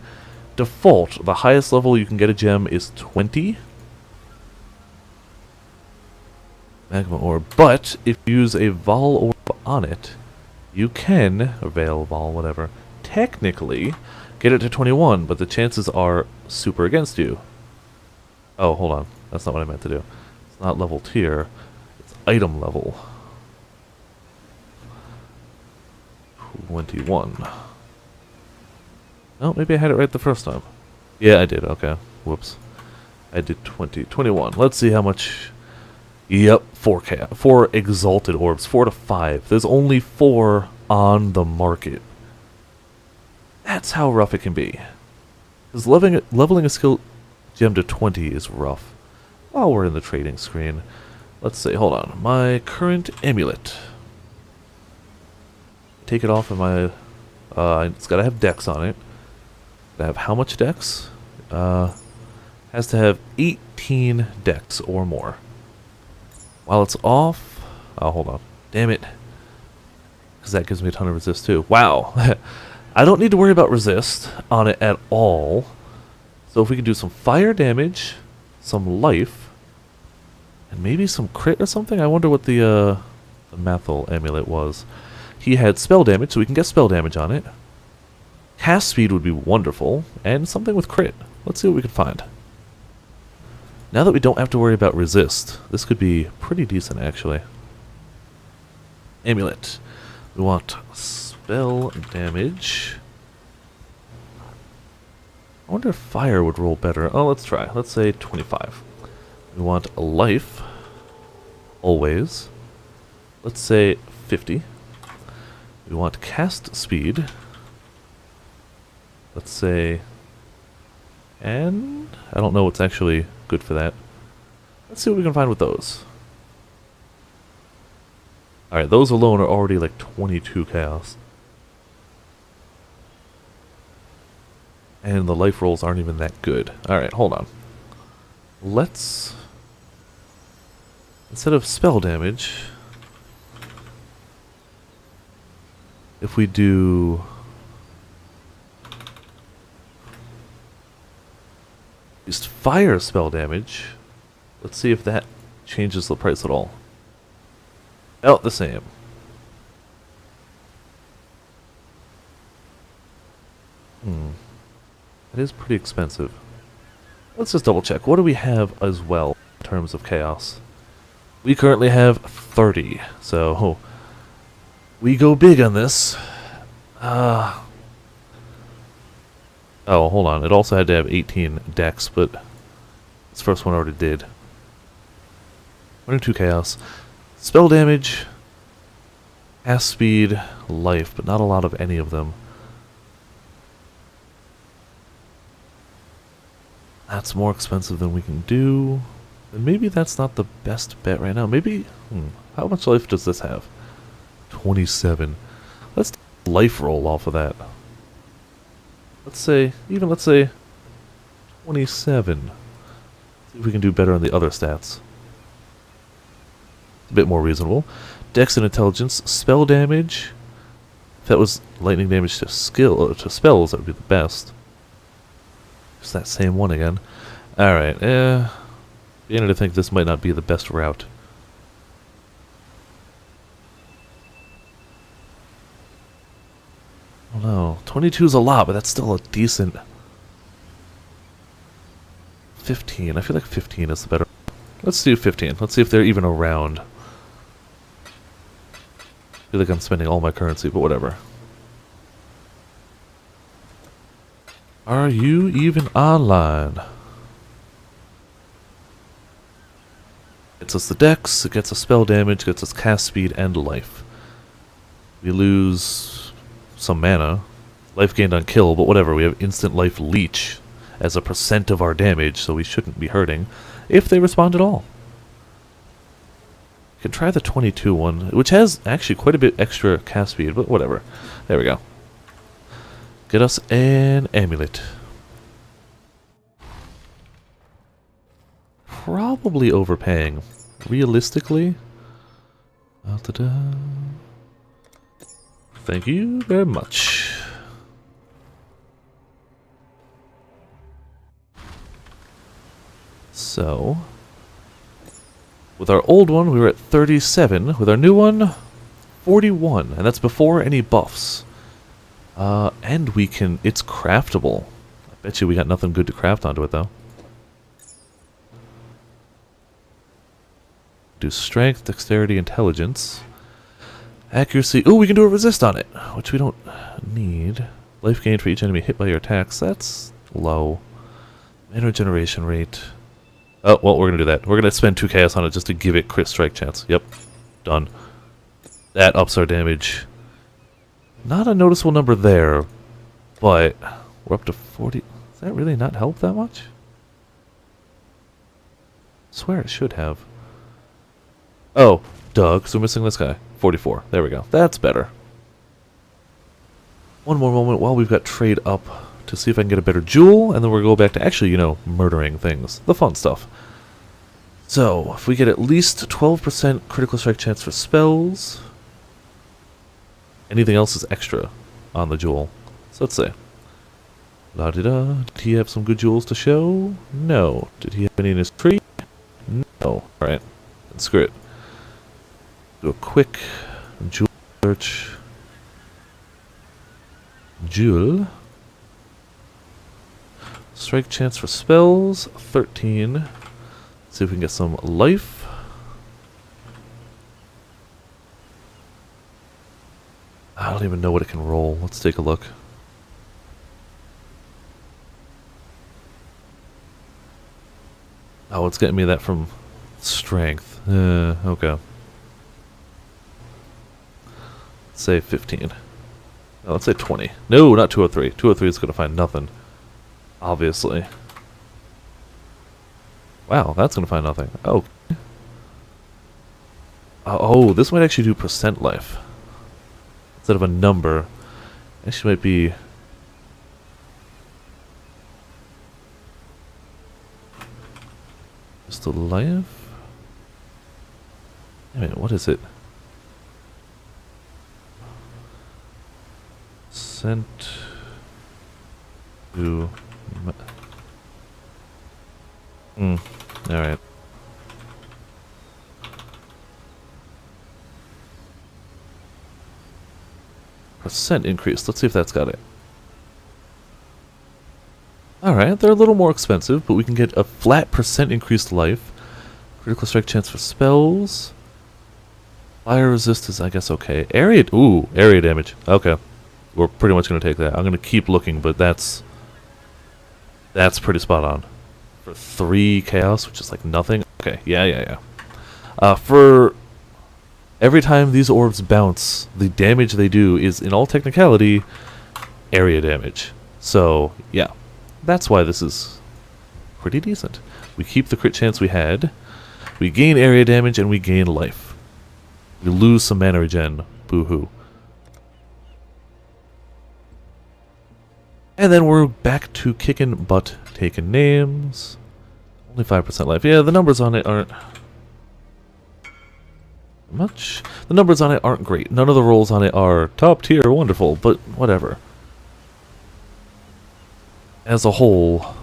default, the highest level you can get a gem is 20. Magma orb. But if you use a Vol orb on it, you can, or Veil, Vol, whatever, technically get it to 21, but the chances are super against you. Oh, hold on. That's not what I meant to do. It's not level tier. It's item level. 21. Oh, maybe I had it right the first time. Yeah, I did. Okay. Whoops. I did 20. 21. Let's see how much... Yep, 4K. 4 exalted orbs. 4 to 5. There's only 4 on the market. That's how rough it can be. Because leveling a skill gem to 20 is rough. While we're in the trading screen, let's see, hold on. My current amulet. Take it off of my... it's gotta have dex on it. Gotta have how much dex? Has to have 18 dex or more. While it's off... Oh, hold on. Damn it. Because that gives me a ton of resist too. Wow. I don't need to worry about resist on it at all. So if we can do some fire damage, some life, and maybe some crit or something? I wonder what the Mathil amulet was. He had spell damage, so we can get spell damage on it. Cast speed would be wonderful, and something with crit. Let's see what we can find. Now that we don't have to worry about resist, this could be pretty decent, actually. Amulet. We want spell damage. I wonder if fire would roll better. Oh, let's try. Let's say 25. We want a life. Always. Let's say 50. We want cast speed. Let's say... And... I don't know what's actually good for that. Let's see what we can find with those. Alright, those alone are already like 22 chaos. And the life rolls aren't even that good. Alright, hold on. Let's... Instead of spell damage... If we do... Just fire spell damage. Let's see if that changes the price at all. About the same. It is pretty expensive. Let's just double check. What do we have as well in terms of chaos? We currently have 30. So we go big on this. Oh, hold on. It also had to have 18 dex, but this first one already did. 22 chaos. Spell damage, cast speed, life, but not a lot of any of them. That's more expensive than we can do. And maybe that's not the best bet right now. Maybe... how much life does this have? 27. Let's life roll off of that. Let's say... Even let's say... 27. See if we can do better on the other stats. A bit more reasonable. Dex and intelligence. Spell damage. If that was lightning damage to to spells, that would be the best. It's that same one again. Alright, beginning to think this might not be the best route. I don't know. 22 is a lot, but that's still a decent... 15. I feel like 15 is the better... Let's do 15. Let's see if they're even around. I feel like I'm spending all my currency, but whatever. Are you even online? Gets us the dex, it gets us spell damage, gets us cast speed and life. We lose some mana. Life gained on kill, but whatever. We have instant life leech as a % of our damage, so we shouldn't be hurting if they respond at all. You can try the 22 one, which has actually quite a bit extra cast speed, but whatever. There we go. Get us an amulet. Probably overpaying. Realistically. Da-da-da. Thank you very much. So, with our old one, we were at 37. With our new one, 41. And that's before any buffs. And we can... It's craftable. I bet you we got nothing good to craft onto it, though. Do strength, dexterity, intelligence. Accuracy. Oh, we can do a resist on it, which we don't need. Life gain for each enemy hit by your attacks. That's low. Mana regeneration rate. Oh, well, we're going to do that. We're going to spend 2 chaos on it just to give it crit strike chance. Yep. Done. That ups our damage. Not a noticeable number there, but we're up to 40. Does that really not help that much? I swear it should have. Oh, duh, because we're missing this guy. 44. There we go. That's better. One more moment while we've got trade up to see if I can get a better jewel, and then we'll go back to actually, you know, murdering things. The fun stuff. So, if we get at least 12% critical strike chance for spells, anything else is extra on the jewel. So let's see. La-di-da. Did he have some good jewels to show? No. Did he have any in his tree? No. Alright. Then screw it. Do a quick jewel search. Jewel. Strike chance for spells, 13. See if we can get some life. I don't even know what it can roll. Let's take a look. Oh, it's getting me that from strength. Okay. Let's say 15. Oh, let's say 20. No, not 203. 203 is going to find nothing. Obviously. Wow, that's going to find nothing. Oh. Oh, this might actually do percent life. Instead of a number. Actually might be... just a life? Wait a minute, what is it? Sent to... alright. Percent increase. Let's see if that's got it. Alright, they're a little more expensive, but we can get a flat percent increased life. Critical strike chance for spells. Fire resist is, I guess, okay. Area... Ooh, area damage. Okay. We're pretty much going to take that. I'm going to keep looking, but that's pretty spot on. For 3 chaos, which is like nothing. Okay, yeah. For every time these orbs bounce, the damage they do is, in all technicality, area damage. So, yeah. That's why this is pretty decent. We keep the crit chance we had. We gain area damage, and we gain life. We lose some mana regen. Boo-hoo. And then we're back to kicking butt, taking names. Only 5% life. Yeah, the numbers on it aren't much. The numbers on it aren't great. None of the rolls on it are top tier, wonderful, but whatever. As a whole,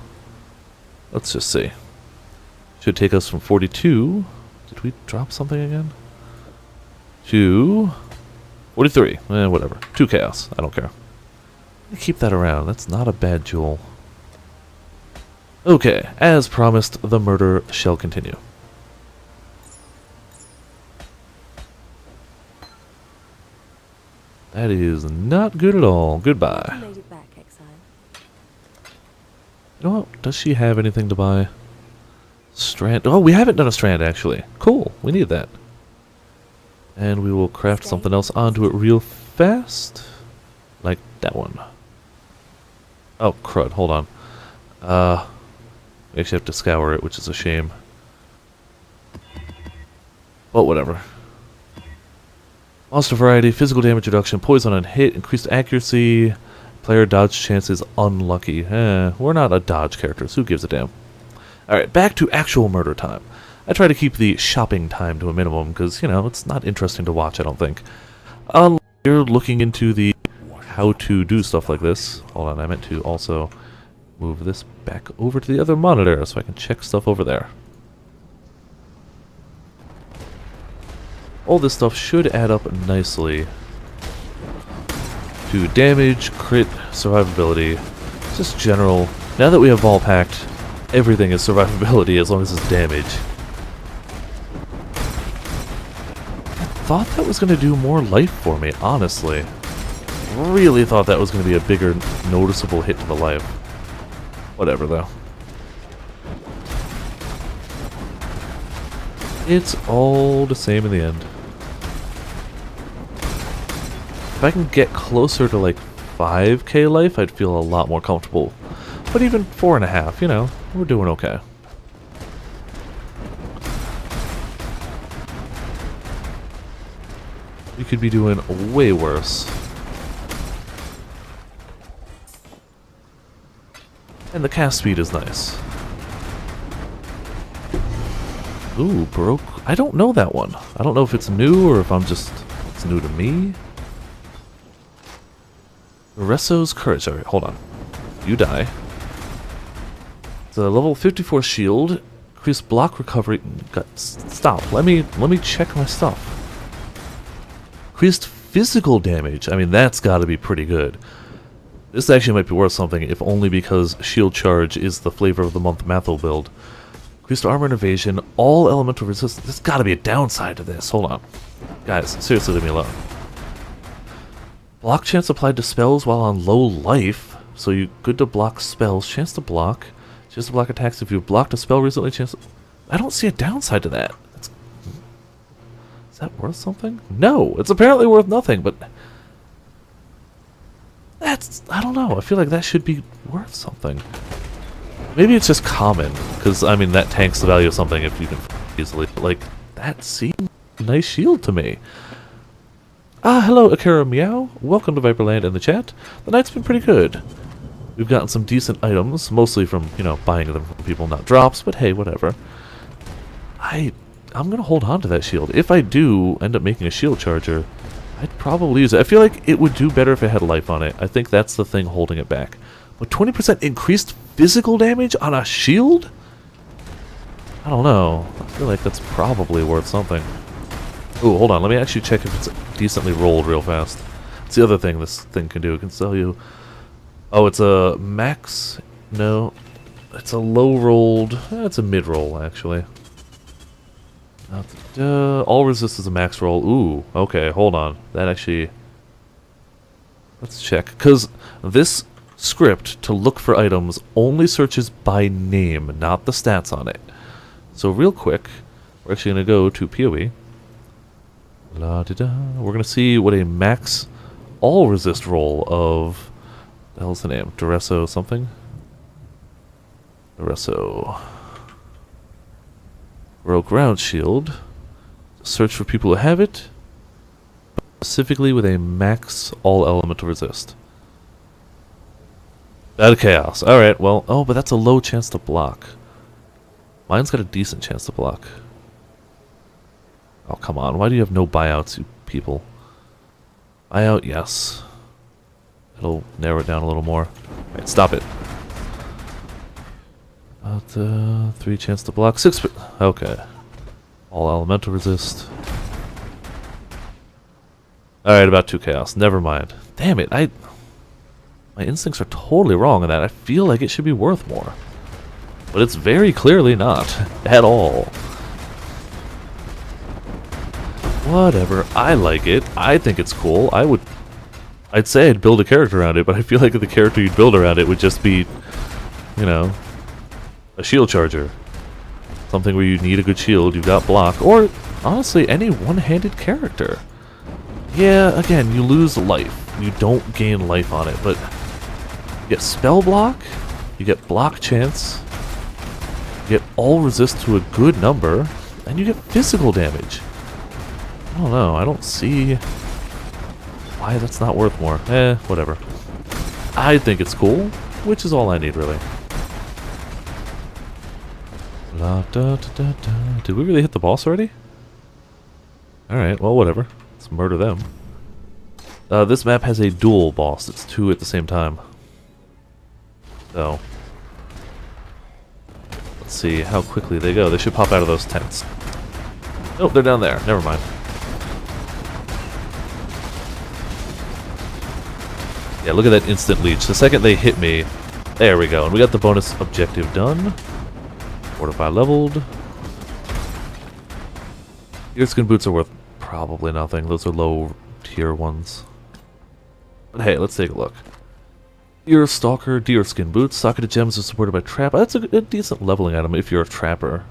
let's just see. Should take us from 42. Did we drop something again? To 43. Whatever. 2 chaos. I don't care. Keep that around. That's not a bad jewel. Okay, as promised, the murder shall continue. That is not good at all. Goodbye. You made it back, exile. You know what? Does she have anything to buy? Strand. Oh, we haven't done a strand, actually. Cool. We need that. And we will craft something else onto it real fast. Like that one. Oh, crud. Hold on. We actually have to scour it, which is a shame. But whatever. Monster variety, physical damage reduction, poison on hit, increased accuracy, player dodge chances unlucky. We're not a dodge character, so who gives a damn? Alright, back to actual murder time. I try to keep the shopping time to a minimum, because, you know, it's not interesting to watch, I don't think. Unless you're looking into the how to do stuff like this. Hold on, I meant to also move this back over to the other monitor so I can check stuff over there. All this stuff should add up nicely to damage, crit, survivability, just general. Now that we have all packed, everything is survivability as long as it's damage. I thought that was going to do more life for me, honestly. Really thought that was going to be a bigger, noticeable hit to the life. Whatever, though. It's all the same in the end. If I can get closer to like 5k life, I'd feel a lot more comfortable. But even 4.5, you know, we're doing okay. We could be doing way worse. And the cast speed is nice. Ooh, broke. I don't know that one. I don't know if it's new or if it's new to me. Reso's Courage. Alright, hold on. You die. It's a level 54 shield. Increased block recovery. Stop. Let me check my stuff. Increased physical damage. I mean, that's gotta be pretty good. This actually might be worth something, if only because Shield Charge is the flavor of the month Mathil build. Increased armor and evasion, all elemental resistance. There's gotta be a downside to this. Hold on. Guys, seriously, leave me alone. Block chance applied to spells while on low life. So you good to block spells. Chance to block. Chance to block attacks if you've blocked a spell recently. Chance to... I don't see a downside to that. Is that worth something? No, it's apparently worth nothing, but... That's... I don't know. I feel like that should be worth something. Maybe it's just common, because, I mean, that tanks the value of something if you can easily... Like, that seems a nice shield to me. Hello, Akira Meow. Welcome to Viperland in the chat. The night's been pretty good. We've gotten some decent items, mostly from, you know, buying them from people, not drops, but hey, whatever. I'm gonna hold on to that shield. If I do end up making a shield charger, I'd probably use it. I feel like it would do better if it had life on it. I think that's the thing holding it back. But 20% increased physical damage on a shield? I don't know. I feel like that's probably worth something. Oh, hold on. Let me actually check if it's decently rolled real fast. It's the other thing this thing can do. It can sell you... Oh, it's a max... No. It's a low rolled... it's a mid roll, actually. All resist is a max roll. Ooh, okay, hold on. That actually... Let's check. Because this script to look for items only searches by name, not the stats on it. So real quick, we're actually going to go to PoE. La-da-da. We're going to see what a max all resist roll of... The hell's the name? Duresso something? Duresso. Rogue Ground Shield. Search for people who have it. Specifically with a max all elemental resist. Bad chaos. Alright, well, oh, but that's a low chance to block. Mine's got a decent chance to block. Oh, come on. Why do you have no buyouts, you people? Buyout, yes. It'll narrow it down a little more. Alright, stop it. 3 chance to block. 6... Okay. All elemental resist. Alright, about 2 chaos. Never mind. Damn it, my instincts are totally wrong on that. I feel like it should be worth more. But it's very clearly not. At all. Whatever. I like it. I think it's cool. I'd say I'd build a character around it, but I feel like the character you'd build around it would just be, you know, a shield charger. Something where you need a good shield, you've got block, or honestly, any one-handed character. Yeah, again, you lose life. You don't gain life on it, but you get spell block, you get block chance, you get all resist to a good number, and you get physical damage. I don't know, I don't see why that's not worth more. Whatever. I think it's cool, which is all I need, really. La, da, da, da, da. Did we really hit the boss already? Alright, well, whatever. Let's murder them. This map has a dual boss. It's two at the same time. So, let's see how quickly they go. They should pop out of those tents. Nope, they're down there. Never mind. Yeah, look at that instant leech. The second they hit me, there we go. And we got the bonus objective done. Fortify leveled. Deerskin boots are worth probably nothing. Those are low tier ones. But hey, let's take a look. Deer Stalker, Deerskin boots. Socketed gems are supported by trap. That's a decent leveling item if you're a trapper.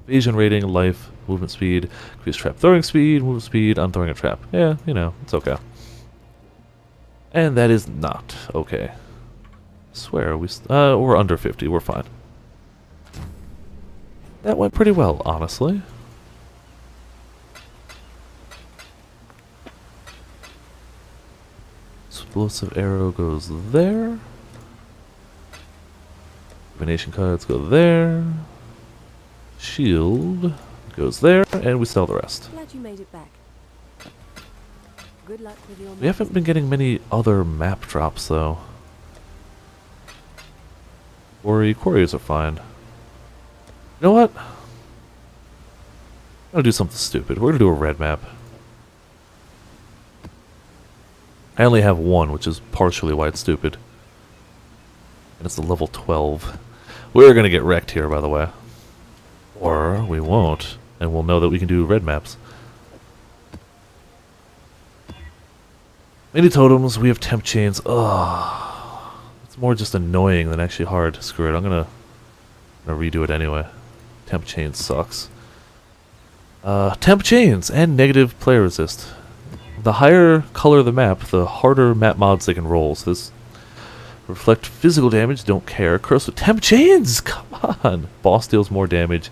Evasion rating, life, movement speed, increased trap throwing speed, movement speed on throwing a trap. Yeah, you know, it's okay. And that is not okay. I swear, we're under 50, we're fine. That went pretty well, honestly. Explosive arrow goes there. Divination cards go there. Shield goes there, and we sell the rest. Glad you made it back. Good luck with your We haven't been getting many other map drops, though. Quarries are fine. You know what? I'm gonna do something stupid. We're gonna do a red map. I only have one, which is partially why it's stupid. And it's the level 12. We're gonna get wrecked here, by the way. Or we won't, and we'll know that we can do red maps. Many totems, we have temp chains. Ugh. It's more just annoying than actually hard. Screw it, I'm gonna redo it anyway. Temp chains sucks. Temp chains and negative player resist. The higher color the map, the harder map mods they can roll. So this reflect physical damage, don't care. Curse with temp chains! Come on! Boss deals more damage.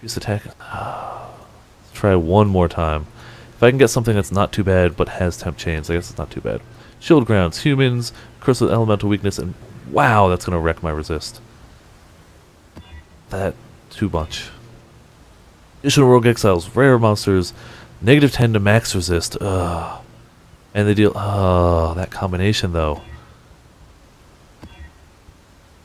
Use attack. Let's try one more time. If I can get something that's not too bad but has temp chains, I guess it's not too bad. Shield grounds, humans, curse with elemental weakness, and wow, that's gonna wreck my resist. That too much. Additional rogue exiles, rare monsters, -10 to max resist. Ugh. And they deal. That combination though.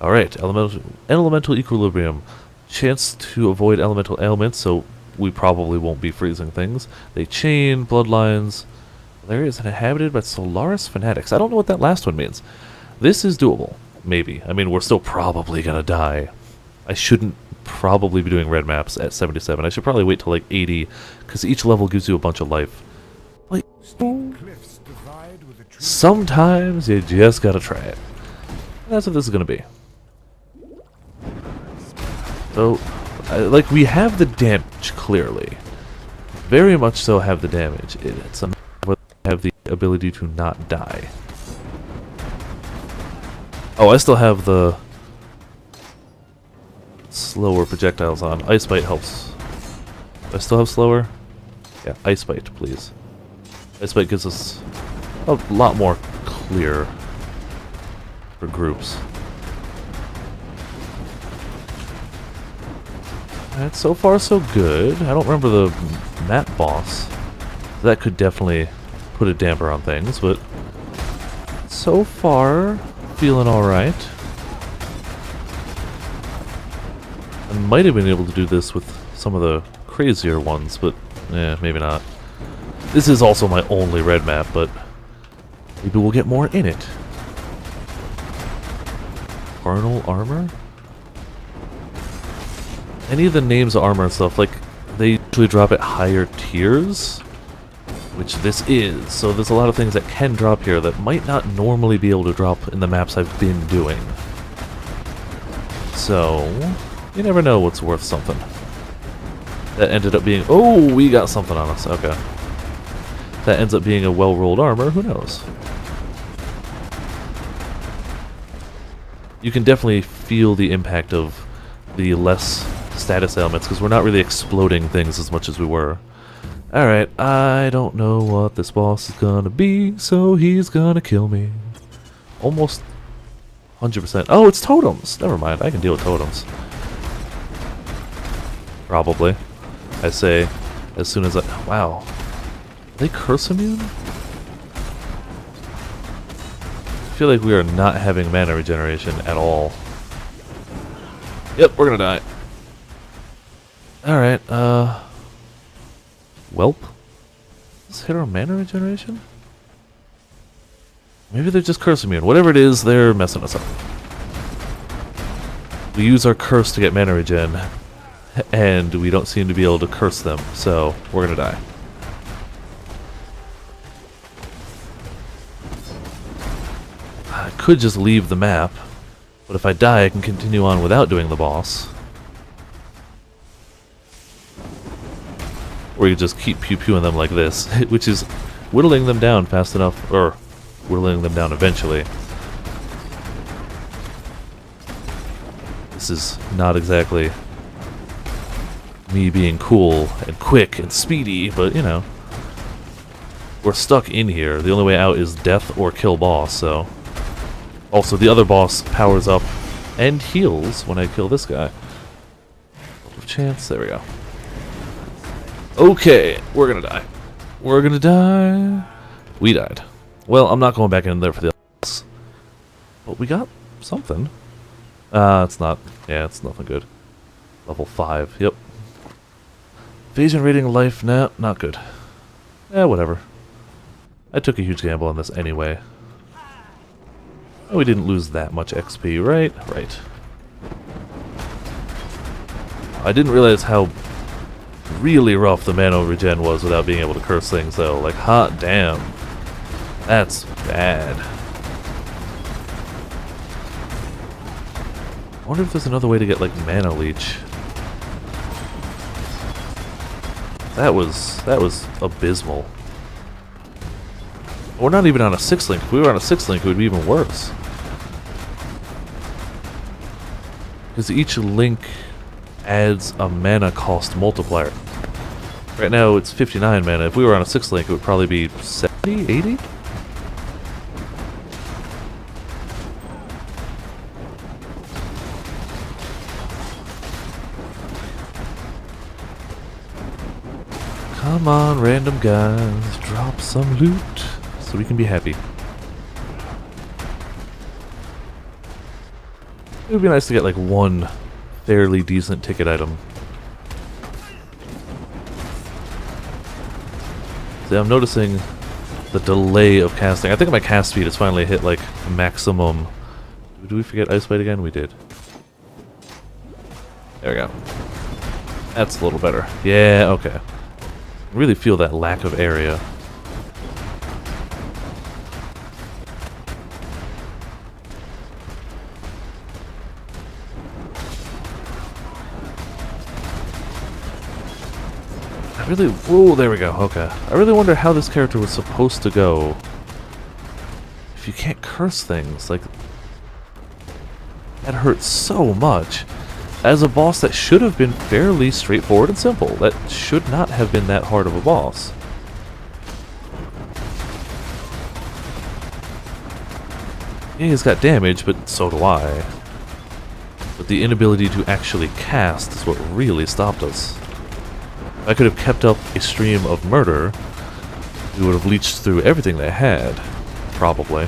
Alright, elemental equilibrium. Chance to avoid elemental ailments, so we probably won't be freezing things. They chain, bloodlines. The area is inhabited by Solaris fanatics. I don't know what that last one means. This is doable. Maybe. I mean, we're still probably gonna die. I shouldn't probably be doing red maps at 77. I should probably wait till like 80, because each level gives you a bunch of life. Like, sometimes you just gotta try it. And that's what this is gonna be. So, like, we have the damage, clearly. Very much so have the damage. It's a matter of whether we have the ability to not die. Oh, I still have the slower projectiles on. Ice Bite helps. Do I still have slower? Yeah, Ice Bite, please. Ice Bite gives us a lot more clear for groups. And so far so good. I don't remember the map boss. That could definitely put a damper on things, but so far feeling alright. I might have been able to do this with some of the crazier ones, but maybe not. This is also my only red map, but maybe we'll get more in it. Carnal armor? Any of the names of armor and stuff, like, they usually drop at higher tiers, which this is. So there's a lot of things that can drop here that might not normally be able to drop in the maps I've been doing. So, you never know what's worth something. That ended up being... Oh, we got something on us. Okay. That ends up being a well-rolled armor. Who knows? You can definitely feel the impact of the less status elements, because we're not really exploding things as much as we were. Alright, I don't know what this boss is gonna be, so he's gonna kill me. Almost 100%. Oh, it's totems! Never mind, I can deal with totems. Probably. I say, as soon as I... Wow. Are they curse immune? I feel like we are not having mana regeneration at all. Yep, we're gonna die. Alright, Welp? Let's hit our mana regeneration? Maybe they're just curse immune. Whatever it is, they're messing us up. We use our curse to get mana regen, and we don't seem to be able to curse them, so we're gonna die. I could just leave the map, but if I die, I can continue on without doing the boss. Or you just keep pew-pewing them like this, which is whittling them down fast enough, or whittling them down eventually. This is not exactly me being cool and quick and speedy, but you know. We're stuck in here. The only way out is death or kill boss, so... Also, the other boss powers up and heals when I kill this guy. Chance, there we go. Okay, we're gonna die. We're gonna die. We died. Well, I'm not going back in there for the others. But we got something. It's not. Yeah, it's nothing good. Level 5, yep. Evasion rating life, nah, not good. Eh, whatever. I took a huge gamble on this anyway. Oh, we didn't lose that much XP, right? Right. I didn't realize how really rough the mana regen was without being able to curse things, though. Like, hot damn. That's bad. I wonder if there's another way to get, like, mana leech. That was abysmal. We're not even on a 6-link. If we were on a 6-link, it would be even worse. Because each link adds a mana cost multiplier. Right now it's 59 mana. If we were on a 6-link, it would probably be 70, 80? Come on, random guys, drop some loot so we can be happy. It would be nice to get like one fairly decent ticket item. See, I'm noticing the delay of casting. I think my cast speed has finally hit like maximum. Did we forget Ice Blade again? We did. There we go. That's a little better. Yeah, okay. I really feel that lack of area. Whoa, there we go, okay. I really wonder how this character was supposed to go if you can't curse things. Like, that hurts so much. As a boss that should have been fairly straightforward and simple. That should not have been that hard of a boss. Yeah, he's got damage, but so do I. But the inability to actually cast is what really stopped us. If I could have kept up a stream of murder, we would have leeched through everything they had. Probably.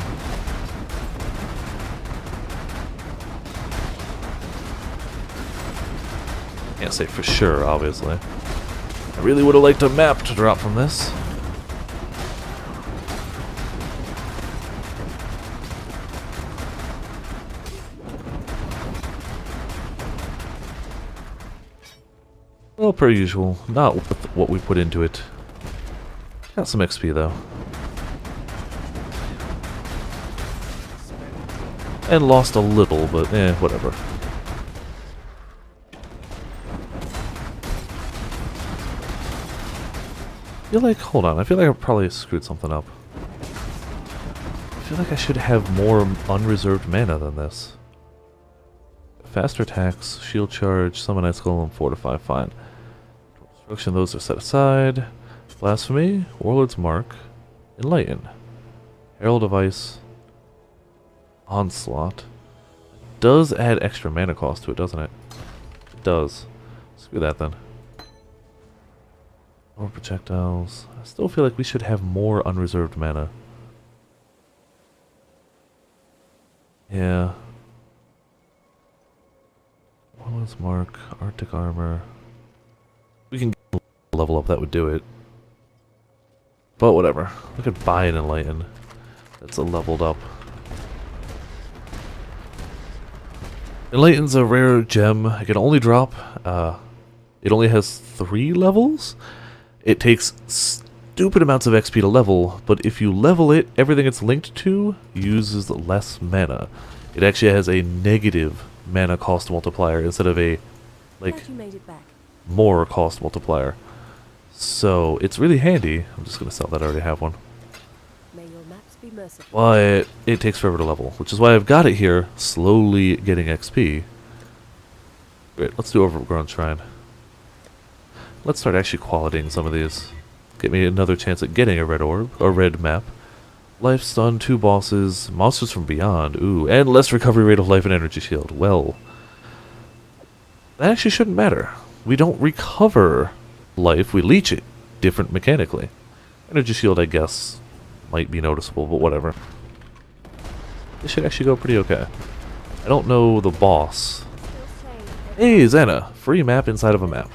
Can't say for sure, obviously. I really would have liked a map to drop from this. Well, per usual, not worth what we put into it. Got some XP though. And lost a little, but whatever. feel like, hold on, I feel like I probably screwed something up. I feel like I should have more unreserved mana than this. Faster attacks, shield charge, summon ice golem, fortify, fine. Destruction, those are set aside. Blasphemy, Warlord's Mark, Enlighten. Herald of Ice, Onslaught. Does add extra mana cost to it, doesn't it? It does. Screw that then. More projectiles. I still feel like we should have more unreserved mana. Yeah. Warlord's Mark, Arctic Armor. We can get a level up, that would do it. But whatever. We could buy an Enlighten. That's a leveled up. Enlighten's a rare gem. It can only drop. It only has 3 levels. It takes stupid amounts of XP to level, but if you level it, everything it's linked to uses less mana. It actually has a negative mana cost multiplier instead of a, like, Glad you made it back. more cost multiplier. So it's really handy. I'm just going to sell that. I already have one. May your maps be merciful. But it takes forever to level, which is why I've got it here, slowly getting XP. Great, let's do Overgrown Shrine. Let's start actually qualitying some of these. Get me another chance at getting a red orb, or red map. Life stun, 2 bosses, monsters from beyond, ooh, and less recovery rate of life and energy shield. Well, that actually shouldn't matter. We don't recover life, we leech it. Different mechanically. Energy shield, I guess, might be noticeable, but whatever. This should actually go pretty okay. I don't know the boss. Hey, Xana! Free map inside of a map.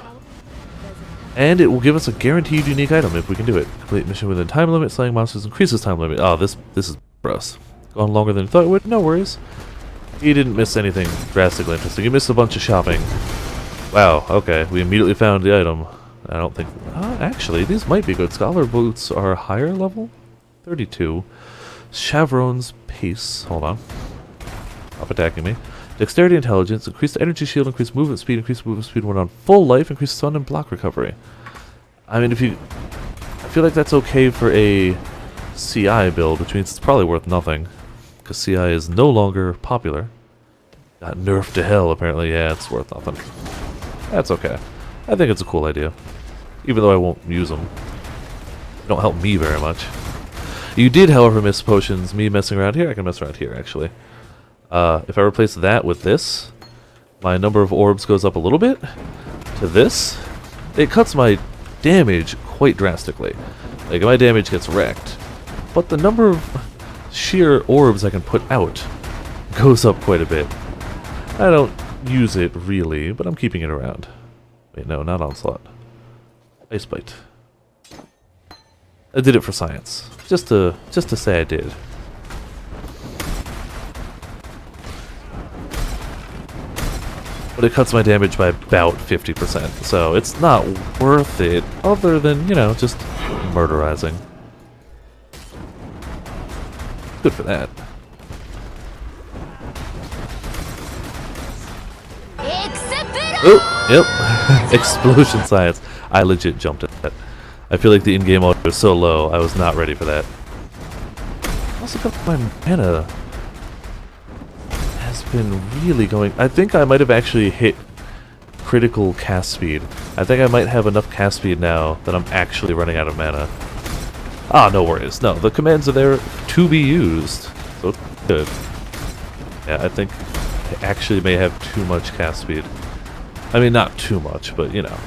And it will give us a guaranteed unique item if we can do it. Complete mission within time limit, slaying monsters increases time limit. Oh, this is for us. Gone longer than I thought it would, no worries. He didn't miss anything drastically interesting. He missed a bunch of shopping. Wow, okay, we immediately found the item. I don't think... actually, these might be good. Scholar boots are higher level? 32. Chevron's pace. Hold on. Stop attacking me. Dexterity, intelligence, increased energy shield, increased movement speed when on full life, increased stun and block recovery. I mean, I feel like that's okay for a CI build, which means it's probably worth nothing. Because CI is no longer popular. Got nerfed to hell, apparently. Yeah, it's worth nothing. That's okay. I think it's a cool idea. Even though I won't use them. They don't help me very much. You did, however, miss potions. Me messing around here, I can mess around here, actually. If I replace that with this, my number of orbs goes up a little bit. To this, it cuts my damage quite drastically. Like, my damage gets wrecked. But the number of sheer orbs I can put out goes up quite a bit. I don't use it, really, but I'm keeping it around. Wait, no, not Onslaught. Ice Bite. I did it for science. Just to say I did. But it cuts my damage by about 50%, so it's not worth it, other than, you know, just murderizing. Good for that. Oh, yep. Explosion science. I legit jumped at that. I feel like the in-game audio was so low, I was not ready for that. Also got my mana has been really going... I think I might have actually hit critical cast speed. I think I might have enough cast speed now that I'm actually running out of mana. Ah, no worries. No, the commands are there to be used. So it's good. Yeah, I think I actually may have too much cast speed. I mean, not too much, but you know.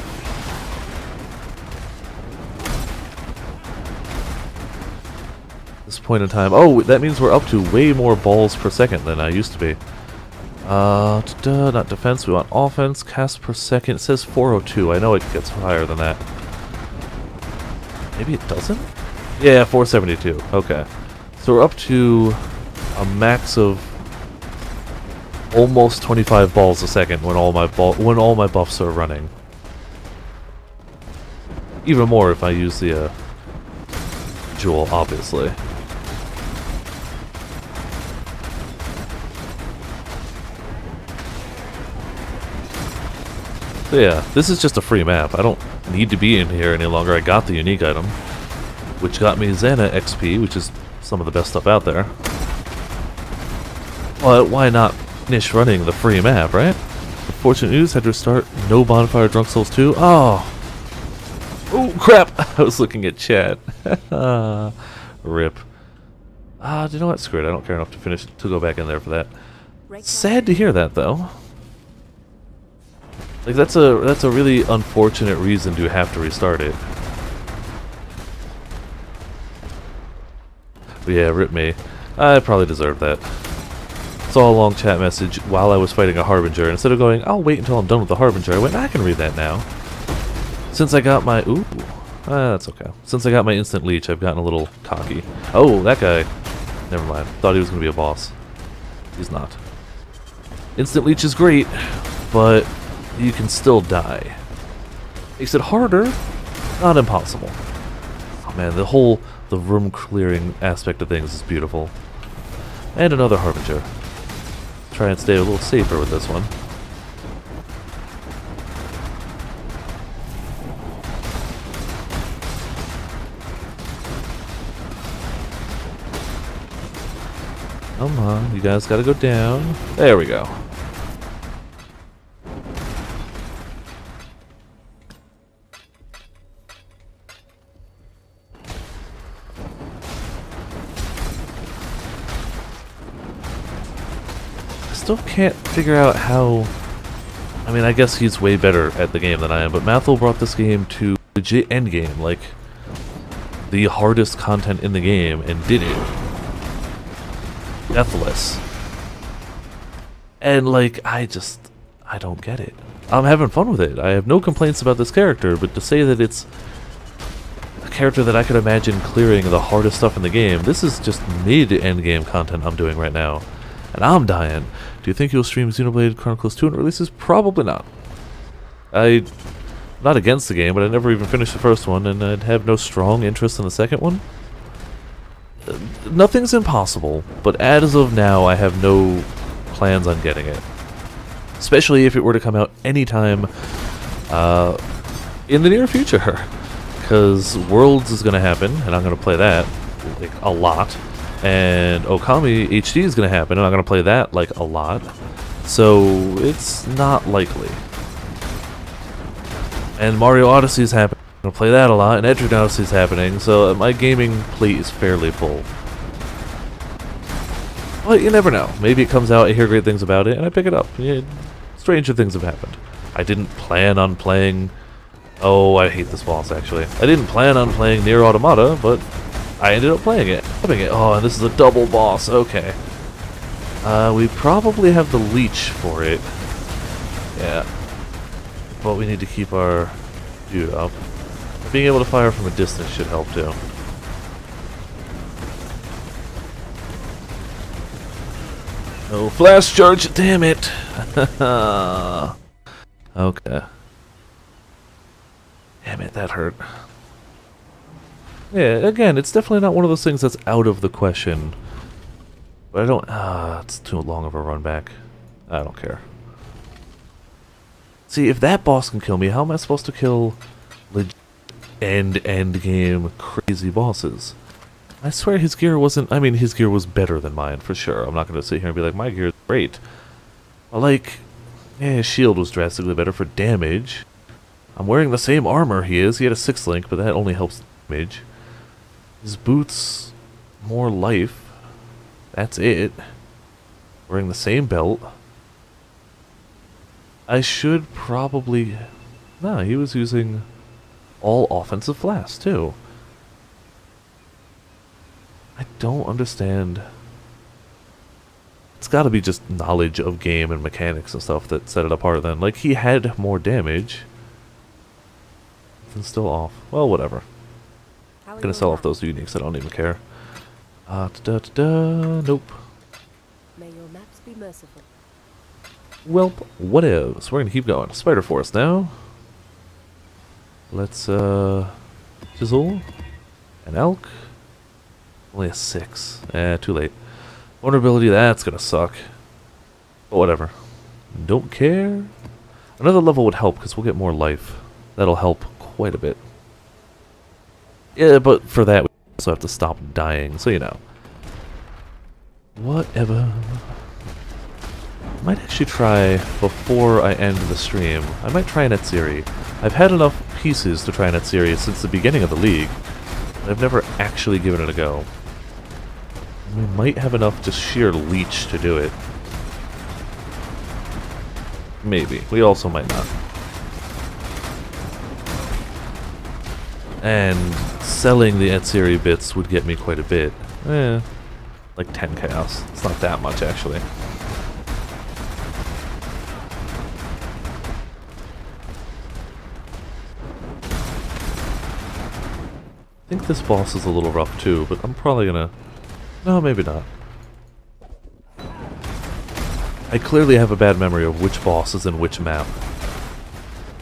This point in time... Oh, that means we're up to way more balls per second than I used to be. Not defense, we want offense. Cast per second. It says 402. I know it gets higher than that. Maybe it doesn't? Yeah, 472. Okay. So we're up to a max of almost 25 balls a second when all my buffs are running. Even more if I use the jewel, obviously. So yeah, this is just a free map. I don't need to be in here any longer. I got the unique item, which got me Xana XP, which is some of the best stuff out there. But why not finish running the free map, right? Fortunate news, had to restart. No bonfire Drunk Souls 2. Oh! Oh, crap! I was looking at chat. Rip. Do you know what? Screw it. I don't care enough to go back in there for that. Sad to hear that, though. Like, that's a really unfortunate reason to have to restart it. But yeah, rip me. I probably deserved that. Saw a long chat message while I was fighting a Harbinger. Instead of going, I'll wait until I'm done with the Harbinger, I went, I can read that now. Since I got my... Ooh. That's okay. Since I got my instant leech, I've gotten a little cocky. Oh, that guy. Never mind. Thought he was going to be a boss. He's not. Instant leech is great, but you can still die. Makes it harder, not impossible. Oh man, the room clearing aspect of things is beautiful. And another Harbinger. Try and stay a little safer with this one. Come on, you guys gotta go down. There we go. Still can't figure out how... I mean, I guess he's way better at the game than I am, but Mathel brought this game to legit endgame, like the hardest content in the game, and did it. Deathless. And like, I don't get it. I'm having fun with it. I have no complaints about this character, but to say that it's a character that I could imagine clearing the hardest stuff in the game, this is just mid-endgame content I'm doing right now. And I'm dying. Do you think you'll stream Xenoblade Chronicles 2 when it releases? Probably not. I'm not against the game, but I never even finished the first one, and I'd have no strong interest in the second one. Nothing's impossible, but as of now, I have no plans on getting it. Especially if it were to come out anytime in the near future. Because Worlds is going to happen, and I'm going to play that like a lot. And Okami HD is going to happen, and I'm going to play that like a lot. So it's not likely. And Mario Odyssey is happening. I'm going to play that a lot, and Etrigan Odyssey is happening, so my gaming plate is fairly full. But you never know. Maybe it comes out, I hear great things about it, and I pick it up. Yeah, stranger things have happened. I didn't plan on playing... Oh, I hate this boss, actually. I didn't plan on playing Nier Automata, but I ended up playing it. Oh, and this is a double boss. Okay. We probably have the leech for it. Yeah. But we need to keep our dude up. Being able to fire from a distance should help too. No flash charge, damn it! Okay. Damn it, that hurt. Yeah, again, it's definitely not one of those things that's out of the question. But I don't... it's too long of a run back. I don't care. See, if that boss can kill me, how am I supposed to kill legit end game crazy bosses? I swear his gear wasn't... I mean, his gear was better than mine, for sure. I'm not going to sit here and be like, my gear is great. But like, yeah, his shield was drastically better for damage. I'm wearing the same armor he is. He had a 6 link, but that only helps damage. His boots, more life. That's it. Wearing the same belt. I should probably... Nah, he was using all offensive flasks, too. I don't understand. It's gotta be just knowledge of game and mechanics and stuff that set it apart then. Like, he had more damage. And still off. Well, whatever. I'm gonna sell off those uniques, I don't even care. Nope. May your maps be merciful. Welp, what is? We're gonna keep going. Spider Forest now. Let's, chisel. An elk. Only a 6. Too late. Vulnerability, that's gonna suck. But whatever. Don't care. Another level would help because we'll get more life. That'll help quite a bit. Yeah, but for that we also have to stop dying, so you know. Whatever. I might actually try, before I end the stream, I might try an Etsiri. I've had enough pieces to try an Etsiri since the beginning of the league, but I've never actually given it a go. We might have enough just sheer leech to do it. Maybe. We also might not. And selling the Etsiri bits would get me quite a bit. Like 10 chaos. It's not that much, actually. I think this boss is a little rough too, but I'm probably gonna... No, maybe not. I clearly have a bad memory of which boss is in which map.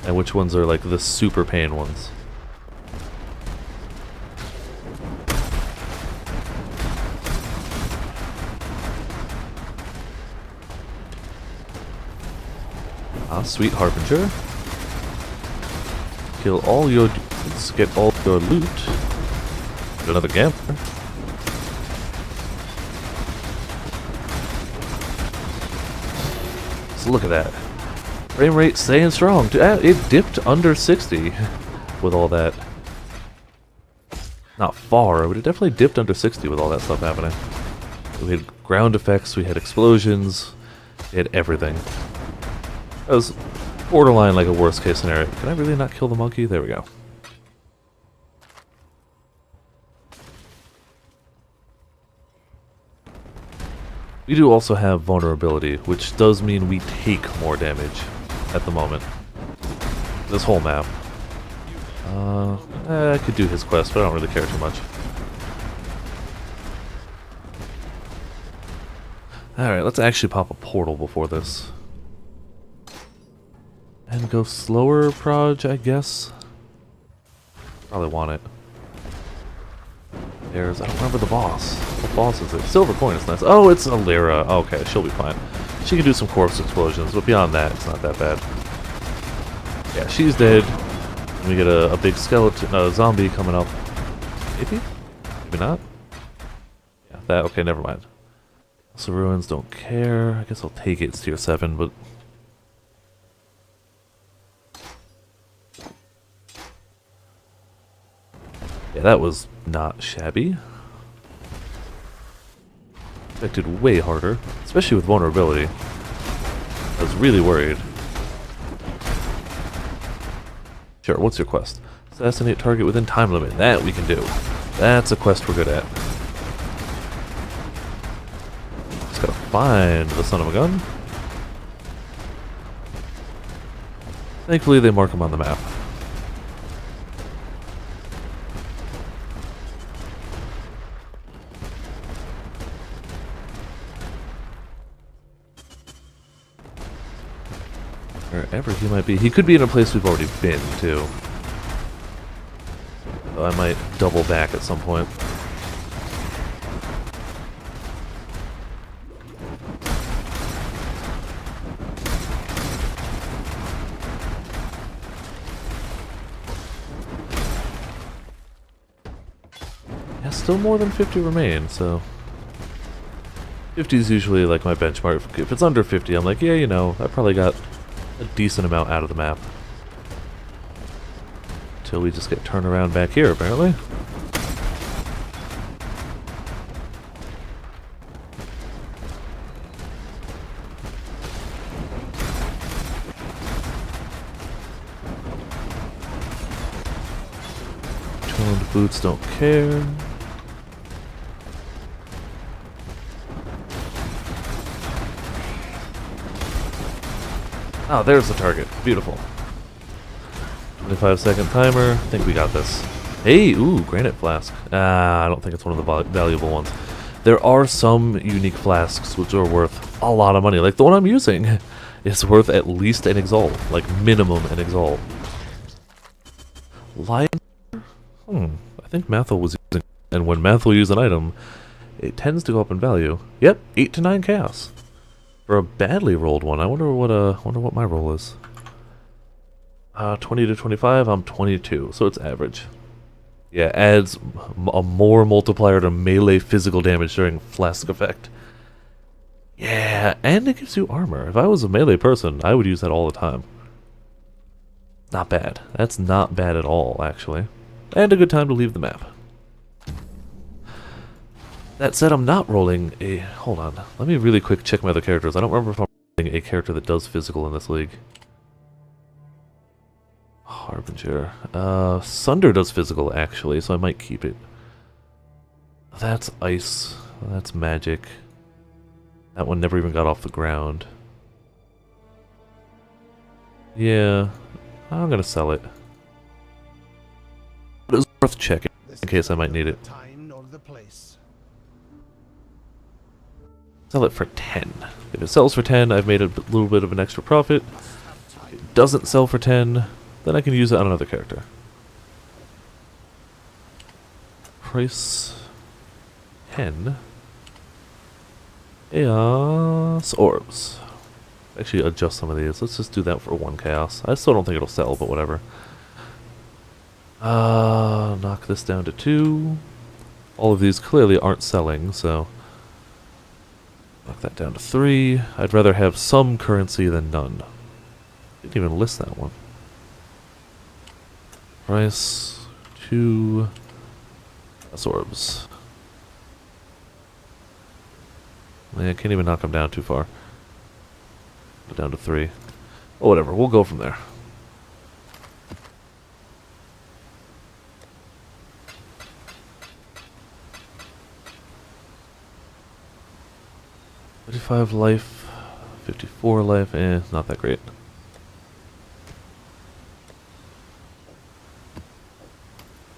And which ones are like the super pain ones. Ah, sweet Harbinger. Kill all your dudes, get all your loot. Get another gambler. So look at that. Frame rate staying strong. It dipped under 60 with all that. Not far, but it definitely dipped under 60 with all that stuff happening. We had ground effects, we had explosions, we had everything. That was borderline like a worst case scenario. Can I really not kill the monkey? There we go. We do also have vulnerability, which does mean we take more damage at the moment. This whole map. I could do his quest, but I don't really care too much. Alright, let's actually pop a portal before this. And go slower, Proj, I guess. Probably want it. There's... I don't remember the boss. What boss is it? Silver coin is nice. Oh, it's Alira. Okay, she'll be fine. She can do some corpse explosions, but beyond that, it's not that bad. Yeah, she's dead. And we get a big skeleton, zombie coming up. Maybe? Maybe not? Yeah, that... Okay, never mind. So ruins, don't care. I guess I'll take it. It's tier 7, but... Yeah, that was not shabby. Expected way harder, especially with vulnerability. I was really worried. Sure, what's your quest? Assassinate target within time limit. That we can do. That's a quest we're good at. Just gotta find the son of a gun. Thankfully they mark him on the map. Wherever he might be. He could be in a place we've already been, too. So I might double back at some point. Yeah, still more than 50 remain, so... 50 is usually like my benchmark. If it's under 50, I'm like, yeah, you know, I probably got a decent amount out of the map. Until we just get turned around back here, apparently. Toned boots don't care. Oh, there's the target. Beautiful. 25-second timer. I think we got this. Hey, ooh, granite flask. I don't think it's one of the valuable ones. There are some unique flasks which are worth a lot of money. Like the one I'm using is worth at least an exalt. Like minimum an exalt. Lion? I think Mathil was using it. And when Mathil uses an item, it tends to go up in value. Yep, 8 to 9 chaos. For a badly rolled one. I wonder what my roll is. 20 to 25, I'm 22, so it's average. Yeah, adds a more multiplier to melee physical damage during flask effect. Yeah, and it gives you armor. If I was a melee person, I would use that all the time. Not bad. That's not bad at all, actually. And a good time to leave the map. That said, I'm not rolling a... Hold on. Let me really quick check my other characters. I don't remember if I'm rolling a character that does physical in this league. Harbinger. Sunder does physical, actually, so I might keep it. That's ice. That's magic. That one never even got off the ground. Yeah, I'm gonna sell it. But it's worth checking, in case I might need it. Sell it for 10. If it sells for 10, I've made a little bit of an extra profit. If it doesn't sell for 10, then I can use it on another character. Price 10. Chaos orbs. Actually, adjust some of these. Let's just do that for 1 chaos. I still don't think it'll sell, but whatever. Knock this down to 2. All of these clearly aren't selling, so knock that down to 3. I'd rather have some currency than none. Didn't even list that one. Price 2 orbs. I can't even knock them down too far. Go down to 3. Oh, whatever. We'll go from there. $55 life, 54 life, not that great.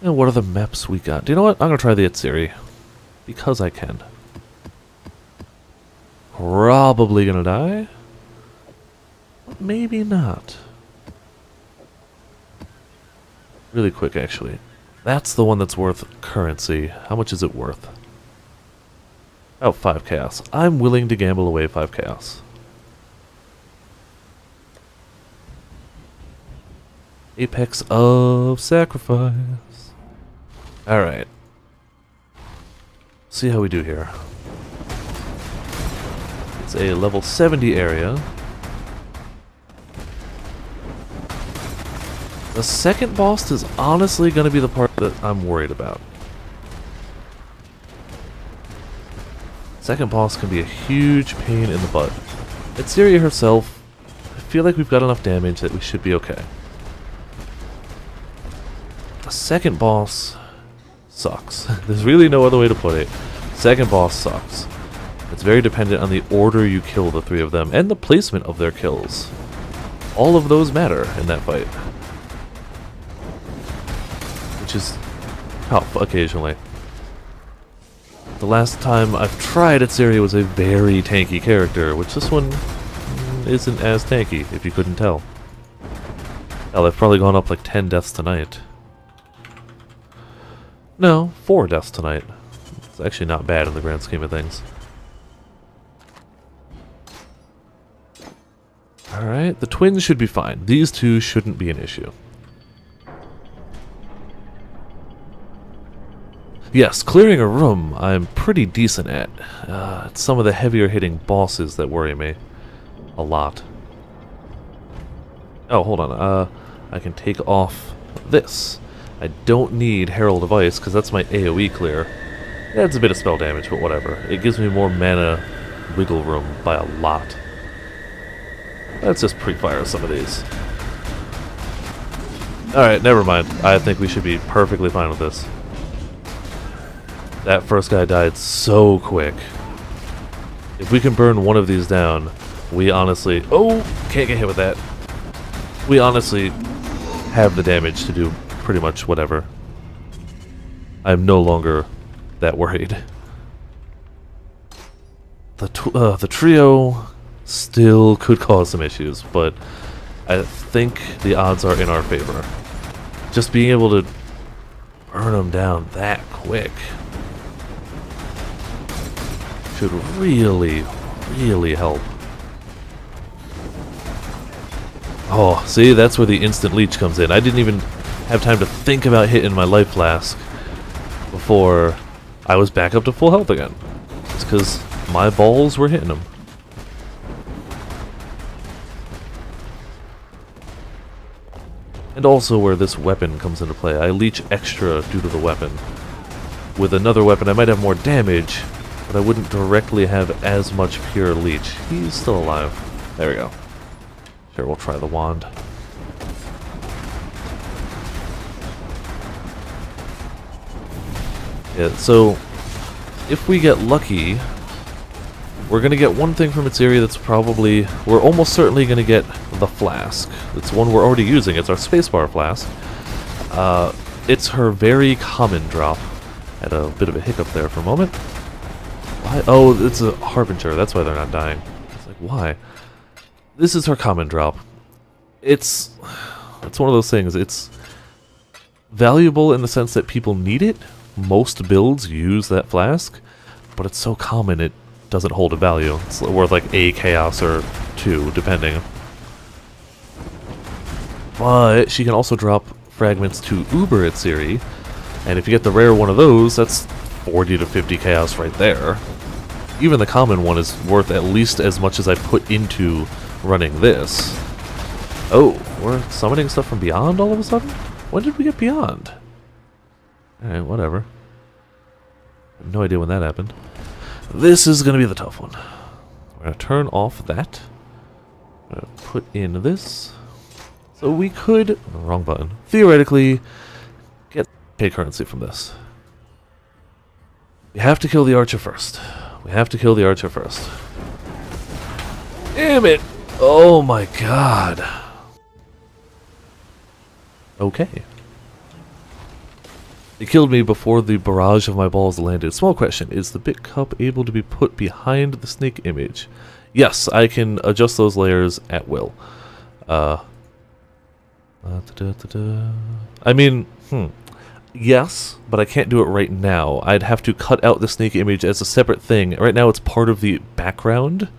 And what are the maps we got? Do you know what? I'm gonna try the Atsiri. Because I can. Probably gonna die. But maybe not. Really quick, actually. That's the one that's worth currency. How much is it worth? Oh, 5 chaos. I'm willing to gamble away 5 chaos. Apex of Sacrifice. Alright. See how we do here. It's a level 70 area. The second boss is honestly going to be the part that I'm worried about. Second boss can be a huge pain in the butt. Atsiri herself, I feel like we've got enough damage that we should be okay. The second boss sucks. There's really no other way to put it. Second boss sucks. It's very dependent on the order you kill the 3 of them, and the placement of their kills. All of those matter in that fight. Which is tough occasionally. The last time I've tried Atsiri was a very tanky character, which this one isn't as tanky, if you couldn't tell. Hell, I've probably gone up like 10 deaths tonight. No, 4 deaths tonight. It's actually not bad in the grand scheme of things. Alright, the twins should be fine. These 2 shouldn't be an issue. Yes, clearing a room I'm pretty decent at. It's some of the heavier hitting bosses that worry me. A lot. Oh, hold on. I can take off this. I don't need Herald of Ice because that's my AoE clear. Yeah, it's a bit of spell damage, but whatever. It gives me more mana wiggle room by a lot. Let's just pre-fire some of these. Alright, never mind. I think we should be perfectly fine with this. That first guy died so quick. If we can burn one of these down, we honestly... Oh! Can't get hit with that. We honestly have the damage to do pretty much whatever. I'm no longer that worried. The trio still could cause some issues, but I think the odds are in our favor. Just being able to burn them down that quick should really, really help. Oh, see, that's where the instant leech comes in. I didn't even have time to think about hitting my life flask before I was back up to full health again. It's because my balls were hitting them. And also where this weapon comes into play. I leech extra due to the weapon. With another weapon I might have more damage, but I wouldn't directly have as much pure leech. He's still alive. There we go. Sure, we'll try the wand. Yeah, so if we get lucky, we're going to get one thing from its area that's probably... We're almost certainly going to get the flask. It's one we're already using. It's our spacebar flask. It's her very common drop. Had a bit of a hiccup there for a moment. Why? Oh, it's a Harbinger. That's why they're not dying. It's like, why? This is her common drop. It's one of those things. It's valuable in the sense that people need it. Most builds use that flask, but it's so common it doesn't hold a value. It's worth like a chaos or 2, depending. But she can also drop fragments to Uber its Siri, and if you get the rare one of those, that's 40 to 50 chaos right there. Even the common one is worth at least as much as I put into running this. Oh, we're summoning stuff from beyond all of a sudden? When did we get beyond? Alright, whatever. I have no idea when that happened. This is going to be the tough one. We're going to turn off that. I'm going to put in this. So we could, wrong button, theoretically get pay currency from this. We have to kill the archer first. We have to kill the archer first. Damn it! Oh my god. Okay. It killed me before the barrage of my balls landed. Small question, is the bit cup able to be put behind the snake image? Yes, I can adjust those layers at will. I mean, yes, but I can't do it right now. I'd have to cut out the snake image as a separate thing. Right now it's part of the background,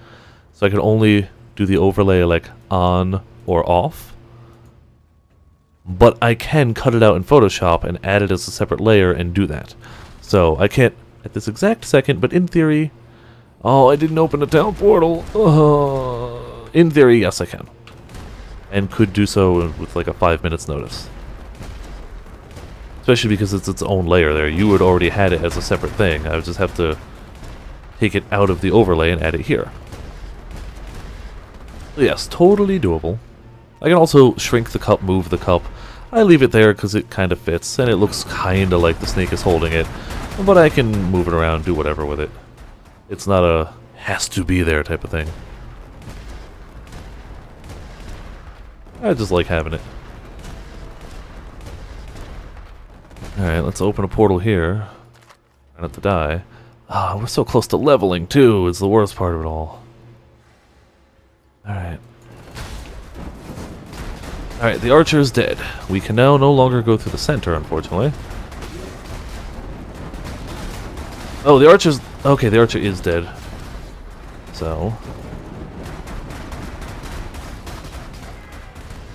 so I can only do the overlay like on or off. But I can cut it out in Photoshop and add it as a separate layer and do that. So I can't at this exact second, but in theory... Oh, I didn't open a town portal. In theory, yes I can. And could do so with like a 5 minutes notice. Especially because it's its own layer there. You would already had it as a separate thing. I would just have to take it out of the overlay and add it here. So yes, totally doable. I can also shrink the cup, move the cup. I leave it there because it kind of fits, and it looks kind of like the snake is holding it. But I can move it around, do whatever with it. It's not a has to be there type of thing. I just like having it. Alright, let's open a portal here. Try not to die. Ah, we're so close to leveling too, is the worst part of it all. Alright. Alright, the archer is dead. We can now no longer go through the center, unfortunately. Oh, the archer's... Okay, the archer is dead. So...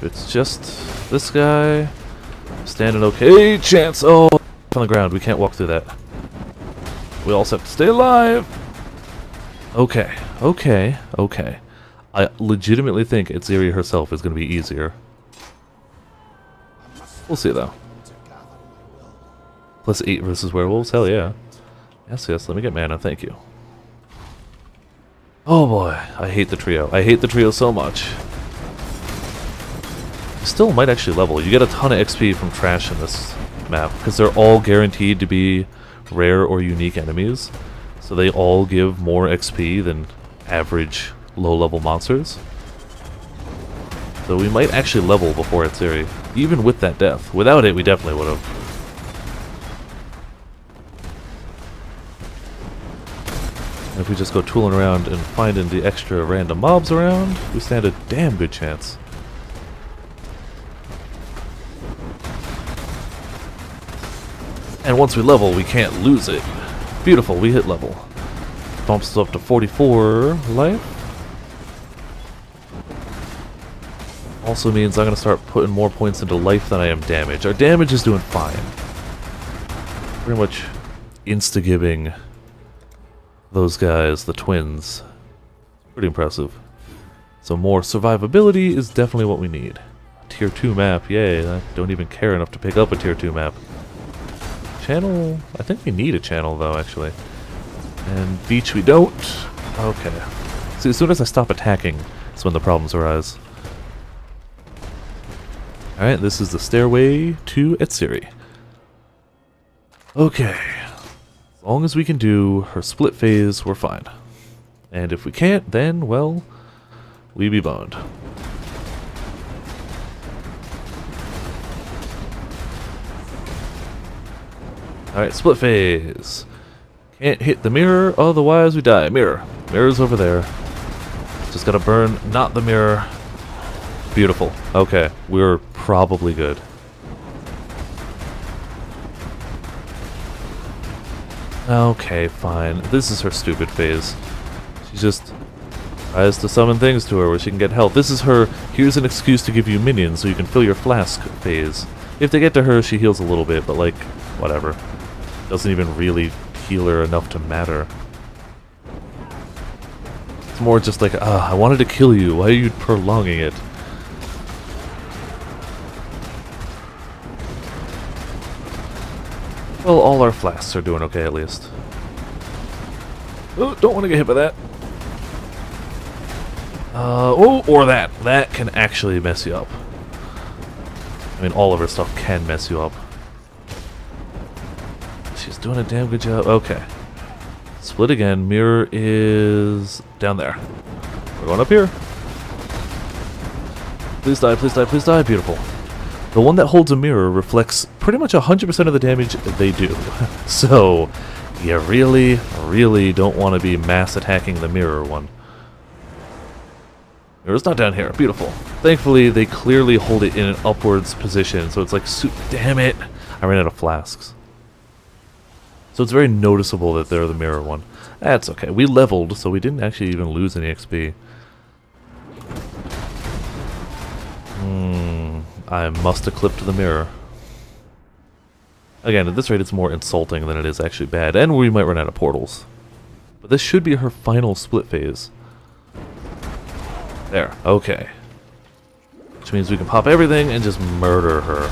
It's just this guy. Standing okay chance. Oh, on the ground. We can't walk through that. We also have to stay alive. Okay, okay, okay. I legitimately think Itziri herself is going to be easier. We'll see, though. +8 versus werewolves? Hell yeah. Yes, yes, let me get mana, thank you. Oh boy, I hate the trio. I hate the trio so much. You still might actually level. You get a ton of XP from trash in this map, because they're all guaranteed to be rare or unique enemies. So they all give more XP than average low-level monsters. So we might actually level before Itziri, even with that death. Without it, we definitely would have. If we just go tooling around and finding the extra random mobs around, we stand a damn good chance. And once we level, we can't lose it. Beautiful, we hit level. Bumps us up to 44 life. Also means I'm going to start putting more points into life than I am damage. Our damage is doing fine. Pretty much insta-gibbing those guys, the twins. Pretty impressive. So more survivability is definitely what we need. Tier 2 map, yay. I don't even care enough to pick up a Tier 2 map. Channel, I think we need a channel though, actually. And beach we don't. Okay. See, as soon as I stop attacking, that's when the problems arise. Alright, this is the stairway to Etsiri. Okay. As long as we can do her split phase, we're fine. And if we can't, then, well, we be boned. Alright, split phase. Can't hit the mirror, otherwise we die. Mirror. Mirror's over there. Just gotta burn, not the mirror. Beautiful. Okay, we're probably good. Okay, fine. This is her stupid phase. She just tries to summon things to her where she can get health. This is her, here's an excuse to give you minions so you can fill your flask phase. If they get to her, she heals a little bit, but like, whatever. Doesn't even really heal her enough to matter. It's more just like, I wanted to kill you. Why are you prolonging it? Well, all our flasks are doing okay at least. Oh, don't want to get hit by that. Oh, or that. That can actually mess you up. I mean, all of her stuff can mess you up. She's doing a damn good job. Okay. Split again. Mirror is down there. We're going up here. Please die, please die, please die. Beautiful. The one that holds a mirror reflects pretty much 100% of the damage they do. So, you really, really don't want to be mass attacking the mirror one. Mirror's not down here. Beautiful. Thankfully, they clearly hold it in an upwards position, so it's like, damn it! I ran out of flasks. So it's very noticeable that they're the mirror one. That's okay. We leveled, so we didn't actually even lose any XP. I must have clipped the mirror. Again, at this rate, it's more insulting than it is actually bad, and we might run out of portals. But this should be her final split phase. There, okay. Which means we can pop everything and just murder her.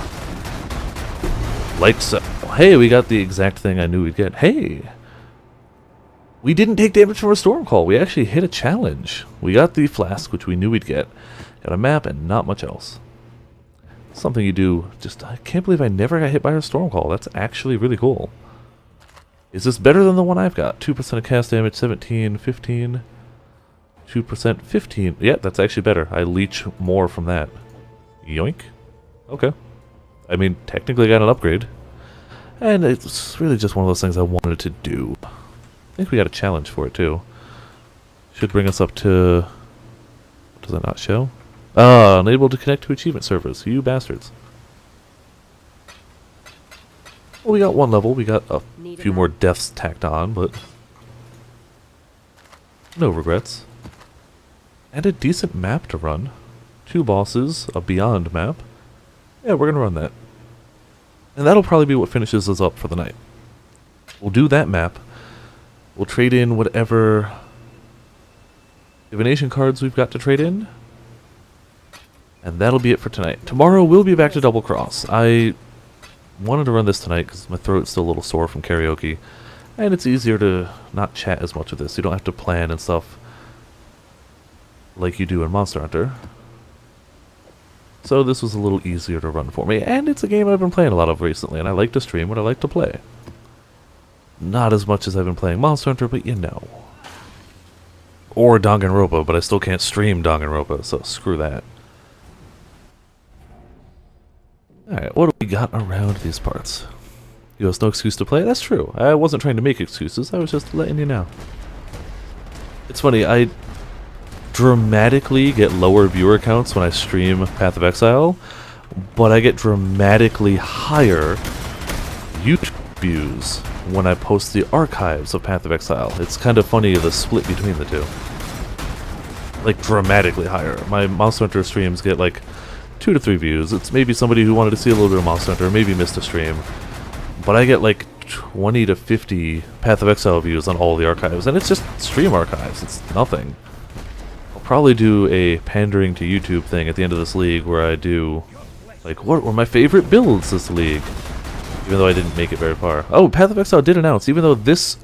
Like so. Hey, we got the exact thing I knew we'd get. Hey! We didn't take damage from a storm call. We actually hit a challenge. We got the flask, which we knew we'd get. Got a map and not much else. Something you do. Just, I can't believe I never got hit by her storm call. That's actually really cool. Is this better than the one I've got? 2% of cast damage, 17, 15... 2%, 15. Yeah, that's actually better. I leech more from that. Yoink. Okay. I mean, technically I got an upgrade. And it's really just one of those things I wanted to do. I think we got a challenge for it, too. Should bring us up to... Does that not show? Unable to connect to achievement servers. You bastards. Well, we got one level. We got a few more deaths tacked on, but... no regrets. And a decent map to run. 2 bosses, a beyond map. Yeah, we're gonna run that. And that'll probably be what finishes us up for the night. We'll do that map. We'll trade in whatever divination cards we've got to trade in. And that'll be it for tonight. Tomorrow we'll be back to Double Cross. I wanted to run this tonight because my throat's still a little sore from karaoke. And it's easier to not chat as much with this. You don't have to plan and stuff like you do in Monster Hunter. So this was a little easier to run for me, and it's a game I've been playing a lot of recently, and I like to stream what I like to play. Not as much as I've been playing Monster Hunter, but you know. Or Danganronpa, but I still can't stream Danganronpa, so screw that. Alright, what do we got around these parts? You have no excuse to play? That's true. I wasn't trying to make excuses, I was just letting you know. It's funny, I dramatically get lower viewer counts when I stream Path of Exile, but I get dramatically higher YouTube views when I post the archives of Path of Exile. It's kind of funny, the split between the two. Like, dramatically higher. My Monster Hunter streams get like 2 to 3 views. It's maybe somebody who wanted to see a little bit of Monster Hunter, maybe missed a stream. But I get like 20 to 50 Path of Exile views on all the archives, and it's just stream archives. It's nothing. I'll probably do a pandering to YouTube thing at the end of this league where I do, like, what were my favorite builds this league? Even though I didn't make it very far. Oh, Path of Exile did announce, even though this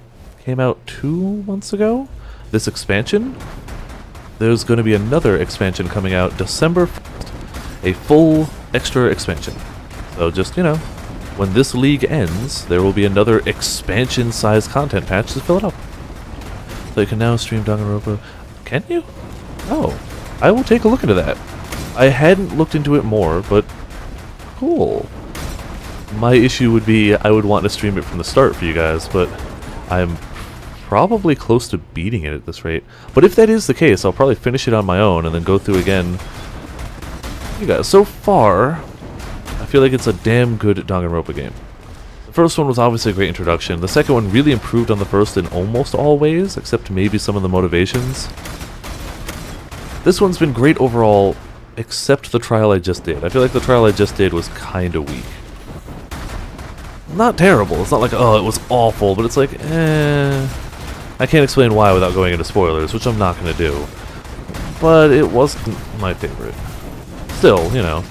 came out 2 months ago, this expansion, there's going to be another expansion coming out December 1st, a full extra expansion. So just, you know, when this league ends, there will be another expansion-sized content patch to fill it up. So you can now stream Danganronpa. Can you? Oh, I will take a look into that. I hadn't looked into it more, but cool. My issue would be I would want to stream it from the start for you guys, but I'm probably close to beating it at this rate. But if that is the case, I'll probably finish it on my own and then go through again. You guys, so far, I feel like it's a damn good Danganronpa game. The first one was obviously a great introduction. The second one really improved on the first in almost all ways, except maybe some of the motivations. This one's been great overall, except the trial I just did. I feel like the trial I just did was kinda weak. Not terrible, it's not like, oh, it was awful, but it's like, I can't explain why without going into spoilers, which I'm not going to do. But it wasn't my favorite. Still, you know,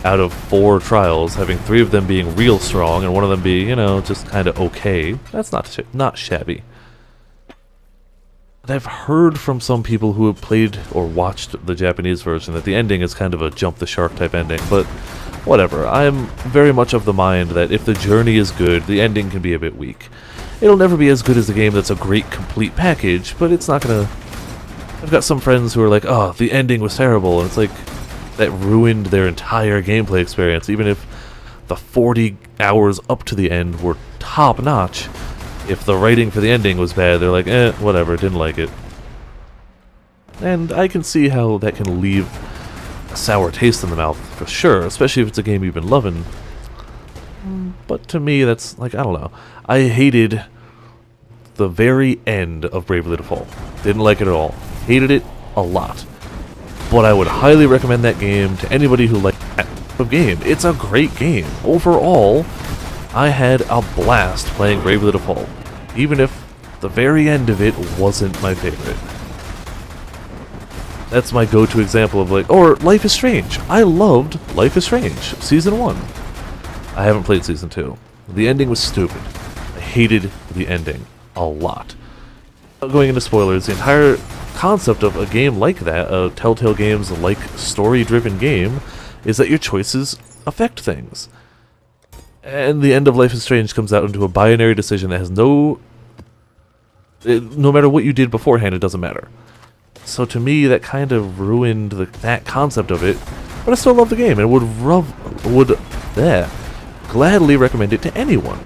out of 4 trials, having 3 of them being real strong and one of them be, you know, just kind of okay, that's not shabby. And I've heard from some people who have played or watched the Japanese version that the ending is kind of a jump the shark type ending, but whatever. I'm very much of the mind that if the journey is good, the ending can be a bit weak. It'll never be as good as the game that's a great complete package, but it's not gonna... I've got some friends who are like, oh, the ending was terrible, and it's like, that ruined their entire gameplay experience, even if the 40 hours up to the end were top-notch. If the writing for the ending was bad, they're like, whatever, didn't like it. And I can see how that can leave a sour taste in the mouth, for sure, especially if it's a game you've been loving. But to me, that's, like, I don't know. I hated the very end of Bravely Default. Didn't like it at all. Hated it a lot. But I would highly recommend that game to anybody who likes that type of game. It's a great game. Overall, I had a blast playing Bravely Default, even if the very end of it wasn't my favorite. That's my go-to example of like, or Life is Strange. I loved Life is Strange, Season 1. I haven't played Season 2. The ending was stupid. I hated the ending a lot. Without going into spoilers, the entire concept of a game like that, a Telltale Games like story-driven game, is that your choices affect things. And the end of Life is Strange comes out into a binary decision that has no matter what you did beforehand, it doesn't matter. So to me, that kind of ruined that concept of it, but I still love the game and would gladly recommend it to anyone.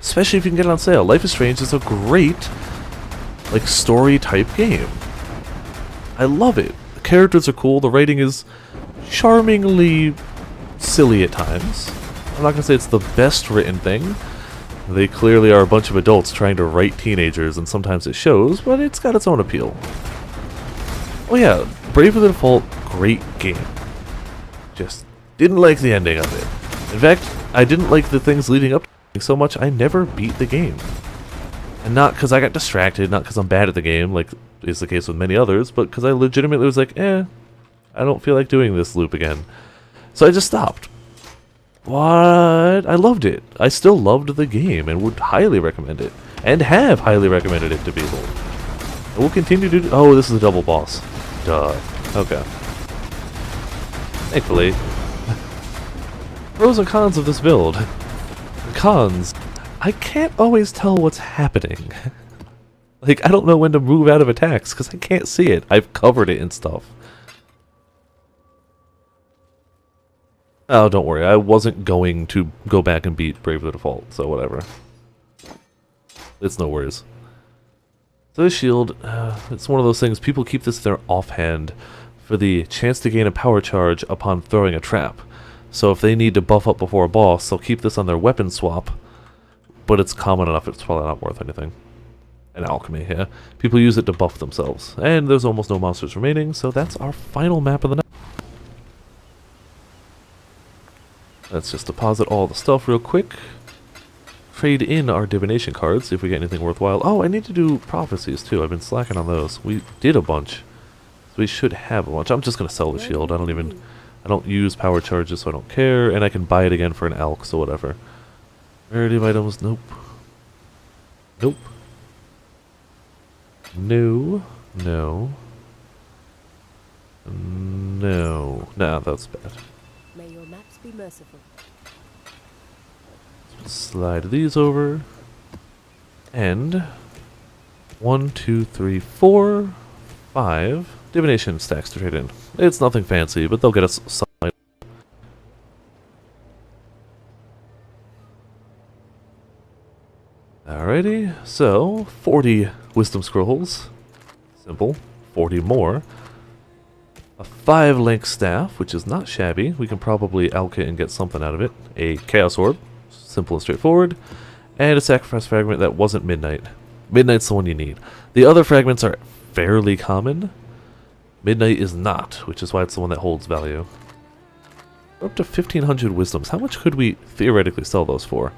Especially if you can get it on sale. Life is Strange is a great, like, story-type game. I love it. The characters are cool, the writing is charmingly silly at times. I'm not going to say it's the best written thing. They clearly are a bunch of adults trying to write teenagers, and sometimes it shows, but it's got its own appeal. Oh yeah, Bravely Default, great game. Just didn't like the ending of it. In fact, I didn't like the things leading up to it so much I never beat the game. And not because I got distracted, not because I'm bad at the game, like is the case with many others, but because I legitimately was like, I don't feel like doing this loop again. So I just stopped. What? I loved it. I still loved the game and would highly recommend it. And have highly recommended it to people. I will continue to do... Oh, this is a double boss. Duh. Okay. Thankfully. Pros and cons of this build. Cons. I can't always tell what's happening. Like, I don't know when to move out of attacks, because I can't see it. I've covered it and stuff. Oh, don't worry. I wasn't going to go back and beat Bravely Default, so whatever. It's no worries. So this shield, it's one of those things, people keep this there offhand for the chance to gain a power charge upon throwing a trap. So if they need to buff up before a boss, they'll keep this on their weapon swap, but it's common enough it's probably not worth anything. And alchemy, yeah. People use it to buff themselves. And there's almost no monsters remaining, so that's our final map of the night. Let's just deposit all the stuff real quick. Trade in our divination cards if we get anything worthwhile. Oh, I need to do prophecies too. I've been slacking on those. We did a bunch. So we should have a bunch. I'm just going to sell the shield. I don't use power charges, so I don't care. And I can buy it again for an elk, so whatever. Rarity of items, nope. Nope. No. No. No. Nah, that's bad. May your maps be merciful. Slide these over. And 1, 2, 3, 4, 5 divination stacks to trade in. It's nothing fancy, but they'll get us some. Alrighty, so 40 wisdom scrolls. Simple. 40 more. A 5-link staff, which is not shabby. We can probably alk it and get something out of it. A chaos orb. Simple and straightforward. And a sacrifice fragment that wasn't midnight. Midnight's the one you need. The other fragments are fairly common. Midnight is not, which is why it's the one that holds value. We're up to 1,500 wisdoms. How much could we theoretically sell those for?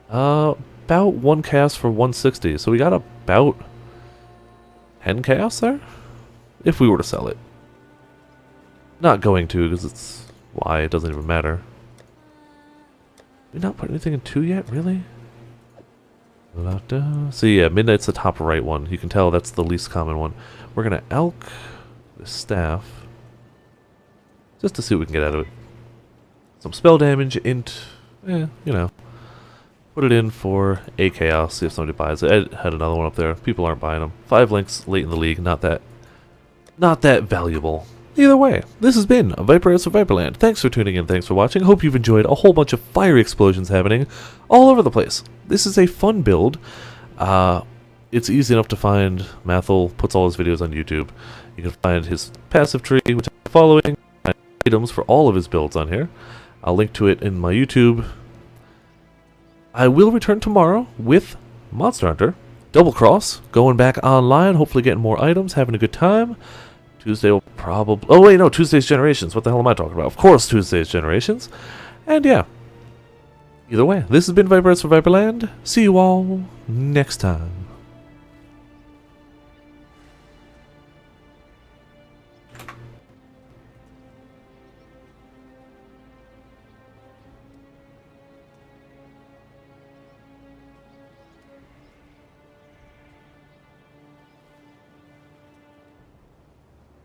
About 1 chaos for 160. So we got about 10 chaos there? If we were to sell it. Not going to, because it's... why, it doesn't even matter. Did we not put anything in 2 yet, really? So yeah, Midnight's the top right one. You can tell that's the least common one. We're gonna elk the staff. Just to see what we can get out of it. Some spell damage, int... you know. Put it in for a chaos, see if somebody buys it. I had another one up there. People aren't buying them. 5 links late in the league, not that valuable. Either way, this has been Viper of Viperland. Thanks for tuning in, thanks for watching. Hope you've enjoyed a whole bunch of fiery explosions happening all over the place. This is a fun build. It's easy enough to find. Mathel puts all his videos on YouTube. You can find his passive tree, which I'm following, items for all of his builds on here. I'll link to it in my YouTube. I will return tomorrow with Monster Hunter. Double Cross, going back online, hopefully getting more items, having a good time. Tuesday will probably... oh wait, no, Tuesday's Generations. What the hell am I talking about? Of course Tuesday's Generations. And yeah. Either way, this has been Viper for Viperland. See you all next time.